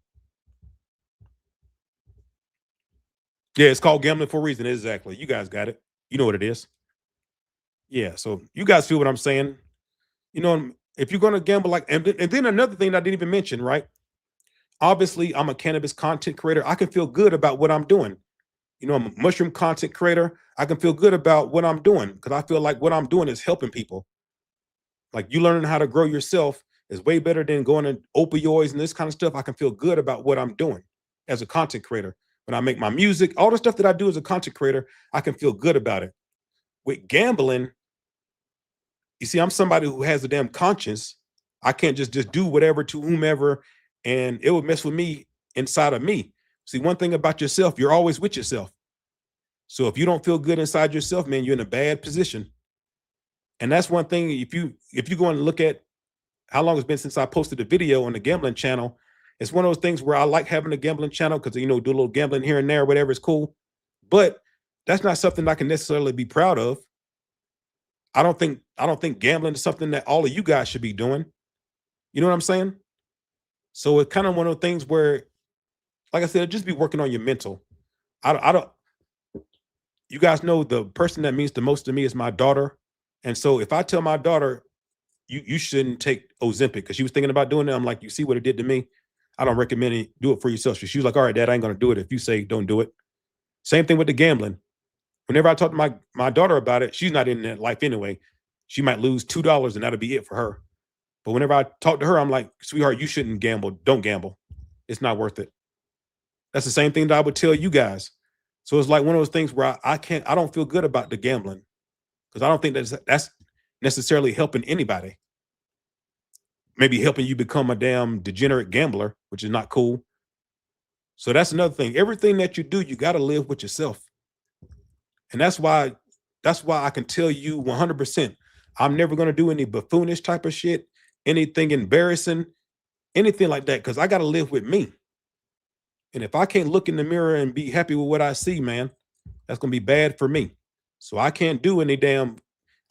Yeah, it's called Gambling for a Reason. Exactly. You guys got it. You know what it is. Yeah, so you guys feel what I'm saying. You know, if you're going to gamble like, and then another thing I didn't even mention, right? Obviously, I'm a cannabis content creator. I can feel good about what I'm doing. You know, I'm a mushroom content creator. I can feel good about what I'm doing because I feel like what I'm doing is helping people. Like you learning how to grow yourself is way better than going to opioids and this kind of stuff. I can feel good about what I'm doing as a content creator. When I make my music, all the stuff that I do as a content creator, I can feel good about it. With gambling, you see, I'm somebody who has a damn conscience. I can't just do whatever to whomever, and it would mess with me inside of me. See, one thing about yourself, you're always with yourself. So if you don't feel good inside yourself, man, you're in a bad position. And that's one thing. If you go and look at how long it's been since I posted a video on the gambling channel, it's one of those things where I like having a gambling channel because, you know, do a little gambling here and there, whatever is cool. But that's not something I can necessarily be proud of. I don't think gambling is something that all of you guys should be doing. You know what I'm saying? So it's kind of one of those things where, like I said, just be working on your mental. I don't, you guys know the person that means the most to me is my daughter. And so if I tell my daughter, you shouldn't take Ozempic because she was thinking about doing it, I'm like, you see what it did to me? I don't recommend it. Do it for yourself. So she was like, all right, Dad, I ain't going to do it if you say don't do it. Same thing with the gambling. Whenever I talk to my daughter about it, she's not in that life anyway. She might lose $2 and that'll be it for her. But whenever I talk to her, I'm like, sweetheart, you shouldn't gamble. Don't gamble. It's not worth it. That's the same thing that I would tell you guys. So it's like one of those things where I don't feel good about the gambling because I don't think that's necessarily helping anybody. Maybe helping you become a damn degenerate gambler, which is not cool. So that's another thing. Everything that you do, you got to live with yourself. And that's why I can tell you 100%, I'm never going to do any buffoonish type of shit, anything embarrassing, anything like that, because I got to live with me. And if I can't look in the mirror and be happy with what I see, man, that's going to be bad for me. So I can't do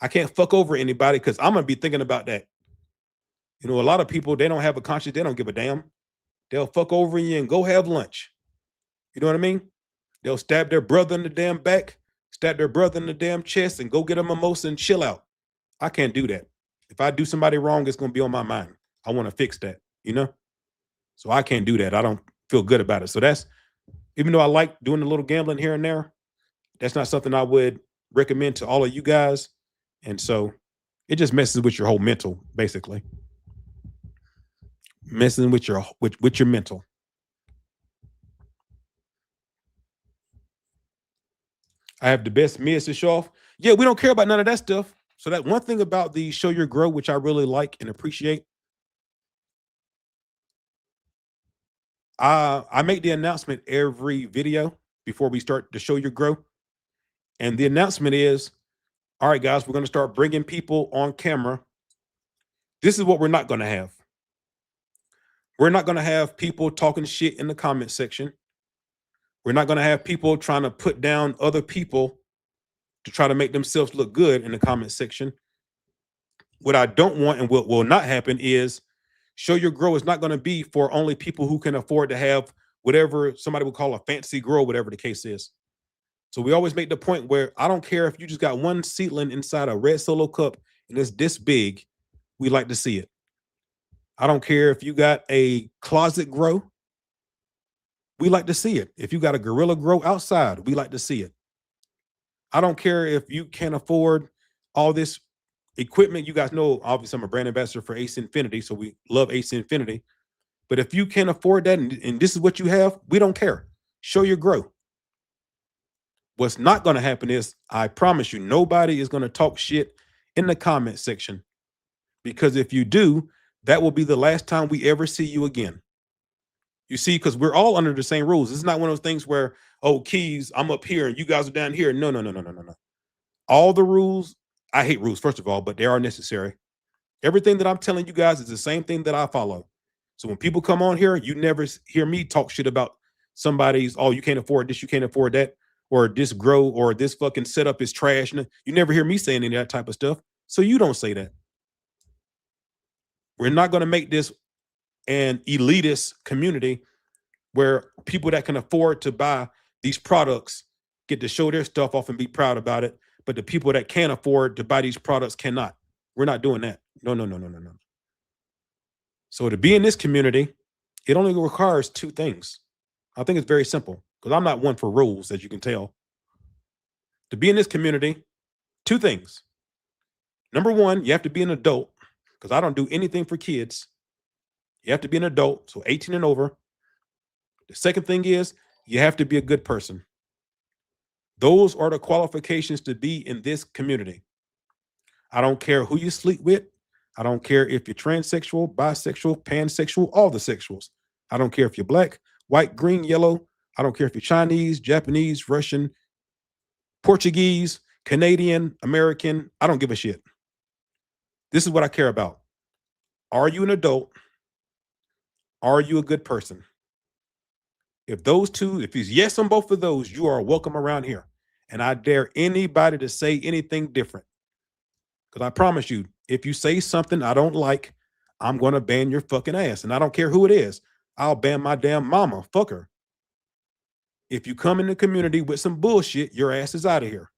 I can't fuck over anybody because I'm going to be thinking about that. You know, a lot of people, they don't have a conscience. They don't give a damn. They'll fuck over you and go have lunch. You know what I mean? They'll stab their brother in the damn back, stab their brother in the damn chest and go get a mimosa and chill out. I can't do that. If I do somebody wrong, it's going to be on my mind. I want to fix that, you know? So I can't do that. I don't feel good about it. So that's, even though I like doing a little gambling here and there, that's not something I would recommend to all of you guys. And so it just messes with your whole mental, basically. Messing with your mental. I have the best mids to show off. Yeah, we don't care about none of that stuff. So that one thing about the Show Your Grow, which I really like and appreciate, I make the announcement every video before we start the Show Your Grow. And the announcement is, all right, guys, we're going to start bringing people on camera. This is what we're not going to have. We're not going to have people talking shit in the comment section. We're not going to have people trying to put down other people to try to make themselves look good in the comment section. What I don't want and what will not happen is Show Your Grow is not going to be for only people who can afford to have whatever somebody would call a fancy grow, whatever the case is. So we always make the point where I don't care if you just got one seedling inside a red Solo cup and it's this big, we like to see it. I don't care if you got a closet grow. We like to see it. If you got a gorilla grow outside, we like to see it. I don't care if you can't afford all this equipment. You guys know, obviously, I'm a brand ambassador for Ace Infinity, so we love Ace Infinity. But if you can't afford that and this is what you have, we don't care. Show your growth. What's not going to happen is, I promise you, nobody is going to talk shit in the comment section, because if you do, that will be the last time we ever see you again. You see, because we're all under the same rules. It's not one of those things where, oh, Keys, I'm up here and you guys are down here. No, no, no, no, no, no, no. All the rules, I hate rules, first of all, but they are necessary. Everything that I'm telling you guys is the same thing that I follow. So when people come on here, you never hear me talk shit about somebody's, oh, you can't afford this, you can't afford that, or this grow, or this fucking setup is trash. You never hear me saying any of that type of stuff. So you don't say that. We're not going to make this an elitist community where people that can afford to buy these products get to show their stuff off and be proud about it, but the people that can't afford to buy these products cannot. We're not doing that. No, no, no, no, no, no. So to be in this community, it only requires two things. I think it's very simple, because I'm not one for rules, as you can tell. To be in this community, two things. Number one, you have to be an adult, because I don't do anything for kids. You have to be an adult, so 18 and over. The second thing is, you have to be a good person. Those are the qualifications to be in this community. I don't care who you sleep with. I don't care if you're transsexual, bisexual, pansexual, all the sexuals. I don't care if you're black, white, green, yellow. I don't care if you're Chinese, Japanese, Russian, Portuguese, Canadian, American. I don't give a shit. This is what I care about. Are you an adult? Are you a good person? If those two, if it's yes on both of those, you are welcome around here. And I dare anybody to say anything different. Because I promise you, if you say something I don't like, I'm going to ban your fucking ass. And I don't care who it is. I'll ban my damn mama. Fuck her. If you come in the community with some bullshit, your ass is out of here.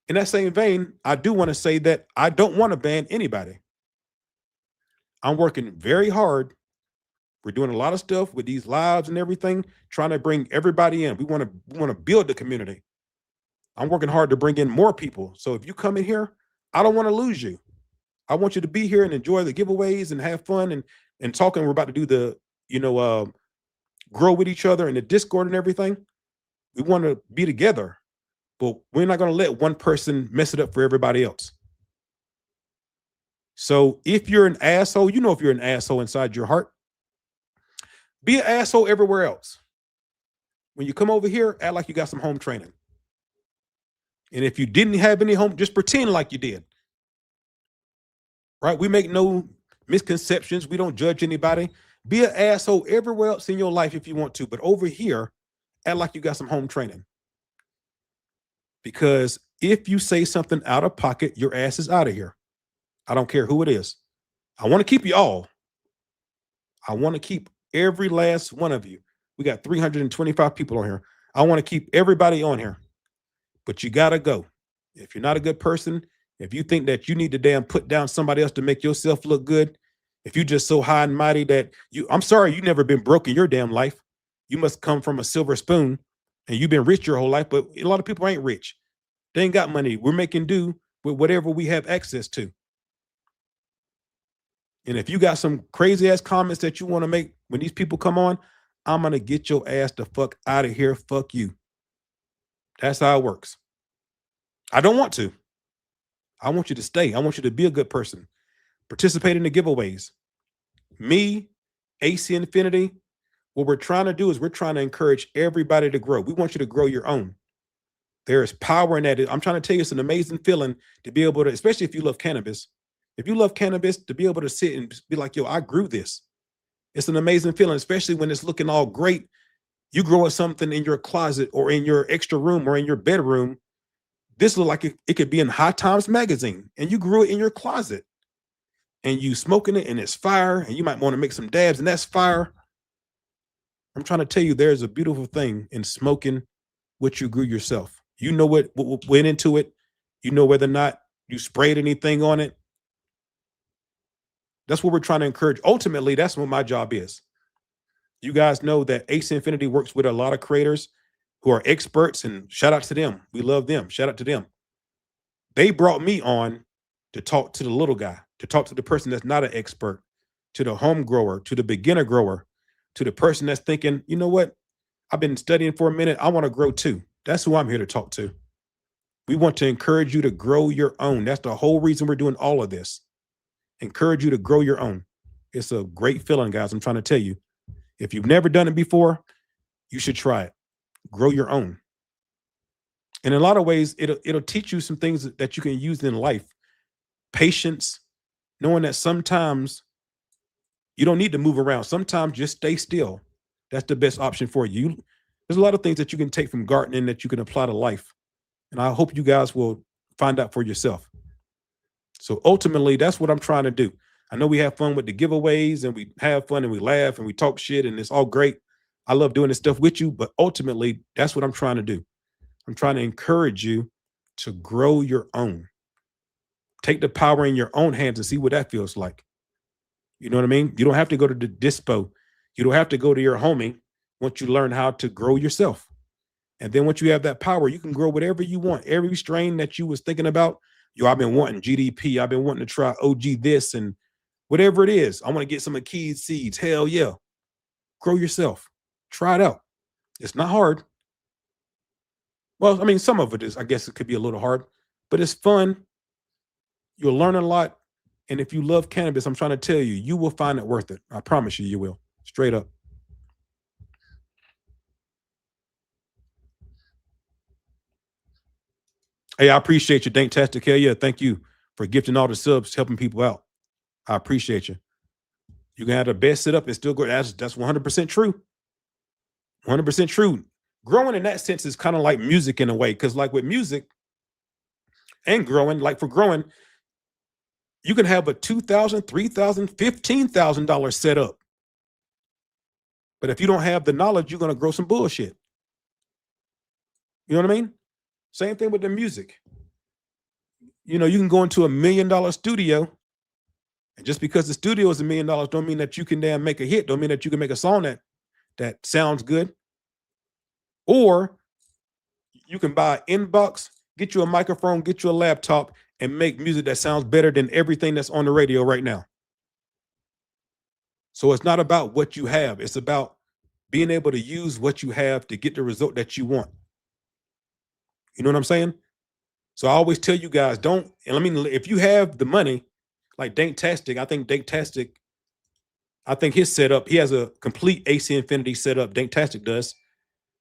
In that same vein, I do want to say that I don't want to ban anybody. I'm working very hard. We're doing a lot of stuff with these lives and everything, trying to bring everybody in. We want to build the community. I'm working hard to bring in more people. So if you come in here, I don't want to lose you. I want you to be here and enjoy the giveaways and have fun and talking. We're about to do the, grow with each other in the Discord and everything. We want to be together, but we're not going to let one person mess it up for everybody else. So if you're an asshole, if you're an asshole inside your heart, be an asshole everywhere else. When you come over here, act like you got some home training. And if you didn't have any home, just pretend like you did. Right? We make no misconceptions. We don't judge anybody. Be an asshole everywhere else in your life if you want to. But over here, act like you got some home training. Because if you say something out of pocket, your ass is out of here. I don't care who it is. I want to keep you all. I want to keep every last one of you. We got 325 people on here. I want to keep everybody on here. But you got to go. If you're not a good person, if you think that you need to damn put down somebody else to make yourself look good, if you're just so high and mighty that I'm sorry, you've never been broke in your damn life. You must come from a silver spoon and you've been rich your whole life, but a lot of people ain't rich. They ain't got money. We're making do with whatever we have access to. And if you got some crazy ass comments that you want to make when these people come on, I'm going to get your ass the fuck out of here. Fuck you. That's how it works. I don't want to. I want you to stay. I want you to be a good person. Participate in the giveaways. Me, AC Infinity, what we're trying to do is we're trying to encourage everybody to grow. We want you to grow your own. There is power in that. I'm trying to tell you, it's an amazing feeling to be able to, especially if you love cannabis. If you love cannabis, to be able to sit and be like, yo, I grew this. It's an amazing feeling, especially when it's looking all great. You growing something in your closet or in your extra room or in your bedroom. This look like it could be in High Times magazine, and you grew it in your closet, and you smoking it, and it's fire, and you might want to make some dabs, and that's fire. I'm trying to tell you, there's a beautiful thing in smoking what you grew yourself. You know what went into it. You know whether or not you sprayed anything on it. That's what we're trying to encourage. Ultimately, that's what my job is. You guys know that Ace Infinity works with a lot of creators who are experts, and shout out to them. We love them. Shout out to them. They brought me on to talk to the little guy, to talk to the person that's not an expert, to the home grower, to the beginner grower, to the person that's thinking, you know what? I've been studying for a minute. I want to grow too. That's who I'm here to talk to. We want to encourage you to grow your own. That's the whole reason we're doing all of this. Encourage you to grow your own. It's a great feeling, guys. I'm trying to tell you. If you've never done it before, you should try it. Grow your own. And in a lot of ways, it'll teach you some things that you can use in life. Patience, knowing that sometimes you don't need to move around. Sometimes just stay still. That's the best option for you. There's a lot of things that you can take from gardening that you can apply to life. And I hope you guys will find out for yourself. So ultimately, that's what I'm trying to do. I know we have fun with the giveaways and we have fun and we laugh and we talk shit and it's all great. I love doing this stuff with you, but ultimately, that's what I'm trying to do. I'm trying to encourage you to grow your own. Take the power in your own hands and see what that feels like. You know what I mean? You don't have to go to the dispo. You don't have to go to your homie once you learn how to grow yourself. And then once you have that power, you can grow whatever you want. Every strain that you was thinking about, I've been wanting GDP. I've been wanting to try OG this and whatever it is. I want to get some of Keys seeds. Hell yeah. Grow yourself. Try it out. It's not hard. Well, I mean, some of it is, I guess it could be a little hard, but it's fun. You'll learn a lot. And if you love cannabis, I'm trying to tell you, you will find it worth it. I promise you, you will. Straight up. Hey, I appreciate you, Danktastic. Hell yeah, thank you for gifting all the subs, helping people out. I appreciate you. You can have the best setup and still go. That's 100% true. 100% true. Growing in that sense is kind of like music in a way, because like with music and growing, like for growing, you can have a $2,000, $3,000, $15,000 setup. But if you don't have the knowledge, you're going to grow some bullshit. You know what I mean? Same thing with the music. You know, you can go into $1 million studio, and just because the studio is $1 million don't mean that you can damn make a hit, don't mean that you can make a song that sounds good. Or you can buy an inbox, get you a microphone, get you a laptop, and make music that sounds better than everything that's on the radio right now. So it's not about what you have. It's about being able to use what you have to get the result that you want. You know what I'm saying? So I always tell you guys, if you have the money, like Danktastic, I think his setup, he has a complete AC Infinity setup, Danktastic does.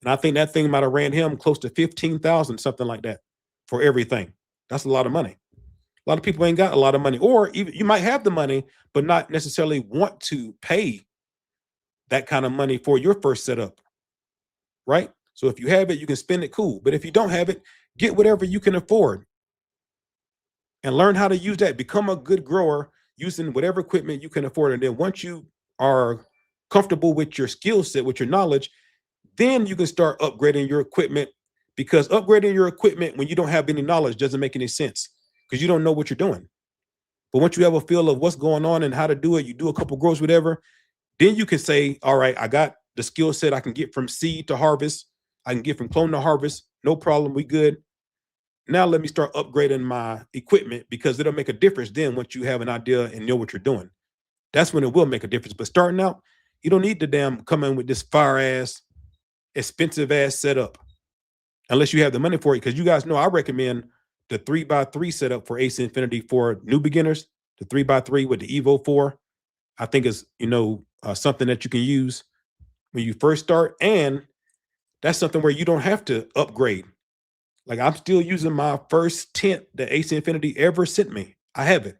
And I think that thing might have ran him close to 15,000, something like that, for everything. That's a lot of money. A lot of people ain't got a lot of money, or even you might have the money, but not necessarily want to pay that kind of money for your first setup, right? So if you have it, you can spend it, cool. But if you don't have it, get whatever you can afford and learn how to use that. Become a good grower using whatever equipment you can afford. And then once you are comfortable with your skill set, with your knowledge, then you can start upgrading your equipment, because upgrading your equipment when you don't have any knowledge doesn't make any sense, because you don't know what you're doing. But once you have a feel of what's going on and how to do it, you do a couple grows, whatever, then you can say, all right, I got the skill set. I can get from seed to harvest. I can get from clone to harvest. No problem. We good. Now let me start upgrading my equipment, because it'll make a difference then once you have an idea and know what you're doing. That's when it will make a difference. But starting out, you don't need to damn come in with this fire ass, expensive ass setup unless you have the money for it. Because you guys know I recommend the 3x3 setup for AC Infinity for new beginners. The 3x3 with the Evo 4, I think is something that you can use when you first start, and that's something where you don't have to upgrade. Like I'm still using my first tent that AC Infinity ever sent me. I have it.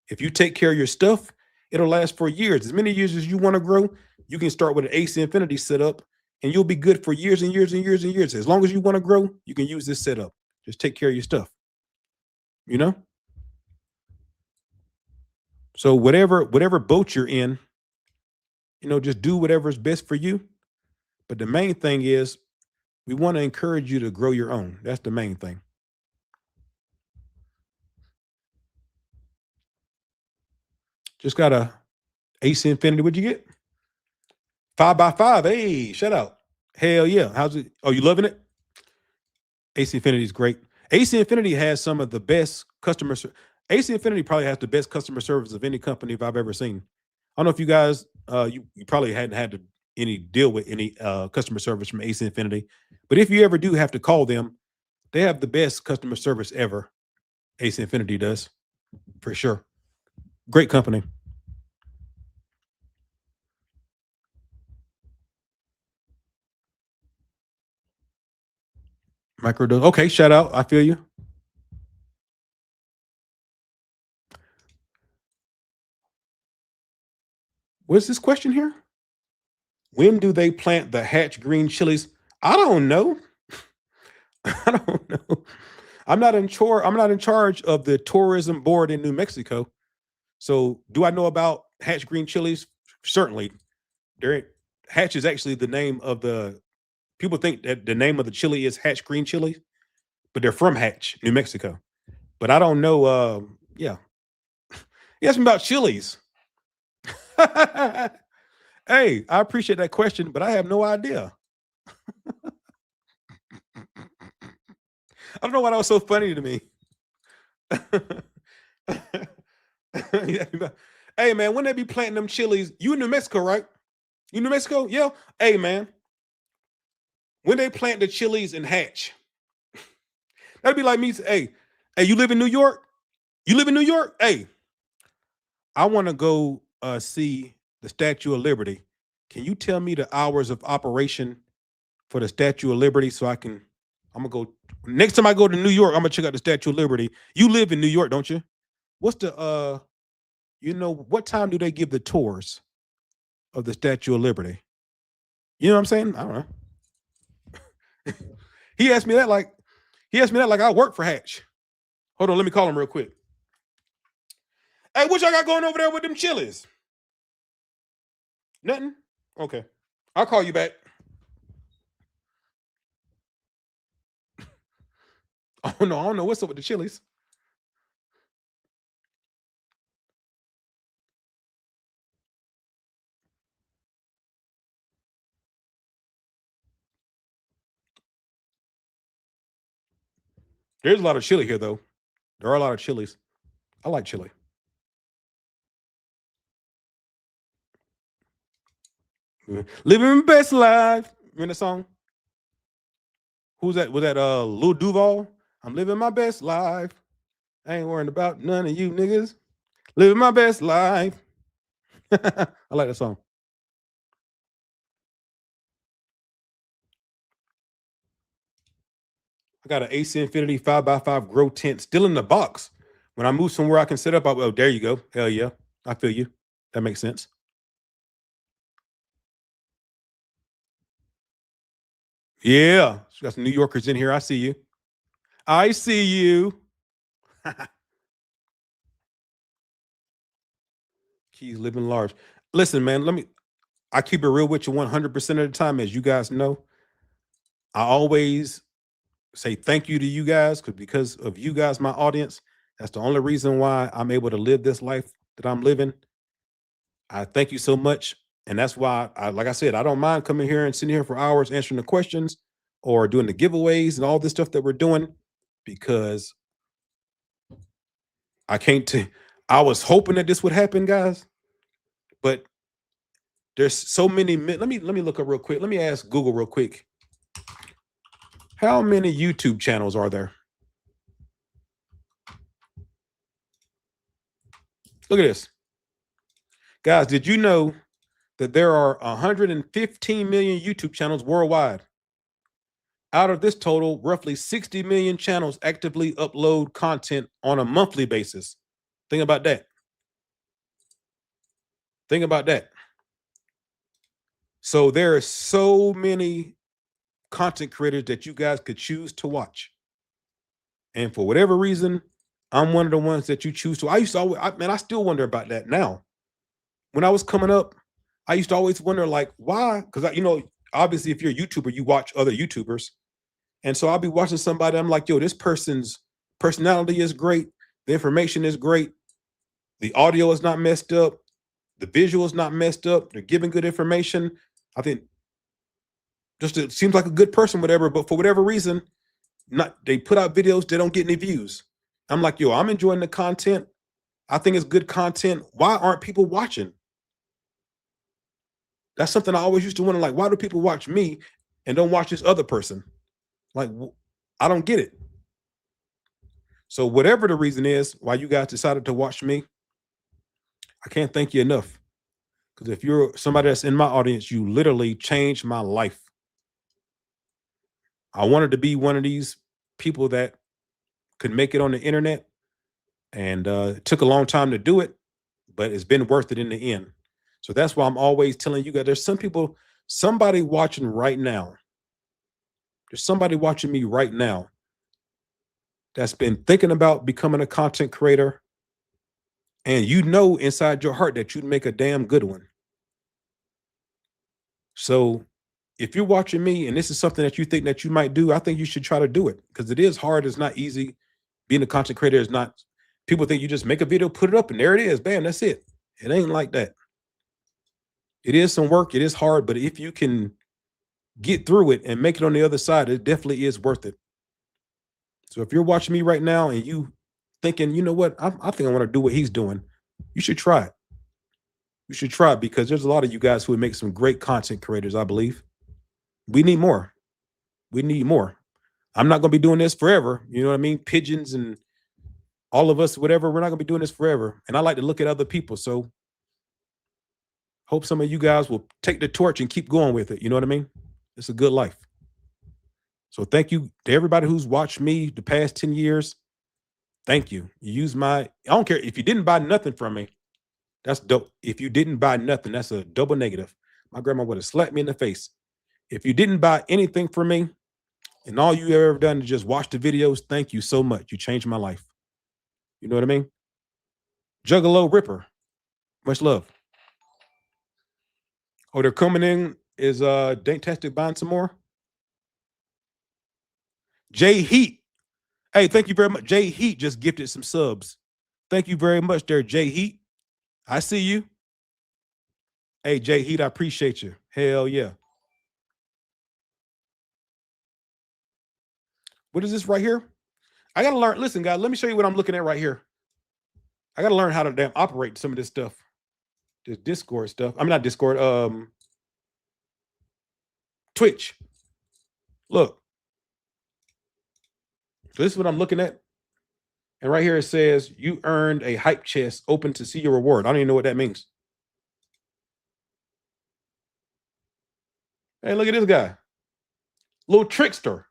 If you take care of your stuff, it'll last for years. As many years as you want to grow, you can start with an AC Infinity setup and you'll be good for years and years and years and years. As long as you want to grow, you can use this setup. Just take care of your stuff. You know? So whatever boat you're in, just do whatever is best for you. But the main thing is we want to encourage you to grow your own. That's the main thing. Just got a AC Infinity. What'd you get? 5x5. Hey, shout out. Hell yeah. How's it? Oh, you loving it? AC Infinity is great. AC Infinity has some of the best customer. AC Infinity probably has the best customer service of any company I've ever seen. I don't know if you guys, you probably hadn't had any deal with any customer service from AC Infinity, but if you ever do have to call them, they have the best customer service ever. AC Infinity does, for sure. Great company. Microdose. Okay, shout out. I feel you. What's this question here? When do they plant the hatch green chilies? I don't know. I don't know. I'm not in charge of the tourism board in New Mexico. So do I know about hatch green chilies? Certainly. Hatch is actually the name of the people think that the name of the chili is hatch green chili, but they're from Hatch, New Mexico. But I don't know. Yeah. You asked me about chilies. Hey, I appreciate that question, but I have no idea. I don't know why that was so funny to me. Hey man, when they be planting them chilies, you in New Mexico, right? You New Mexico? Yeah. Hey man, when they plant the chilies in Hatch, that'd be like me. Hey, you live in New York? You live in New York? Hey, I want to go see the Statue of Liberty. Can you tell me the hours of operation for the Statue of Liberty so I'm gonna go next time I go to New York, I'm gonna check out the Statue of Liberty. You live in New York, don't you? What's the what time do they give the tours of the Statue of Liberty? You know what I'm saying? I don't know. He asked me that like I work for Hatch. Hold on, let me call him real quick. Hey, what y'all got going over there with them chilies? Nothing? Okay. I'll call you back. Oh no, I don't know what's up with the chilies. There's a lot of chili here though. There are a lot of chilies. I like chili. Living my best life. Remember the song? Who's that? Was that Lil Duval? I'm living my best life. I ain't worrying about none of you niggas. Living my best life. I like that song. I got an AC Infinity 5x5 grow tent still in the box. When I move somewhere I can set up, oh, there you go. Hell yeah. I feel you. That makes sense. Yeah. Got some New Yorkers in here. I see you. I see you. Keys living large. Listen, man, I keep it real with you 100% of the time, as you guys know. I always say thank you to you guys because of you guys, my audience. That's the only reason why I'm able to live this life that I'm living. I thank you so much. And that's why, like I said, I don't mind coming here and sitting here for hours answering the questions or doing the giveaways and all this stuff that we're doing because I was hoping that this would happen, guys, but there's so many. Let me look up real quick. Let me ask Google real quick. How many YouTube channels are there? Look at this. Guys, did you know that there are 115 million YouTube channels worldwide? Out of this total, roughly 60 million channels actively upload content on a monthly basis. Think about that. Think about that. So there are so many content creators that you guys could choose to watch. And for whatever reason, I'm one of the ones that you choose to. I still wonder about that now. When I was coming up, I used to always wonder, like, why? Because, obviously, if you're a YouTuber, you watch other YouTubers. And so I'll be watching somebody. I'm like, yo, this person's personality is great. The information is great. The audio is not messed up. The visual's not messed up. They're giving good information. I think just it seems like a good person, whatever. But for whatever reason, they put out videos, they don't get any views. I'm like, yo, I'm enjoying the content. I think it's good content. Why aren't people watching? That's something I always used to wonder. Like, why do people watch me and don't watch this other person? Like, I don't get it. So whatever the reason is why you guys decided to watch me, I can't thank you enough. Because if you're somebody that's in my audience, you literally changed my life. I wanted to be one of these people that could make it on the internet, and it took a long time to do it, but it's been worth it in the end. So that's why I'm always telling you guys, there's somebody watching right now. There's somebody watching me right now that's been thinking about becoming a content creator, and you know inside your heart that you'd make a damn good one. So if you're watching me and this is something that you think that you might do, I think you should try to do it, because it is hard. It's not easy. Being a content creator is not, people think you just make a video, put it up, and there it is. Bam, that's it. It ain't like that. It is some work. It is hard, but if you can get through it and make it on the other side, it definitely is worth it. So if you're watching me right now and you thinking, you know what, I think I want to do what he's doing, you should try it. You should try it, because there's a lot of you guys who would make some great content creators, I believe. We need more. We need more. I'm not going to be doing this forever. You know what I mean? Pigeons and all of us, whatever, we're not going to be doing this forever. And I like to look at other people. So hope some of you guys will take the torch and keep going with it. You know what I mean? It's a good life. So thank you to everybody who's watched me the past 10 years. Thank you. You use I don't care if you didn't buy nothing from me. That's dope. If you didn't buy nothing, that's a double negative. My grandma would have slapped me in the face. If you didn't buy anything from me and all you ever done is just watch the videos, thank you so much. You changed my life. You know what I mean? Juggalo Ripper. Much love. Oh, they're coming in. Is Danktastic buying some more? Jay Heat. Hey, thank you very much. Jay Heat just gifted some subs. Thank you very much there, Jay Heat. I see you. Hey, Jay Heat, I appreciate you. Hell yeah. What is this right here? I got to learn. Listen, guys, let me show you what I'm looking at right here. I got to learn how to damn operate some of this stuff. This Discord stuff. I mean, not Discord. Twitch. Look. So this is what I'm looking at. And right here it says, you earned a hype chest, open to see your reward. I don't even know what that means. Hey, look at this guy. Little trickster.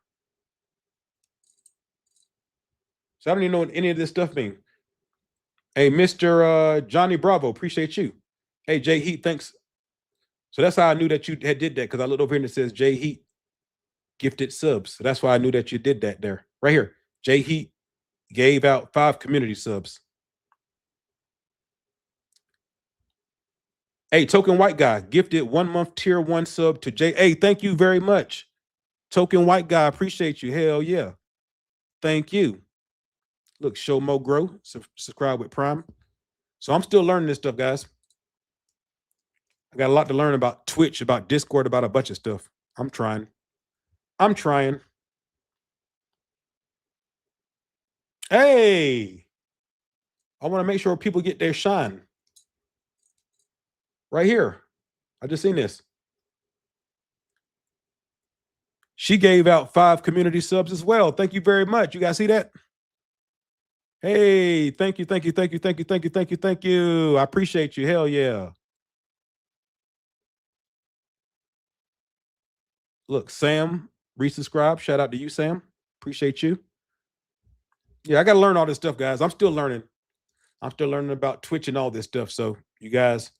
So I don't even know what any of this stuff means. Hey, Mr. Johnny Bravo, appreciate you. Hey, Jay Heat, thanks. So that's how I knew that you had did that, because I looked over here and it says Jay Heat gifted subs. So that's why I knew that you did that there. Right here. Jay Heat gave out 5 community subs. Hey, Token White Guy gifted 1 month tier 1 sub to Jay. Hey, thank you very much. Token White Guy, appreciate you. Hell yeah. Thank you. Look, Show Mo Grow, subscribe with Prime. So I'm still learning this stuff, guys. I got a lot to learn about Twitch, about Discord, about a bunch of stuff. I'm trying. Hey, I want to make sure people get their shine. Right here. I just seen this. She gave out 5 community subs as well. Thank you very much. You guys see that? Hey, thank you. I appreciate you. Hell yeah. Look, Sam, resubscribe. Shout out to you, Sam. Appreciate you. Yeah, I got to learn all this stuff, guys. I'm still learning. I'm still learning about Twitch and all this stuff. So you guys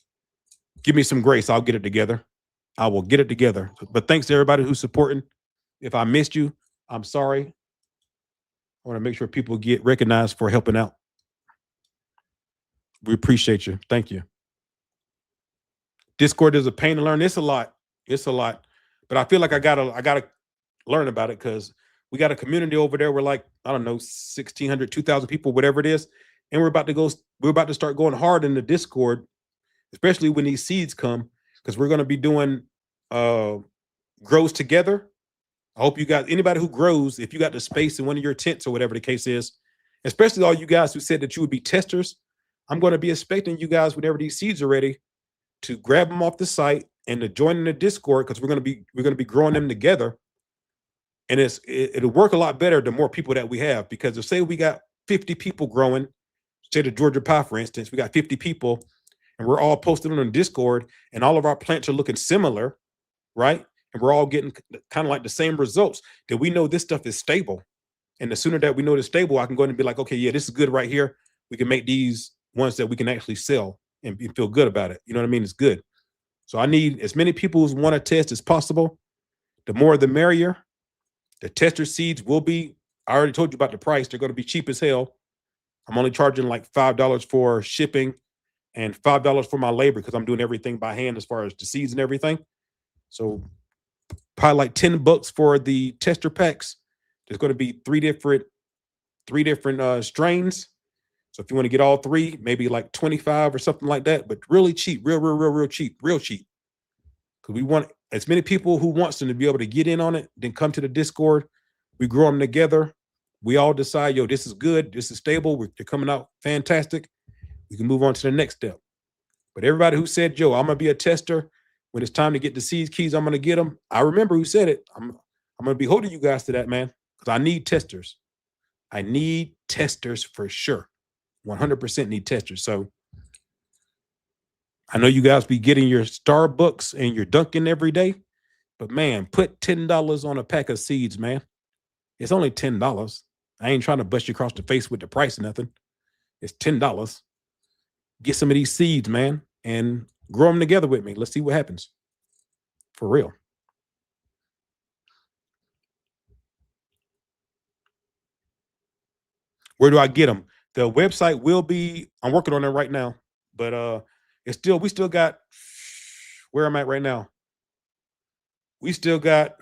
give me some grace. I'll get it together. I will get it together. But thanks to everybody who's supporting. If I missed you, I'm sorry. I want to make sure people get recognized for helping out. We appreciate you. Thank you. Discord is a pain to learn. It's a lot. But I feel like I gotta learn about it, because we got a community over there. We're like, I don't know, 1,600, 2,000 people, whatever it is. And we're about to start going hard in the Discord. especially when these seeds come, because we're going to be doing grows together. I hope you got anybody who grows, if you got the space in one of your tents or whatever the case is, especially all you guys who said that you would be testers. I'm going to be expecting you guys whenever these seeds are ready to grab them off the site and to join in the Discord, because we're going to be growing them together. And it'll work a lot better the more people that we have, because if say we got 50 people growing, say the Georgia pie, for instance, we got 50 people and we're all posted on Discord and all of our plants are looking similar, right? And we're all getting kind of like the same results, that we know this stuff is stable. And the sooner that we know it's stable, I can go in and be like, okay, yeah, this is good right here. We can make these ones that we can actually sell and feel good about it. You know what I mean? It's good. So I need as many people who want to test as possible. The more the merrier. The tester seeds will be, I already told you about the price. They're going to be cheap as hell. I'm only charging like $5 for shipping and $5 for my labor, because I'm doing everything by hand as far as the seeds and everything. So probably like $10 for the tester packs. There's going to be three different strains. So if you want to get all three, maybe like 25 or something like that, but really cheap, real cheap. Because we want as many people who wants them to be able to get in on it, then come to the Discord. We grow them together. We all decide, yo, this is good. This is stable. They're coming out fantastic. We can move on to the next step. But everybody who said, yo, I'm going to be a tester, when it's time to get the seed keys, I'm going to get them. I remember who said it. I'm going to be holding you guys to that, man, because I need testers. I need testers for sure. 100% need testers. So I know you guys be getting your Starbucks and your Dunkin' every day, but man, put $10 on a pack of seeds, man. It's only $10. I ain't trying to bust you across the face with the price or nothing. It's $10. Get some of these seeds, man, and grow them together with me. Let's see what happens. For real. Where do I get them? The website will be, I'm working on it right now, but we still got, where I'm at right now. We still got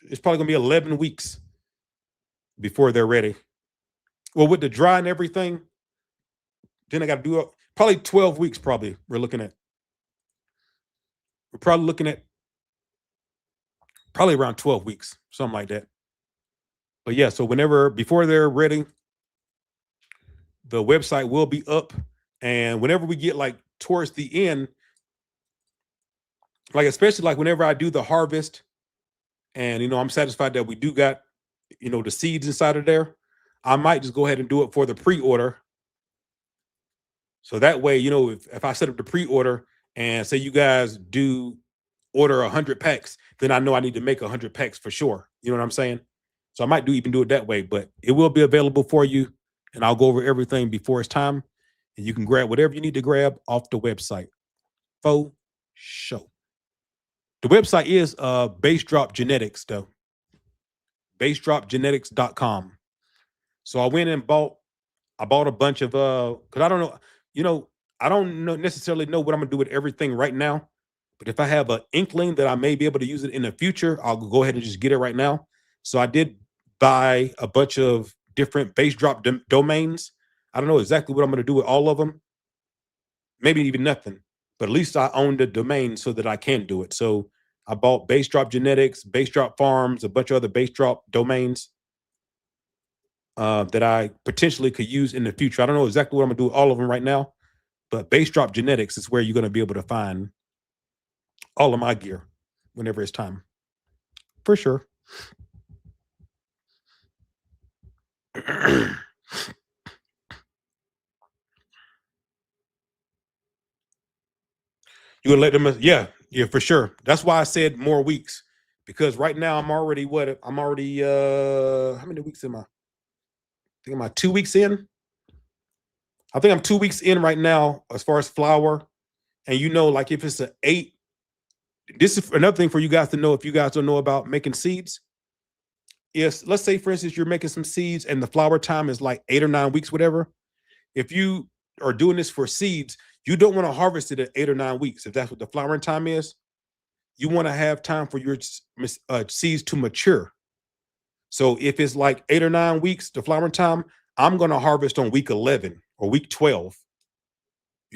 it's probably gonna be 11 weeks before they're ready. Well, with the dry and everything, then I got to do probably 12 weeks. Probably we're probably looking at probably around 12 weeks, something like that. But yeah, so before they're ready, the website will be up, and whenever we get like towards the end, like especially like whenever I do the harvest, and I'm satisfied that we do got the seeds inside of there, I might just go ahead and do it for the pre-order. So that way, if I set up the pre-order and say you guys do order 100 packs, then I know I need to make 100 packs for sure. You know what I'm saying? So I might even do it that way, but it will be available for you, and I'll go over everything before it's time, and you can grab whatever you need to grab off the website. For sure. The website is Base Drop Genetics, though. BaseDropGenetics.com. So I went and bought a bunch of because I don't know, I don't necessarily know what I'm gonna do with everything right now. But if I have an inkling that I may be able to use it in the future, I'll go ahead and just get it right now. So I did buy a bunch of different base drop domains. I don't know exactly what I'm going to do with all of them. Maybe even nothing, but at least I own the domain so that I can do it. So I bought Base Drop Genetics, Base Drop Farms, a bunch of other base drop domains that I potentially could use in the future. I don't know exactly what I'm going to do with all of them right now, but Base Drop Genetics is where you're going to be able to find all of my gear whenever it's time. For sure. You would let them, yeah, for sure. That's why I said more weeks, because right now I'm already how many weeks am I? I think I'm 2 weeks in. I think I'm 2 weeks in right now as far as flour. And like if it's an 8, this is another thing for you guys to know if you guys don't know about making seeds. Is let's say, for instance, you're making some seeds and the flower time is like 8 or 9 weeks, whatever. If you are doing this for seeds, you don't want to harvest it at 8 or 9 weeks. If that's what the flowering time is, you want to have time for your seeds to mature. So if it's like 8 or 9 weeks, the flowering time, I'm going to harvest on week 11 or week 12.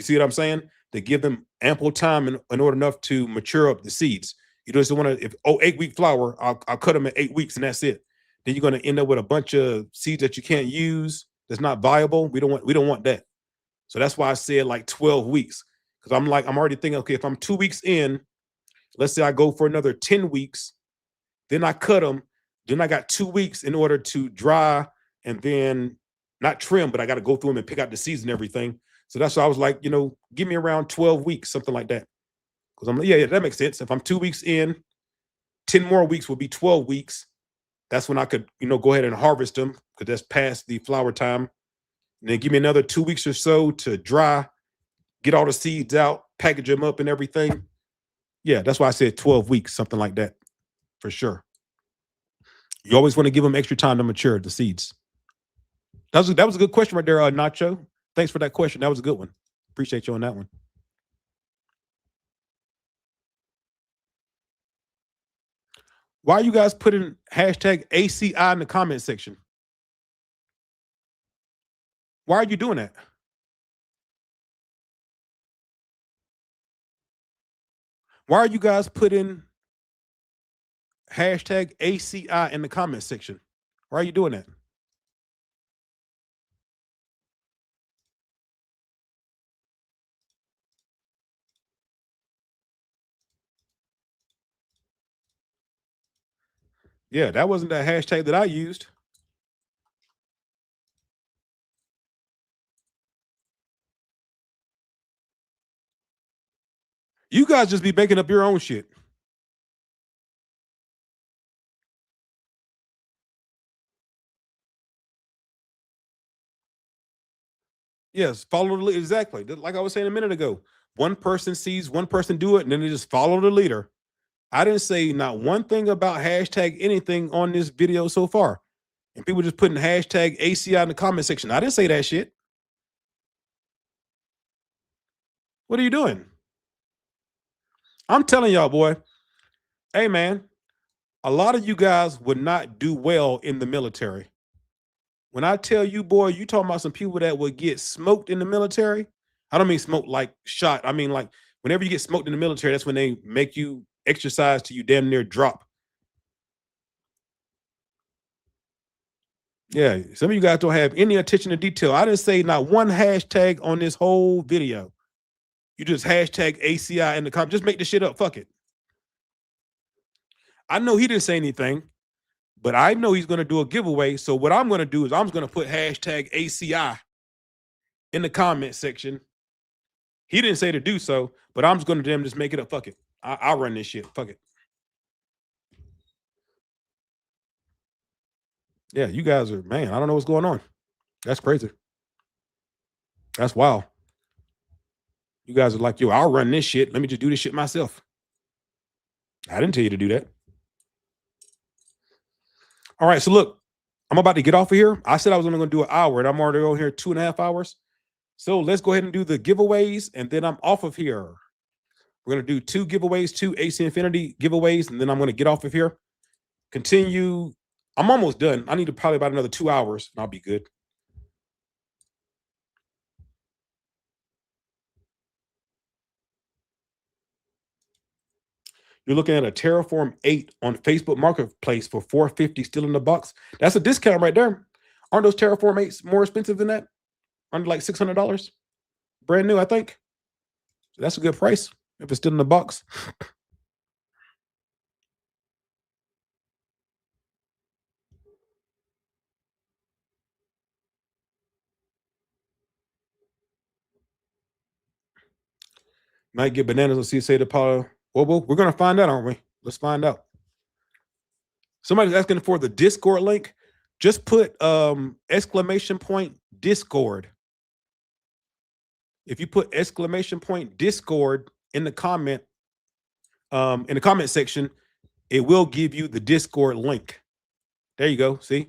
You see what I'm saying? To give them ample time in order enough to mature up the seeds. You just want to, if 8-week flower, I'll cut them at 8 weeks and that's it. Then you're going to end up with a bunch of seeds that you can't use. That's not viable. We don't want that. So that's why I said like 12 weeks. Because I'm already thinking, okay, if I'm 2 weeks in, let's say I go for another 10 weeks, then I cut them. Then I got 2 weeks in order to dry and then not trim, but I got to go through them and pick out the seeds and everything. So that's why I was like, give me around 12 weeks, something like that. Because I'm like, yeah, that makes sense. If I'm 2 weeks in, 10 more weeks will be 12 weeks. That's when I could, go ahead and harvest them because that's past the flower time. And then give me another 2 weeks or so to dry, get all the seeds out, package them up and everything. Yeah, that's why I said 12 weeks, something like that, for sure. You always want to give them extra time to mature the seeds. That was a good question right there, Nacho. Thanks for that question. That was a good one. Appreciate you on that one. Why are you guys putting hashtag ACI in the comment section? Why are you doing that? Why are you guys putting hashtag ACI in the comment section? Why are you doing that? Yeah, that wasn't the hashtag that I used. You guys just be making up your own shit. Yes, follow the leader. Exactly. Like I was saying a minute ago, one person sees one person do it and then they just follow the leader. I didn't say not one thing about hashtag anything on this video so far. And people just putting hashtag ACI in the comment section. I didn't say that shit. What are you doing? I'm telling y'all, boy, hey, man, a lot of you guys would not do well in the military. When I tell you, boy, you talking about some people that would get smoked in the military. I don't mean smoked like shot. I mean, like, whenever you get smoked in the military, that's when they make you exercise till you damn near drop. Yeah, some of you guys don't have any attention to detail. I didn't say not one hashtag on this whole video. You just hashtag ACI in the comment. Just make the shit up. Fuck it. I know he didn't say anything, but I know he's going to do a giveaway. So what I'm going to do is I'm going to put hashtag ACI in the comment section. He didn't say to do so, but I'm just going to just make it up. Fuck it. I'll run this shit. Fuck it. Yeah, you guys are, man, I don't know what's going on. That's crazy. That's wild. You guys are like, yo, I'll run this shit. Let me just do this shit myself. I didn't tell you to do that. All right, so look, I'm about to get off of here. I said I was only going to do an hour, and I'm already on here 2.5 hours. So let's go ahead and do the giveaways, and then I'm off of here. We're going to do 2 giveaways, 2 AC Infinity giveaways, and then I'm going to get off of here. Continue. I'm almost done. I need to probably about another 2 hours, and I'll be good. You're looking at a Terraform 8 on Facebook Marketplace for $450 still in the box. That's a discount right there. Aren't those Terraform 8s more expensive than that? Under like $600? Brand new, I think. So that's a good price if it's still in the box. Might get bananas and see say the power. Well, we're gonna find out, aren't we? Let's find out. Somebody's asking for the Discord link. Just put exclamation point Discord. If you put exclamation point Discord in the comment section, it will give you the Discord link. There you go. See,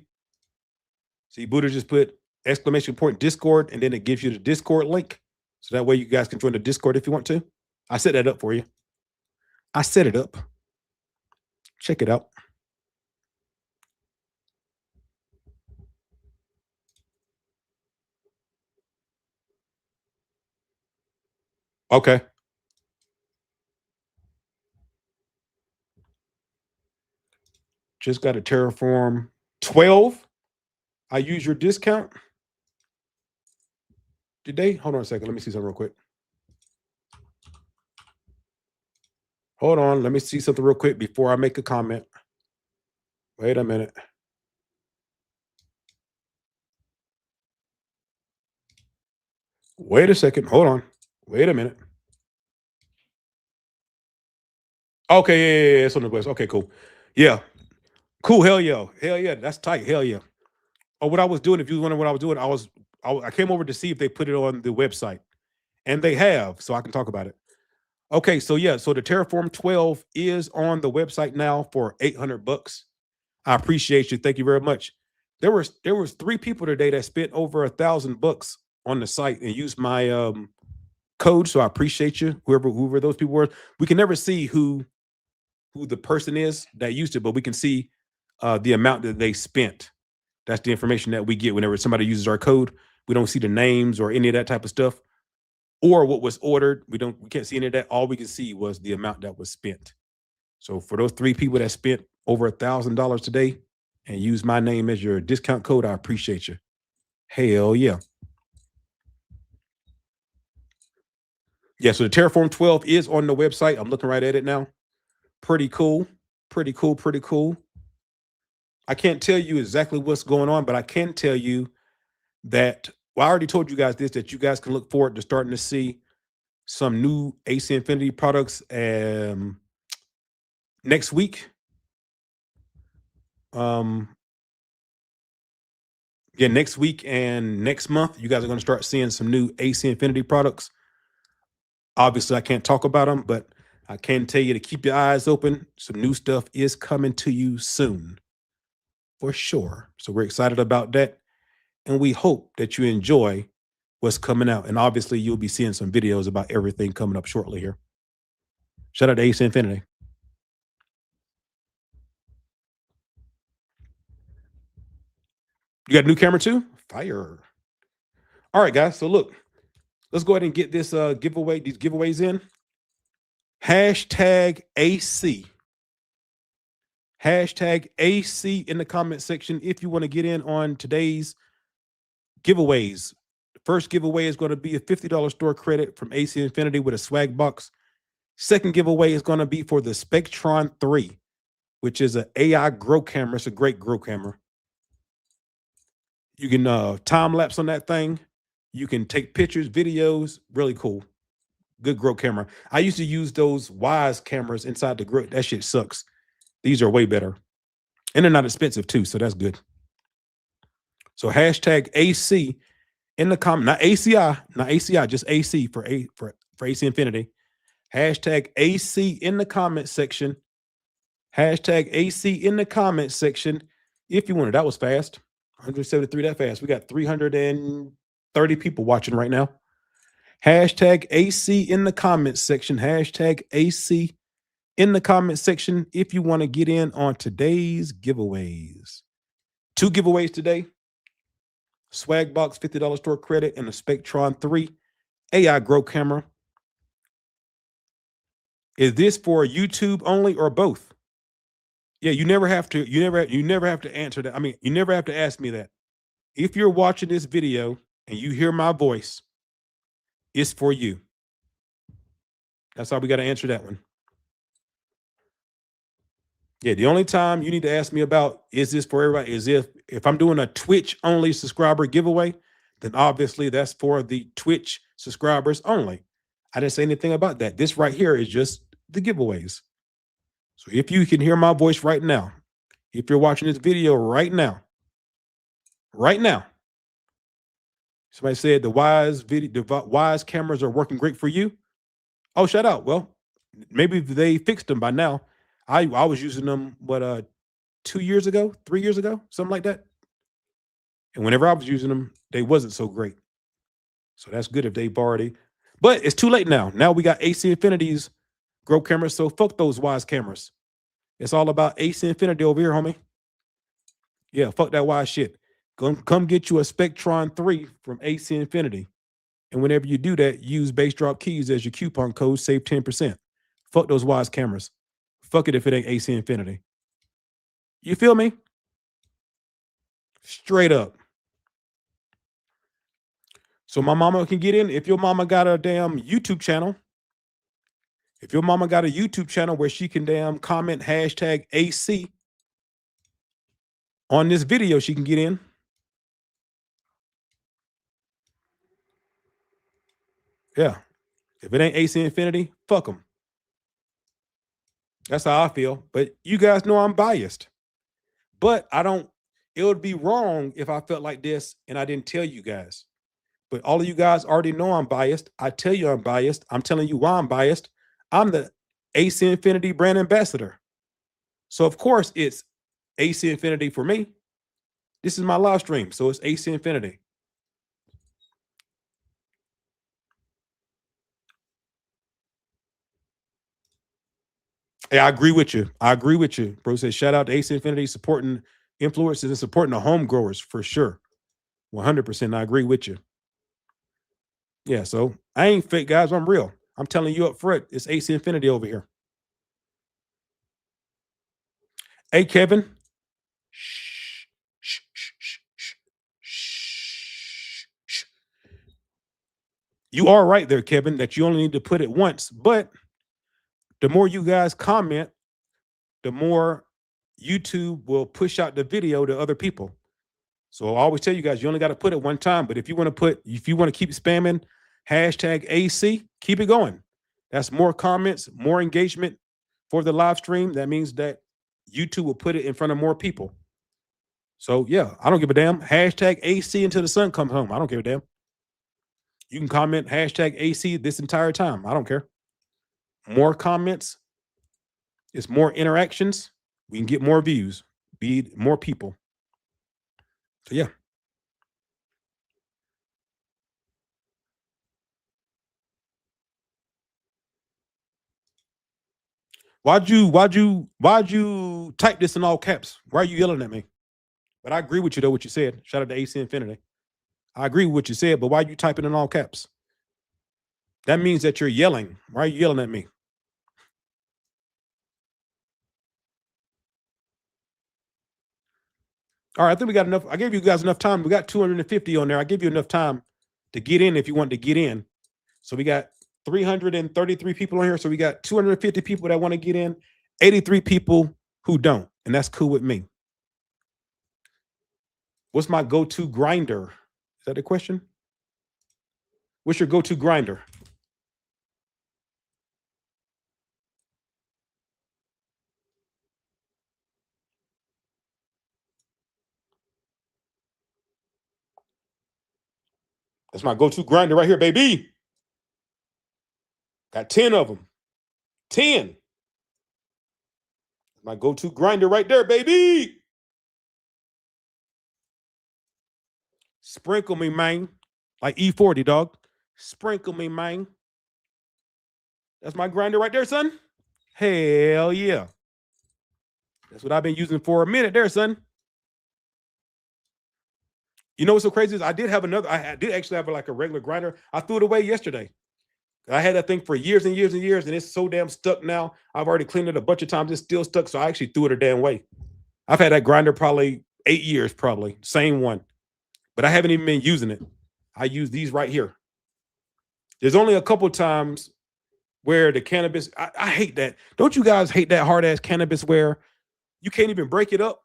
Buddha just put exclamation point Discord, and then it gives you the Discord link. So that way you guys can join the Discord if you want to. I set that up for you. I set it up. Check it out. Okay. Just got a Terraform 12. I use your discount. Did they? Hold on a second. Let me see something real quick. Hold on. Let me see something real quick before I make a comment. Wait a minute. Wait a second. Hold on. Wait a minute. Okay, yeah. It's on the west. Okay, cool. Yeah. Cool. Hell yeah. Hell yeah. That's tight. Hell yeah. Oh, what I was doing, if you wondering what I was doing, I came over to see if they put it on the website. And they have, so I can talk about it. Okay, so yeah, so the Terraform 12 is on the website now for 800 bucks. I appreciate you. Thank you very much. There was 3 people today that spent over $1,000 on the site and used my code. So I appreciate you, whoever those people were. We can never see who the person is that used it, but we can see the amount that they spent. That's the information that we get whenever somebody uses our code. We don't see the names or any of that type of stuff, or what was ordered. We can't see any of that. All we can see was the amount that was spent. So for those 3 people that spent over $1,000 today and use my name as your discount code, I appreciate you. Hell yeah. Yeah, so the Terraform 12 is on the website. I'm looking right at it now. Pretty cool. Pretty cool. Pretty cool. I can't tell you exactly what's going on, but I can tell you that, well, I already told you guys this, that you guys can look forward to starting to see some new AC Infinity products next week. Yeah, next week and next month, you guys are going to start seeing some new AC Infinity products. Obviously, I can't talk about them, but I can tell you to keep your eyes open. Some new stuff is coming to you soon, for sure. So we're excited about that. And we hope that you enjoy what's coming out. And obviously, you'll be seeing some videos about everything coming up shortly here. Shout out to AC Infinity. You got a new camera too? Fire. All right, guys. So look, let's go ahead and get this these giveaways in. Hashtag AC. Hashtag AC in the comment section if you want to get in on today's giveaways. The first giveaway is going to be a $50 store credit from AC Infinity with a swag box. Second giveaway is going to be for the Spectron 3, which is an AI grow camera. It's a great grow camera. You can time lapse on that thing. You can take pictures, videos. Really cool. Good grow camera. I used to use those Wise cameras inside the grow. That shit sucks. These are way better. And they're not expensive too, so that's good. So hashtag AC in the comment, not ACI, just AC for AC Infinity. Hashtag AC in the comment section. Hashtag AC in the comment section if you want it. That was fast. 173 that fast. We got 330 people watching right now. Hashtag AC in the comment section. Hashtag AC in the comment section if you want to get in on today's giveaways. 2 giveaways today. Swag box, $50 store credit, and a Spectron 3 AI grow camera. Is this for YouTube only or both? Yeah, you never have to answer that. I mean, you never have to ask me that. If you're watching this video and you hear my voice, it's for you. That's how we got to answer that one. Yeah, the only time you need to ask me about is this for everybody is if I'm doing a Twitch only subscriber giveaway, then obviously that's for the Twitch subscribers only. I didn't say anything about that. This right here is just the giveaways. So if you can hear my voice right now, if you're watching this video right now, somebody said the Wise cameras are working great for you. Oh, shout out. Well, maybe they fixed them by now. I was using them 2 years ago, 3 years ago, something like that. And whenever I was using them, they wasn't so great. So that's good if they've already, but it's too late now. Now we got AC Infinity's grow cameras. So fuck those Wise cameras. It's all about AC Infinity over here, homie. Yeah, fuck that Wise shit. Come get you a Spectron 3 from AC Infinity. And whenever you do that, use Base Drop Keys as your coupon code, save 10%. Fuck those Wise cameras. Fuck it if it ain't AC Infinity. You feel me? Straight up. So my mama can get in. If your mama got a damn YouTube channel, if your mama got a YouTube channel where she can damn comment hashtag AC on this video, she can get in. Yeah. If it ain't AC Infinity, fuck them. That's how I feel. But you guys know I'm biased. But it would be wrong if I felt like this and I didn't tell you guys. But all of you guys already know I'm biased. I tell you I'm biased. I'm telling you why I'm biased. I'm the AC Infinity brand ambassador. So of course it's AC Infinity for me. This is my live stream, so it's AC Infinity. Hey, I agree with you. I agree with you. Bro says, shout out to AC Infinity supporting influencers and supporting the home growers for sure. 100%. I agree with you. Yeah, so I ain't fake, guys. I'm real. I'm telling you up front, it's AC Infinity over here. Hey, Kevin. Shh, shh, shh, shh, shh, shh, shh. You are right there, Kevin, that you only need to put it once. But the more you guys comment, the more YouTube will push out the video to other people. So I always tell you guys, you only got to put it one time. But if you want to keep spamming hashtag AC, keep it going. That's more comments, more engagement for the live stream. That means that YouTube will put it in front of more people. So yeah, I don't give a damn. Hashtag AC until the sun comes home. I don't give a damn. You can comment hashtag AC this entire time. I don't care. More comments, it's more interactions. We can get more views, be more people. So yeah. Why'd you type this in all caps? Why are you yelling at me? But I agree with you though, what you said. Shout out to AC Infinity. I agree with what you said, but why you typing in all caps? That means that you're yelling. Why are you yelling at me? All right, I think we got enough. I gave you guys enough time. We got 250 on there. I gave you enough time to get in if you want to get in. So we got 333 people on here. So we got 250 people that want to get in, 83 people who don't. And that's cool with me. What's my go-to grinder? Is that the question? What's your go-to grinder? That's my go-to grinder right here, baby. Got 10 of them. 10. My go-to grinder right there, baby. Sprinkle me, man. Like E40, dog. Sprinkle me, man. That's my grinder right there, son. Hell yeah. That's what I've been using for a minute there, son. You know what's so crazy is I did actually have like a regular grinder. I threw it away yesterday. I had that thing for years and years and years, and it's so damn stuck now. I've already cleaned it a bunch of times. It's still stuck, so I actually threw it a damn way. I've had that grinder probably 8 years, probably. Same one. But I haven't even been using it. I use these right here. There's only a couple times where the cannabis, I hate that. Don't you guys hate that hard-ass cannabis where you can't even break it up?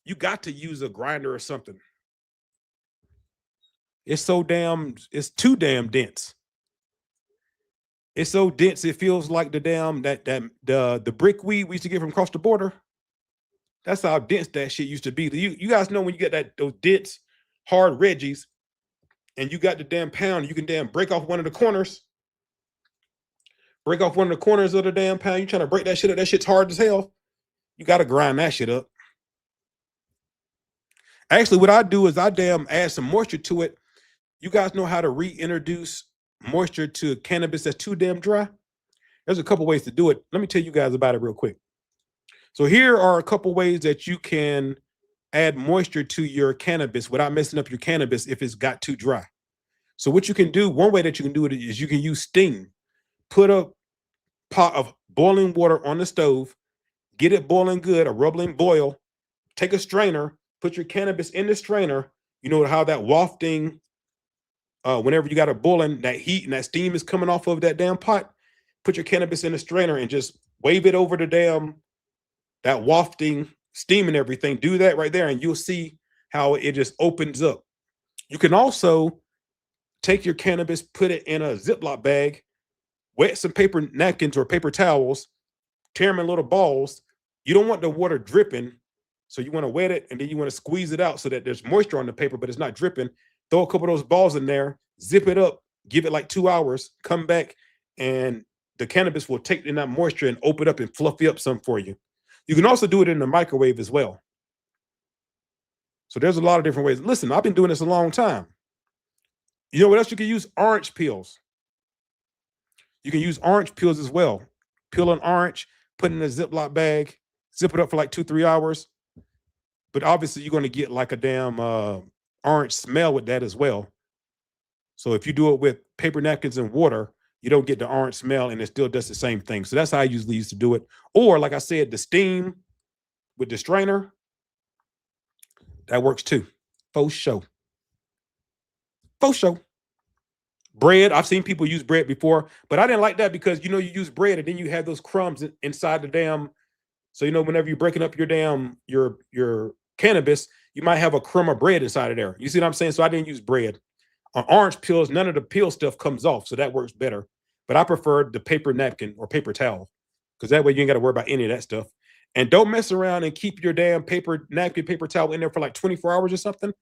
You got to use a grinder or something. It's too damn dense. It's so dense, it feels like the brick weed we used to get from across the border. That's how dense that shit used to be. You guys know when you get those dense, hard Reggies, and you got the damn pound, you can damn break off one of the corners. Break off one of the corners of the damn pound. You trying to break that shit up. That shit's hard as hell. You got to grind that shit up. Actually, what I do is I damn add some moisture to it. You guys know how to reintroduce moisture to cannabis that's too damn dry? There's a couple ways to do it. Let me tell you guys about it real quick. So here are a couple ways that you can add moisture to your cannabis without messing up your cannabis if it's got too dry. So what you can do, one way that you can do it is you can use steam. Put a pot of boiling water on the stove, get it boiling good, a rubbling boil, take a strainer, put your cannabis in the strainer. You know how that wafting, whenever you got it boiling, that heat and that steam is coming off of that damn pot, put your cannabis in the strainer and just wave it over the damn, that wafting steam and everything. Do that right there and you'll see how it just opens up. You can also take your cannabis, put it in a Ziploc bag, wet some paper napkins or paper towels, tear them in little balls. You don't want the water dripping, so you want to wet it and then you want to squeeze it out so that there's moisture on the paper, but it's not dripping. Throw a couple of those balls in there, zip it up, give it like 2 hours, come back, and the cannabis will take in that moisture and open up and fluffy up some for you. You can also do it in the microwave as well. So there's a lot of different ways. Listen, I've been doing this a long time. You know what else you can use? Orange peels. You can use orange peels as well. Peel an orange, put it in a Ziploc bag, zip it up for like 2-3 hours. But obviously you're going to get like a damn orange smell with that as well. So if you do it with paper napkins and water, you don't get the orange smell and it still does the same thing. So that's how I usually used to do it. Or like I said, the steam with the strainer, that works too. Faux show. Faux show. Bread, I've seen people use bread before, but I didn't like that because, you know, you use bread and then you have those crumbs inside the damn. So, you know, whenever you're breaking up your damn, your cannabis, you might have a crumb of bread inside of there. You see what I'm saying? So I didn't use bread. On orange peels, none of the peel stuff comes off. So that works better. But I prefer the paper napkin or paper towel because that way you ain't got to worry about any of that stuff. And don't mess around and keep your damn paper napkin, paper towel in there for like 24 hours or something.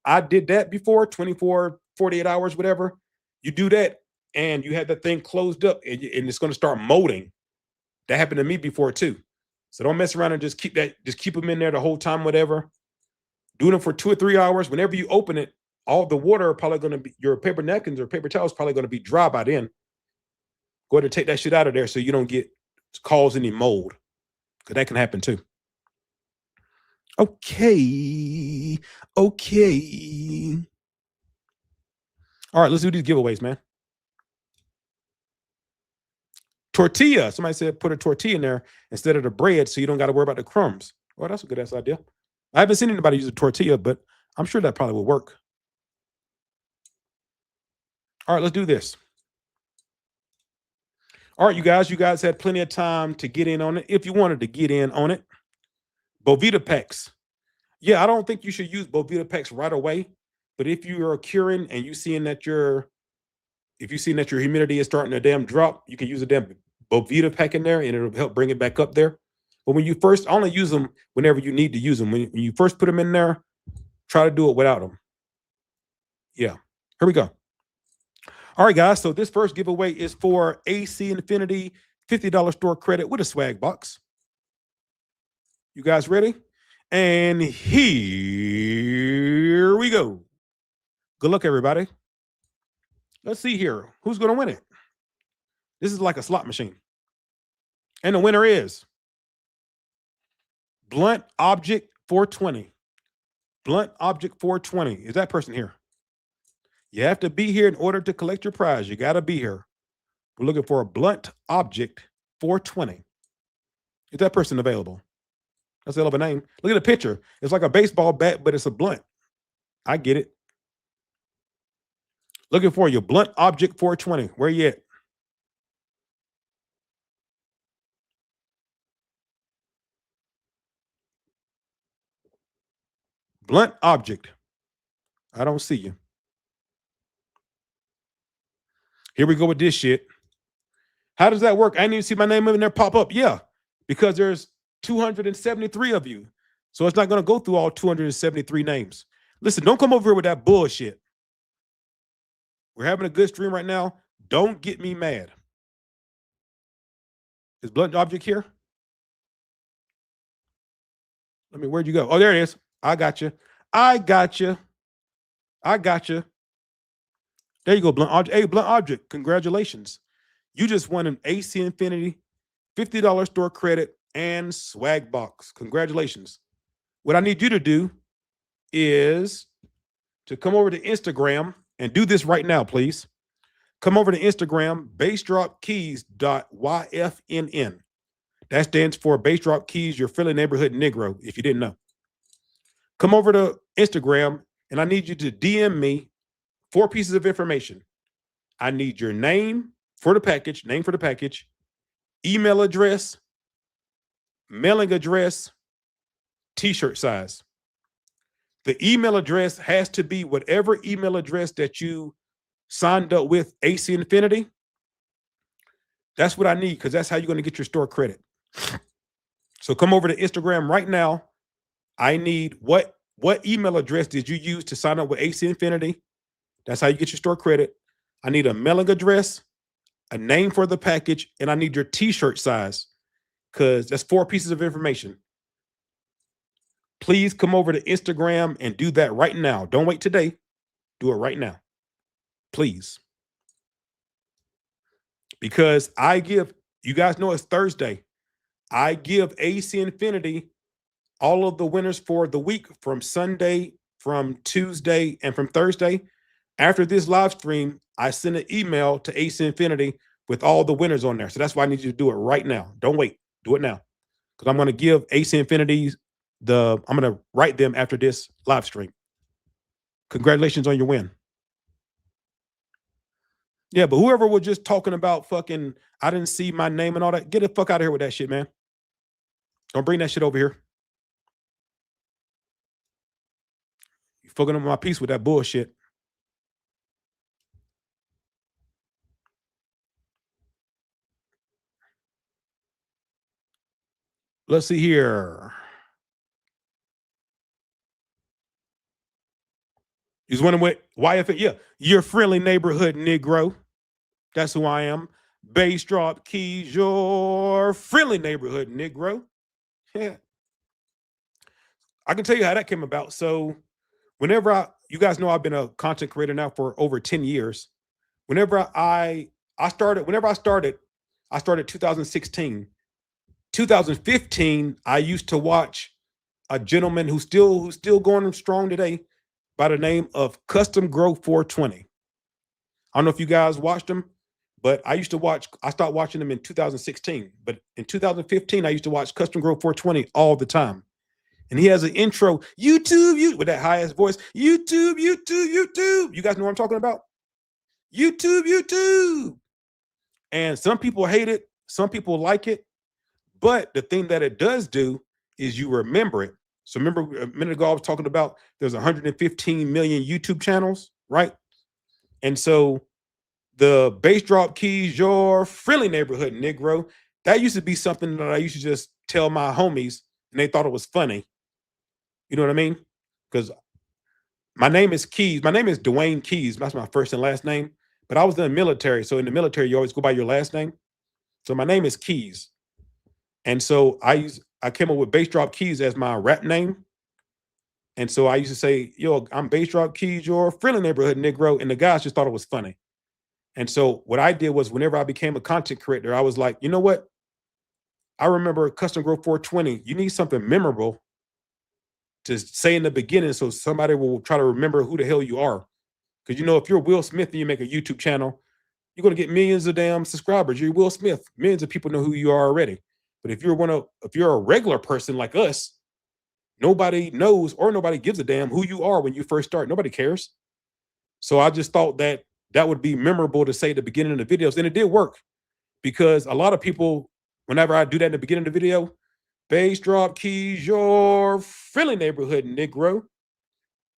I did that before, 24, 48 hours, whatever. You do that and you have that thing closed up and it's going to start molding. That happened to me before too. So don't mess around and just keep them in there the whole time, whatever. Do them for 2 or 3 hours. Whenever you open it, all the water are probably going to be, your paper napkins or paper towels probably going to be dry by then. Go ahead and take that shit out of there so you don't cause any mold. Because that can happen too. Okay. All right, let's do these giveaways, man. Tortilla. Somebody said put a tortilla in there instead of the bread so you don't got to worry about the crumbs. Well, that's a good ass idea. I haven't seen anybody use a tortilla, but I'm sure that probably will work. All right, let's do this. All right, you guys had plenty of time to get in on it if you wanted to get in on it. Bovita Packs. Yeah, I don't think you should use Bovita Packs right away, but if you are curing and you seeing that your humidity is starting to damn drop, you can use a damn Bovita pack in there and it'll help bring it back up there. But when you first, only use them whenever you need to use them. When you first put them in there, try to do it without them. Yeah, here we go. All right, guys. So this first giveaway is for AC Infinity $50 store credit with a swag box. You guys ready? And here we go. Good luck, everybody. Let's see here. Who's going to win it? This is like a slot machine. And the winner is Blunt Object 420. Blunt Object 420. Is that person here? You have to be here in order to collect your prize. You got to be here. We're looking for a Blunt Object 420. Is that person available? That's a hell of a name. Look at the picture. It's like a baseball bat, but it's a blunt. I get it. Looking for you, Blunt Object 420. Where you at? Blunt Object. I don't see you. Here we go with this shit. How does that work? I didn't even see my name in there pop up. Yeah, because there's 273 of you. So it's not going to go through all 273 names. Listen, don't come over here with that bullshit. We're having a good stream right now. Don't get me mad. Is Blunt Object here? Where'd you go? Oh, there it is. I got you. There you go, Blunt Object. Hey, Blunt Object, congratulations. You just won an AC Infinity $50 store credit and swag box. Congratulations. What I need you to do is to come over to Instagram and do this right now, please. Come over to Instagram, bassdropkeys.yfnn. That stands for Bass Drop Keys, your friendly neighborhood Negro, if you didn't know. Come over to Instagram, and I need you to DM me 4 pieces of information. I need your name for the package, email address, mailing address, t-shirt size. The email address has to be whatever email address that you signed up with AC Infinity. That's what I need, because that's how you're going to get your store credit. So come over to Instagram right now. I need what email address did you use to sign up with AC Infinity? That's how you get your store credit. I need a mailing address, a name for the package, and I need your t-shirt size, because that's 4 pieces of information. Please come over to Instagram and do that right now. Don't wait today. Do it right now, please. Because I give, you guys know it's Thursday. I give AC Infinity all of the winners for the week, from Sunday, from Tuesday, and from Thursday. After this live stream, I send an email to AC Infinity with all the winners on there. So that's why I need you to do it right now. Don't wait. Do it now. Because I'm going to give AC Infinity I'm going to write them after this live stream. Congratulations on your win. Yeah, but whoever was just talking about fucking, I didn't see my name and all that, get the fuck out of here with that shit, man. Don't bring that shit over here. You fucking up my peace with that bullshit. Let's see here. He's wondering what YF. Yeah, your friendly neighborhood Negro. That's who I am. Bass Drop Keys, your friendly neighborhood Negro. Yeah. I can tell you how that came about. So whenever you guys know I've been a content creator now for over 10 years. Whenever I started 2016. 2015, I used to watch a gentleman who's still going strong today by the name of Custom Grow 420. I don't know if you guys watched him, but I started watching him in 2016. But in 2015, I used to watch Custom Grow 420 all the time. And he has an intro, YouTube, with that high ass voice, YouTube. You guys know what I'm talking about? YouTube. And some people hate it. Some people like it. But the thing that it does do is you remember it. So remember a minute ago, I was talking about there's 115 million YouTube channels, right? And so the Bass Drop Keys, your friendly neighborhood Negro, that used to be something that I used to just tell my homies, and they thought it was funny. You know what I mean? Because my name is Keys. My name is Dwaine Keys. That's my first and last name. But I was in the military. So in the military, you always go by your last name. So my name is Keys. And so I came up with Bass Drop Keys as my rap name. And so I used to say, yo, I'm Bass Drop Keys, your friendly neighborhood Negro. And the guys just thought it was funny. And so what I did was, whenever I became a content creator, I was like, you know what? I remember Custom Grow 420. You need something memorable to say in the beginning so somebody will try to remember who the hell you are. Because, you know, if you're Will Smith and you make a YouTube channel, you're going to get millions of damn subscribers. You're Will Smith. Millions of people know who you are already. But if you're a regular person like us, nobody knows or nobody gives a damn who you are when you first start. Nobody cares. So I just thought that would be memorable to say at the beginning of the videos. And it did work, because a lot of people, whenever I do that in the beginning of the video, Bass Drop Keys, your friendly neighborhood Negro,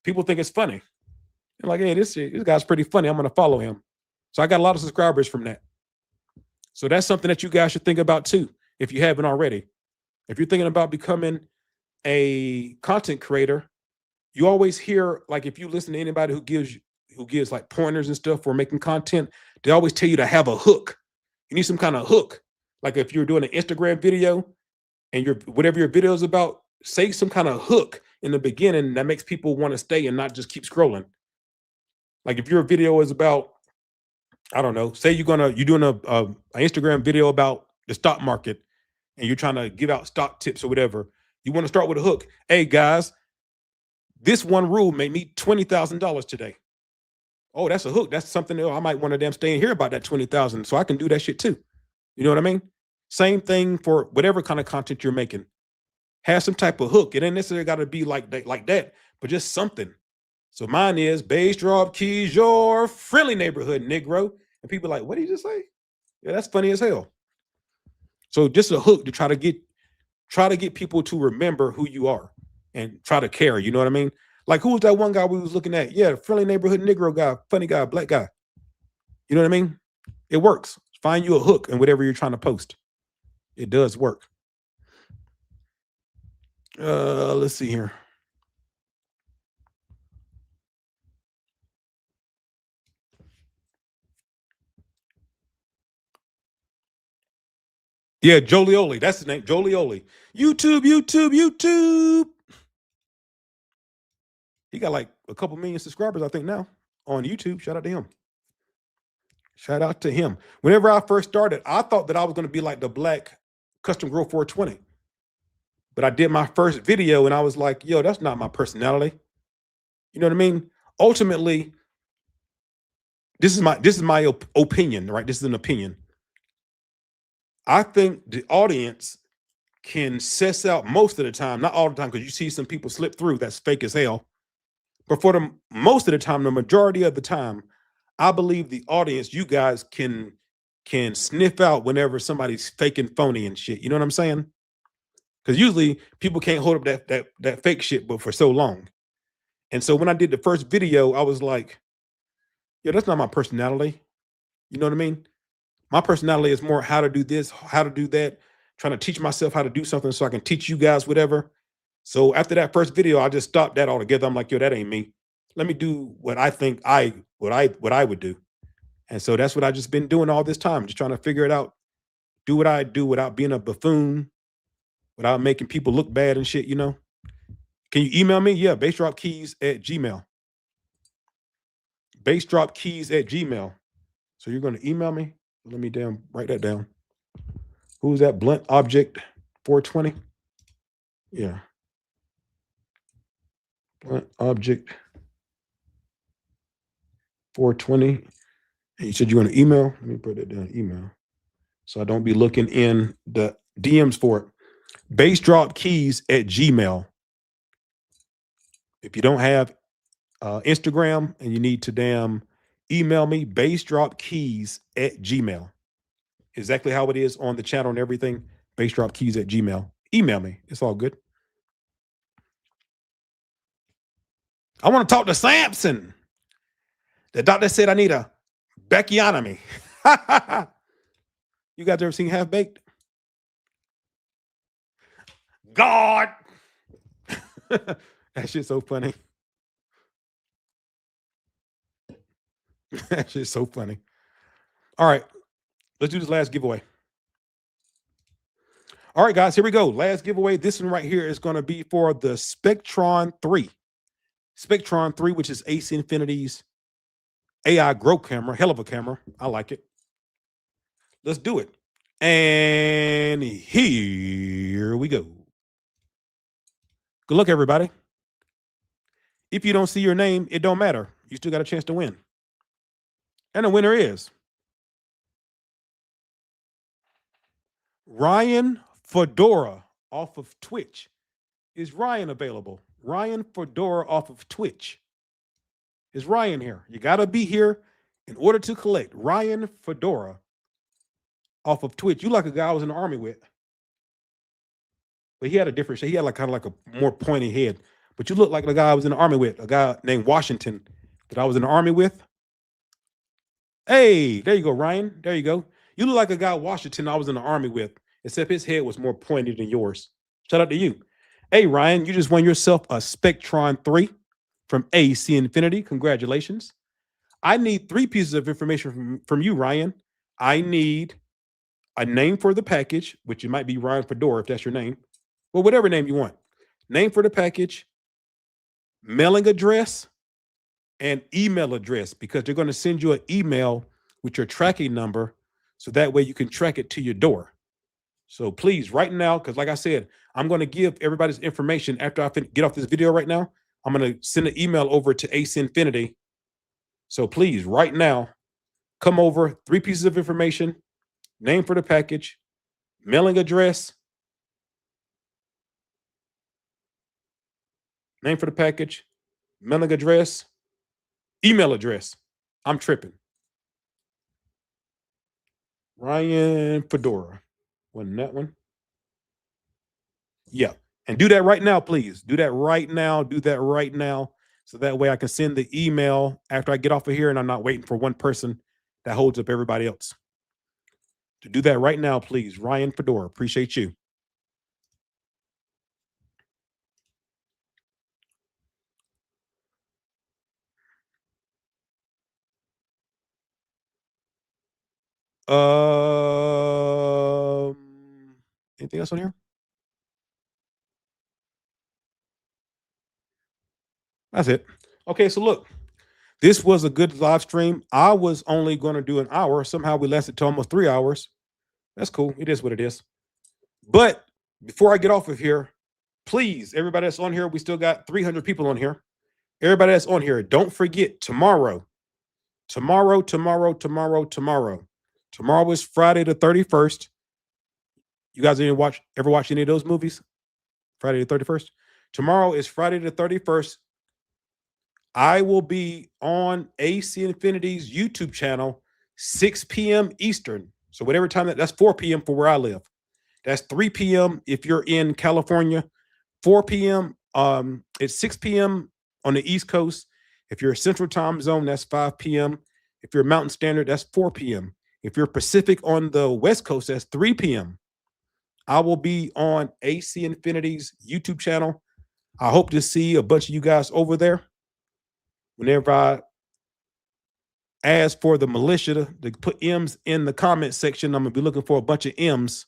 people think it's funny. They're like, hey, this guy's pretty funny. I'm going to follow him. So I got a lot of subscribers from that. So that's something that you guys should think about too, if you haven't already. If you're thinking about becoming a content creator, you always hear, like, if you listen to anybody who gives like pointers and stuff for making content, they always tell you to have a hook. You need some kind of hook. Like if you're doing an Instagram video and whatever your video is about, say some kind of hook in the beginning that makes people want to stay and not just keep scrolling. Like if your video is about, I don't know, say you're doing a Instagram video about the stock market and you're trying to give out stock tips or whatever. You want to start with a hook. Hey guys, this one rule made me $20,000 today. Oh, that's a hook. That's something that I might want to damn stay and hear about that 20,000. So I can do that shit too. You know what I mean? Same thing for whatever kind of content you're making. Have some type of hook. It ain't necessarily got to be like that, but just something. So mine is Bass Drop Keys, your friendly neighborhood Negro. And people are like, what did you just say? Yeah, that's funny as hell. So just a hook to try to get people to remember who you are and try to care. You know what I mean? Like, who was that one guy we was looking at? Yeah, friendly neighborhood Negro guy, funny guy, black guy. You know what I mean? It works. Find you a hook in whatever you're trying to post. It does work. Let's see here. Yeah, Jolioli. That's his name. Jolioli. YouTube. He got like a couple million subscribers, I think, now on YouTube. Shout out to him. Shout out to him. Whenever I first started, I thought that I was going to be like the black custom grow 420. But I did my first video and I was like, yo, that's not my personality. You know what I mean? Ultimately, this is my opinion, right? This is an opinion. I think the audience can suss out most of the time, not all the time, because you see some people slip through that's fake as hell. But for the most of the time, the majority of the time, I believe the audience, you guys can sniff out whenever somebody's faking phony and shit. You know what I'm saying? Because usually people can't hold up that fake shit, but for so long. And so when I did the first video, I was like, yeah, that's not my personality. You know what I mean? My personality is more how to do this, how to do that, trying to teach myself how to do something so I can teach you guys whatever. So after that first video, I just stopped that altogether. I'm like, yo, that ain't me. Let me do what I think what I would do. And so that's what I just been doing all this time, just trying to figure it out, do what I do without being a buffoon, without making people look bad and shit, you know. Can you email me? Yeah, bassdropkeys@gmail. Bassdropkeys@gmail. So you're going to email me? Let me write that down. Who's that? Blunt Object 420? Yeah. Blunt Object 420. And you said you're going to email? Let me put that down, email. So I don't be looking in the DMs for it. Bassdropkeys@gmail. If you don't have Instagram and you need to email me, bassdropkeys@gmail. Exactly how it is on the channel and everything. Bassdropkeys@gmail. Email me. It's all good. I want to talk to Samson. The doctor said I need a Becchiotomy. You guys ever seen Half Baked? God. That shit's so funny. That shit's so funny. All right. Let's do this last giveaway. All right, guys, here we go. Last giveaway. This one right here is going to be for the Spectron 3. Spectron 3, which is AC Infinity's AI grow camera. Hell of a camera. I like it. Let's do it. And here we go. Good luck, everybody. If you don't see your name, it don't matter. You still got a chance to win. And the winner is Ryan Fedora off of Twitch. Is Ryan available? Ryan Fedora off of Twitch. Is Ryan here? You got to be here in order to collect. Ryan Fedora off of Twitch. You like a guy I was in the army with. But he had a different shape. He had like kind of like a more pointy head. But you look like the guy I was in the army with, a guy named Washington that I was in the army with. Hey, there you go, Ryan. There you go. You look like a guy Washington I was in the army with, except his head was more pointy than yours. Shout out to you. Hey, Ryan, you just won yourself a Spectron 3 from AC Infinity. Congratulations. I need 3 pieces of information from you, Ryan. I need a name for the package, which it might be Ryan Fedora if that's your name. Well, whatever name you want. Name for the package, mailing address, and email address, because they're going to send you an email with your tracking number so that way you can track it to your door. So please, right now, because like I said, I'm going to give everybody's information after I get off this video right now. I'm going to send an email over to AC Infinity So please, right now, come over, 3 pieces of information, name for the package, mailing address, name for the package, mailing address, email address. I'm tripping. Ryan Fedora. Wasn't that one? Yeah. And do that right now, please. Do that right now. Do that right now. So that way I can send the email after I get off of here and I'm not waiting for one person that holds up everybody else. To do that right now, please. Ryan Fedora. Appreciate you. Um, Anything else on here? That's it. Okay, so look, this was a good live stream. I was only going to do an hour. Somehow we lasted to almost 3 hours. That's cool. It is what it is. But before I get off of here, please, everybody that's on here, we still got 300 people on here. Everybody that's on here, don't forget tomorrow. Tomorrow is Friday the 31st. You guys didn't ever watch any of those movies? Friday the 31st. Tomorrow is Friday the 31st. I will be on AC Infinity's YouTube channel, 6 p.m. Eastern. So whatever time that's 4 p.m. for where I live. That's 3 p.m. if you're in California. 4 p.m. It's 6 p.m. on the East Coast. If you're a Central Time Zone, that's 5 p.m. If you're Mountain Standard, that's 4 p.m. If you're Pacific on the West Coast, that's 3 p.m. I will be on AC Infinity's YouTube channel. I hope to see a bunch of you guys over there. Whenever I ask for the militia to put M's in the comment section, I'm going to be looking for a bunch of M's.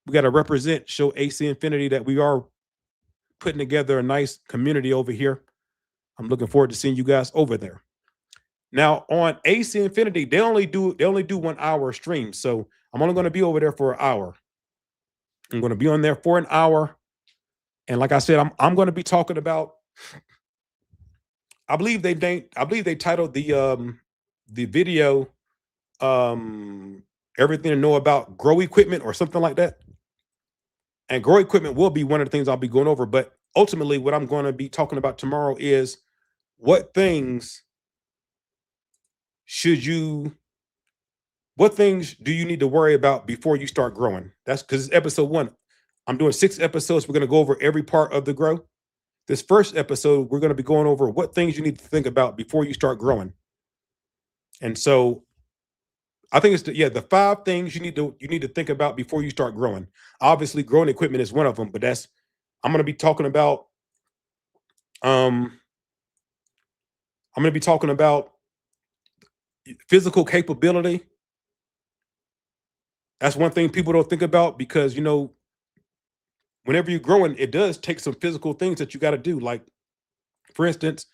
We got to represent, show AC Infinity that we are putting together a nice community over here. I'm looking forward to seeing you guys over there. Now on AC Infinity, they only do 1 hour stream. So I'm only going to be over there for an hour. I'm going to be on there for an hour. And like I said, I'm going to be talking about, I believe they titled the video everything to know about grow equipment or something like that. And grow equipment will be one of the things I'll be going over. But ultimately, what I'm going to be talking about tomorrow is what things do you need to worry about before you start growing? That's because it's episode 1. I'm doing 6 episodes. We're going to go over every part of the grow. This first episode, we're going to be going over what things you need to think about before you start growing. And so I think it's the 5 things you need to think about before you start growing. Obviously, growing equipment is one of them, but I'm going to be talking about physical capability. That's one thing people don't think about because whenever you're growing, it does take some physical things that you got to do. Like, for instance,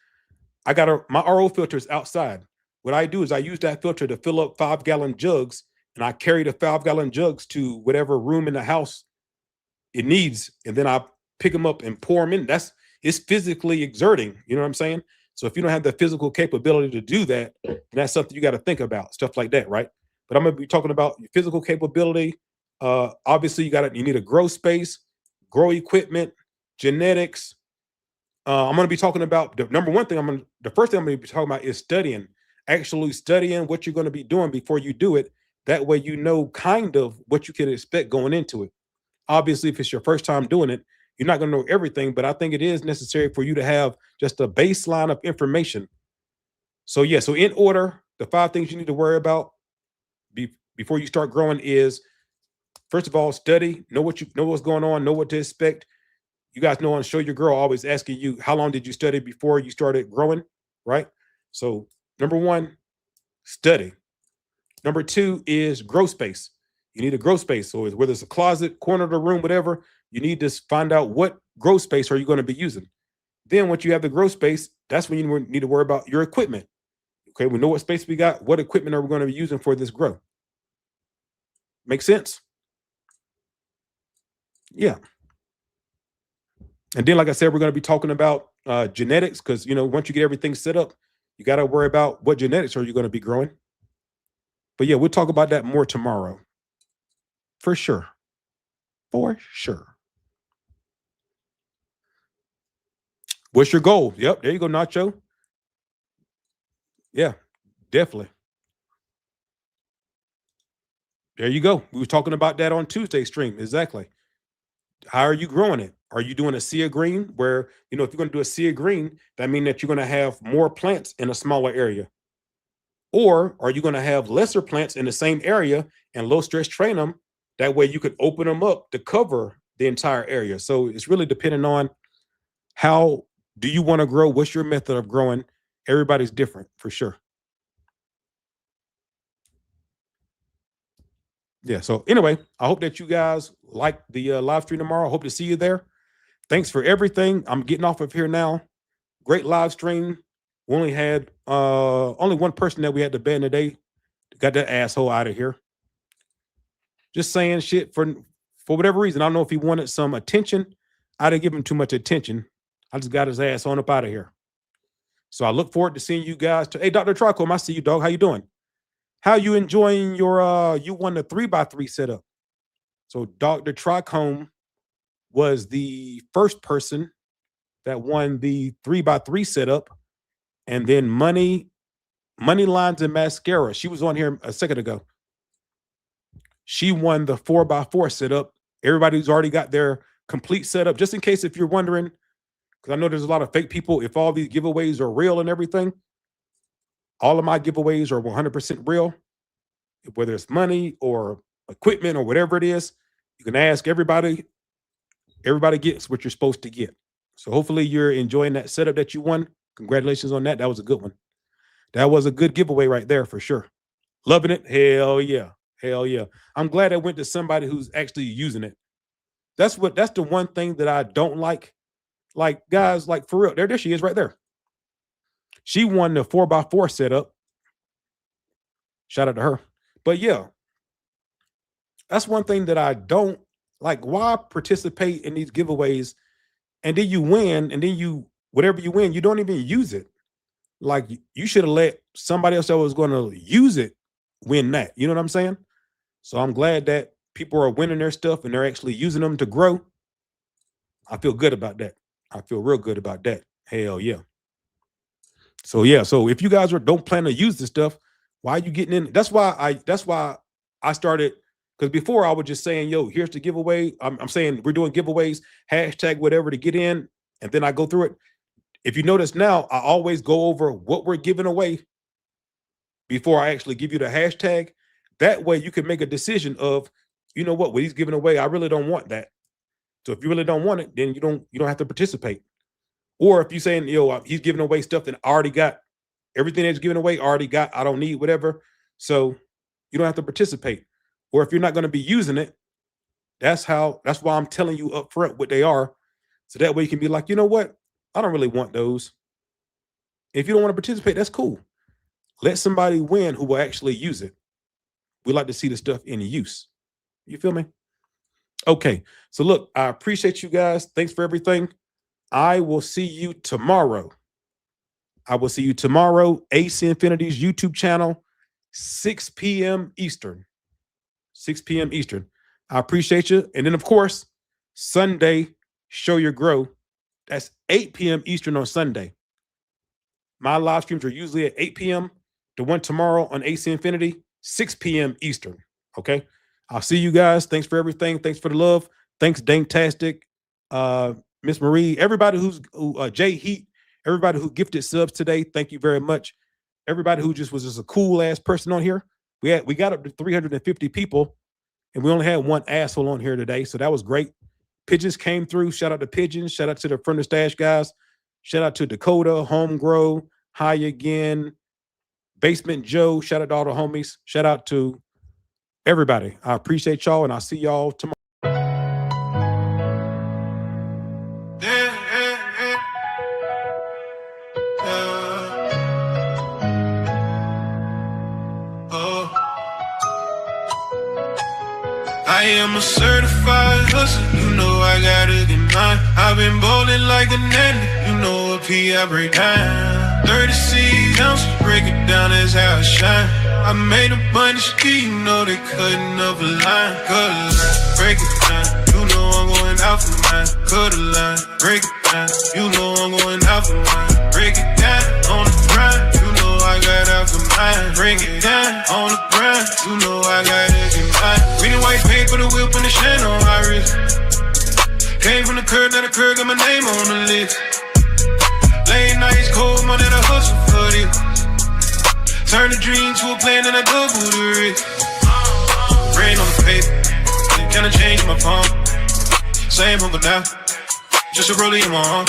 my RO filter is outside. What I do is I use that filter to fill up 5-gallon jugs, and I carry the 5-gallon jugs to whatever room in the house it needs, and then I pick them up and pour them in. It's physically exerting. You know what I'm saying? So if you don't have the physical capability to do that, then that's something you got to think about, stuff like that, right? But I'm going to be talking about your physical capability. Obviously, you need a grow space, grow equipment, genetics. I'm going to be talking about the first thing I'm going to be talking about is actually studying what you're going to be doing before you do it. That way, you know kind of what you can expect going into it. Obviously, if it's your first time doing it, you're not going to know everything, but I think it is necessary for you to have just a baseline of information. So in order, the 5 things you need to worry about before you start growing is, first of all, study, know what's going on, know what to expect. You guys know on Show Your Girl, always asking you, how long did you study before you started growing, right? So number 1, study. Number 2 is grow space. You need a grow space. So whether it's a closet, corner of the room, whatever, you need to find out what grow space are you going to be using. Then once you have the grow space, that's when you need to worry about your equipment. Okay, we know what space we got. What equipment are we going to be using for this grow? Make sense? Yeah. And then, like I said, we're going to be talking about genetics because, once you get everything set up, You got to worry about what genetics are you going to be growing. But yeah, we'll talk about that more tomorrow. For sure. For sure. What's your goal? Yep, there you go, Nacho. Yeah, definitely. There you go. We were talking about that on Tuesday stream. Exactly. How are you growing it? Are you doing a sea of green where, if you're going to do a sea of green, that means that you're going to have more plants in a smaller area? Or are you going to have lesser plants in the same area and low stress train them? That way you could open them up to cover the entire area. So it's really depending on how do you want to grow? What's your method of growing? Everybody's different for sure. Yeah. So anyway, I hope that you guys like the live stream tomorrow. I hope to see you there. Thanks for everything. I'm getting off of here now. Great live stream. We only had only one person that we had to ban today. Got that asshole out of here. Just saying shit for whatever reason. I don't know if he wanted some attention. I didn't give him too much attention. I just got his ass on up out of here. So I look forward to seeing you guys. Hey, Dr. Tricom, I see you, dog. How you doing? How you enjoying your you won the 3x3 setup? So Dr. Tricom was the first person that won the 3x3 setup, and then money lines and mascara. She was on here a second ago. She won the 4x4 setup. Everybody's already got their complete setup. Just in case if you're wondering, because I know there's a lot of fake people. If all these giveaways are real and everything, all of my giveaways are 100% real. Whether it's money or equipment or whatever it is, you can ask everybody. Everybody gets what you're supposed to get. So hopefully you're enjoying that setup that you won. Congratulations on that. That was a good one. That was a good giveaway right there for sure. Loving it. Hell yeah. Hell yeah. I'm glad I went to somebody who's actually using it. That's the one thing that I don't like. Like, guys, like for real. There she is right there. She won the 4x4 setup. Shout out to her. But yeah, that's one thing that I don't like. Why participate in these giveaways and then you win, and then whatever you win, you don't even use it. Like, you should have let somebody else that was going to use it win that. You know what I'm saying? So I'm glad that people are winning their stuff and they're actually using them to grow. I feel good about that. I feel real good about that. Hell yeah. So yeah, so if you guys don't plan to use this stuff, why are you getting in? That's why I started, because before I was just saying, yo, here's the giveaway. I'm saying we're doing giveaways, hashtag whatever to get in, and then I go through it. If you notice now, I always go over what we're giving away before I actually give you the hashtag. That way you can make a decision of, you know what he's giving away, I really don't want that. So if you really don't want it, then you don't have to participate. Or if you're saying, yo, he's giving away stuff that I already got, everything that's given away, already got, I don't need, whatever. So you don't have to participate. Or if you're not going to be using it, that's why I'm telling you up front what they are. So that way you can be like, you know what? I don't really want those. If you don't want to participate, that's cool. Let somebody win who will actually use it. We like to see the stuff in use. You feel me? Okay. So look, I appreciate you guys. Thanks for everything. I will see you tomorrow. AC Infinity's YouTube channel, 6 p.m. Eastern. 6 p.m. Eastern. I appreciate you. And then, of course, Sunday, Show Your Grow. That's 8 p.m. Eastern on Sunday. My live streams are usually at 8 p.m. The one tomorrow on AC Infinity, 6 p.m. Eastern. Okay? I'll see you guys. Thanks for everything. Thanks for the love. Thanks, Danktastic, Miss Marie, everybody who's Jay Heat, everybody who gifted subs today. Thank you very much. Everybody who was just a cool ass person on here. We got up to 350 people, and we only had one asshole on here today. So that was great. Pigeons came through. Shout out to Pigeons. Shout out to the Front of Stash guys. Shout out to Dakota, Home Grow, Hi Again, Basement Joe. Shout out to all the homies. Shout out to everybody. I appreciate y'all, and I'll see y'all tomorrow. I am a certified hustler, you know I gotta get mine. I've been ballin' like a nanny, you know a P I break down. 36 ounces, break it down, that's how I shine. I made a bunch of ski, you know they cutting up a line. Cut a line, break it down, you know I'm going out for mine. Cut a line, break it down, you know I'm going out for mine. Break it down on the grind, you know I got out for mine. Break it down on the grind, you know I got it in mine. Green and white paint for the whip and the chain on my wrist. Came from the curb, now the curb got my name on the list. Late nights, cold money, I hustle for this. Turn a dream to a plan and I double the risk. Rain on the paper, kinda changed my palm. Same hunger now, just a rollie in my arm.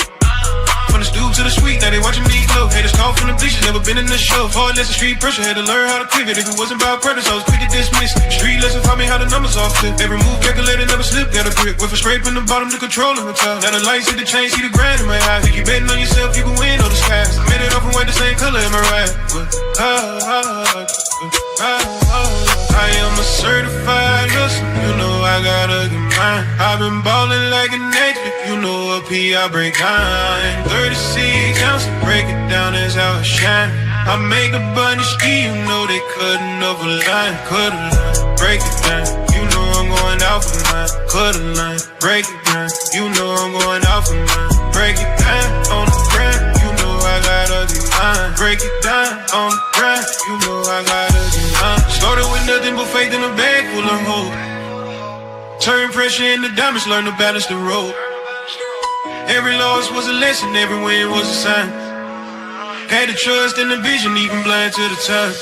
From the stoop to the suite, now they watching me glow. Haters call from the bleachers, never been in the show. Hard lesson, street pressure, had to learn how to pivot. If it wasn't about purpose, I was quick to dismiss. Street lesson taught me how the numbers all flip. Every move calculated, never slip, got a grip. Went from scraping the bottom to controlling the top. Now the lights hit the chain, see the grind in my eyes. If you betting on yourself, you can win on the skies. Made it off and white, the same color in my ride. I am a certified hustler, you know I got a good mind. I've been ballin' like a nature, you know up here I break kind. 36 ounces, break it down, that's how I shine. I make a bunch of ski, you know they cutting up a line. Cut a line, break it down, you know I'm going out for mine. Cut a line, break it down, you know I'm going out for mine. Break it down on the ground, you know I got a good mind. Break it down on the ground, you know I got a good mind. Started with nothing but faith in a bag full of hope. Turn pressure into diamonds, learn to balance the road. Every loss was a lesson, every win was a sign. Had the trust and the vision, even blind to the time.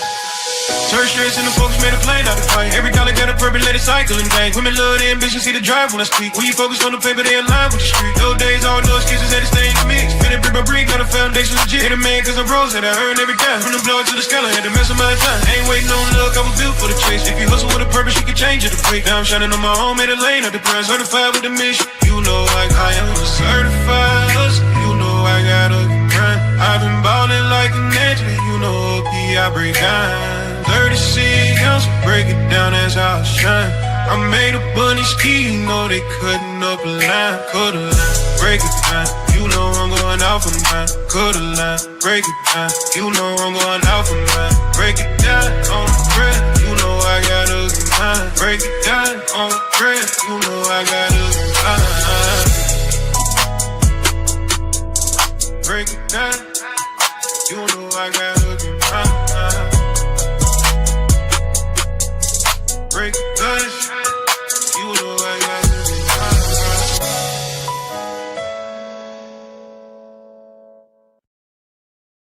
Turn stress into focus, made a plane out of fight. Every dollar got a purpose, let it cycle and bang. Women love the ambition, see the drive when I speak. When you focus on the paper, they align with the street. Those days, all no excuses, had to stay in the mix. Fit it brick by brick, got a foundation legit. Hit a man cause I rose, that I earned every guy. From the blood to the scale, I had to mess with my time. Ain't waiting on luck, I was built for the chase. If you hustle with a purpose, you can change it to break. Now I'm shining on my own, made a lane out the press. Certified with the mission, you know like I am a certified hustler. You know I got a grind. I've been ballin' like a ninja, you know up here I break down. 36 ounces, break it down, that's how I shine. I made a bunny ski, you know they cutting up a line. Cut a line, break it down, you know I'm going out for mine. Cut a line, break it down, you know I'm going out for mine. Break it down on the bread, you know I got a good mind. Break it down on the bread, you know I got a good mind. Break it down, you know I got a good mind. Break it down.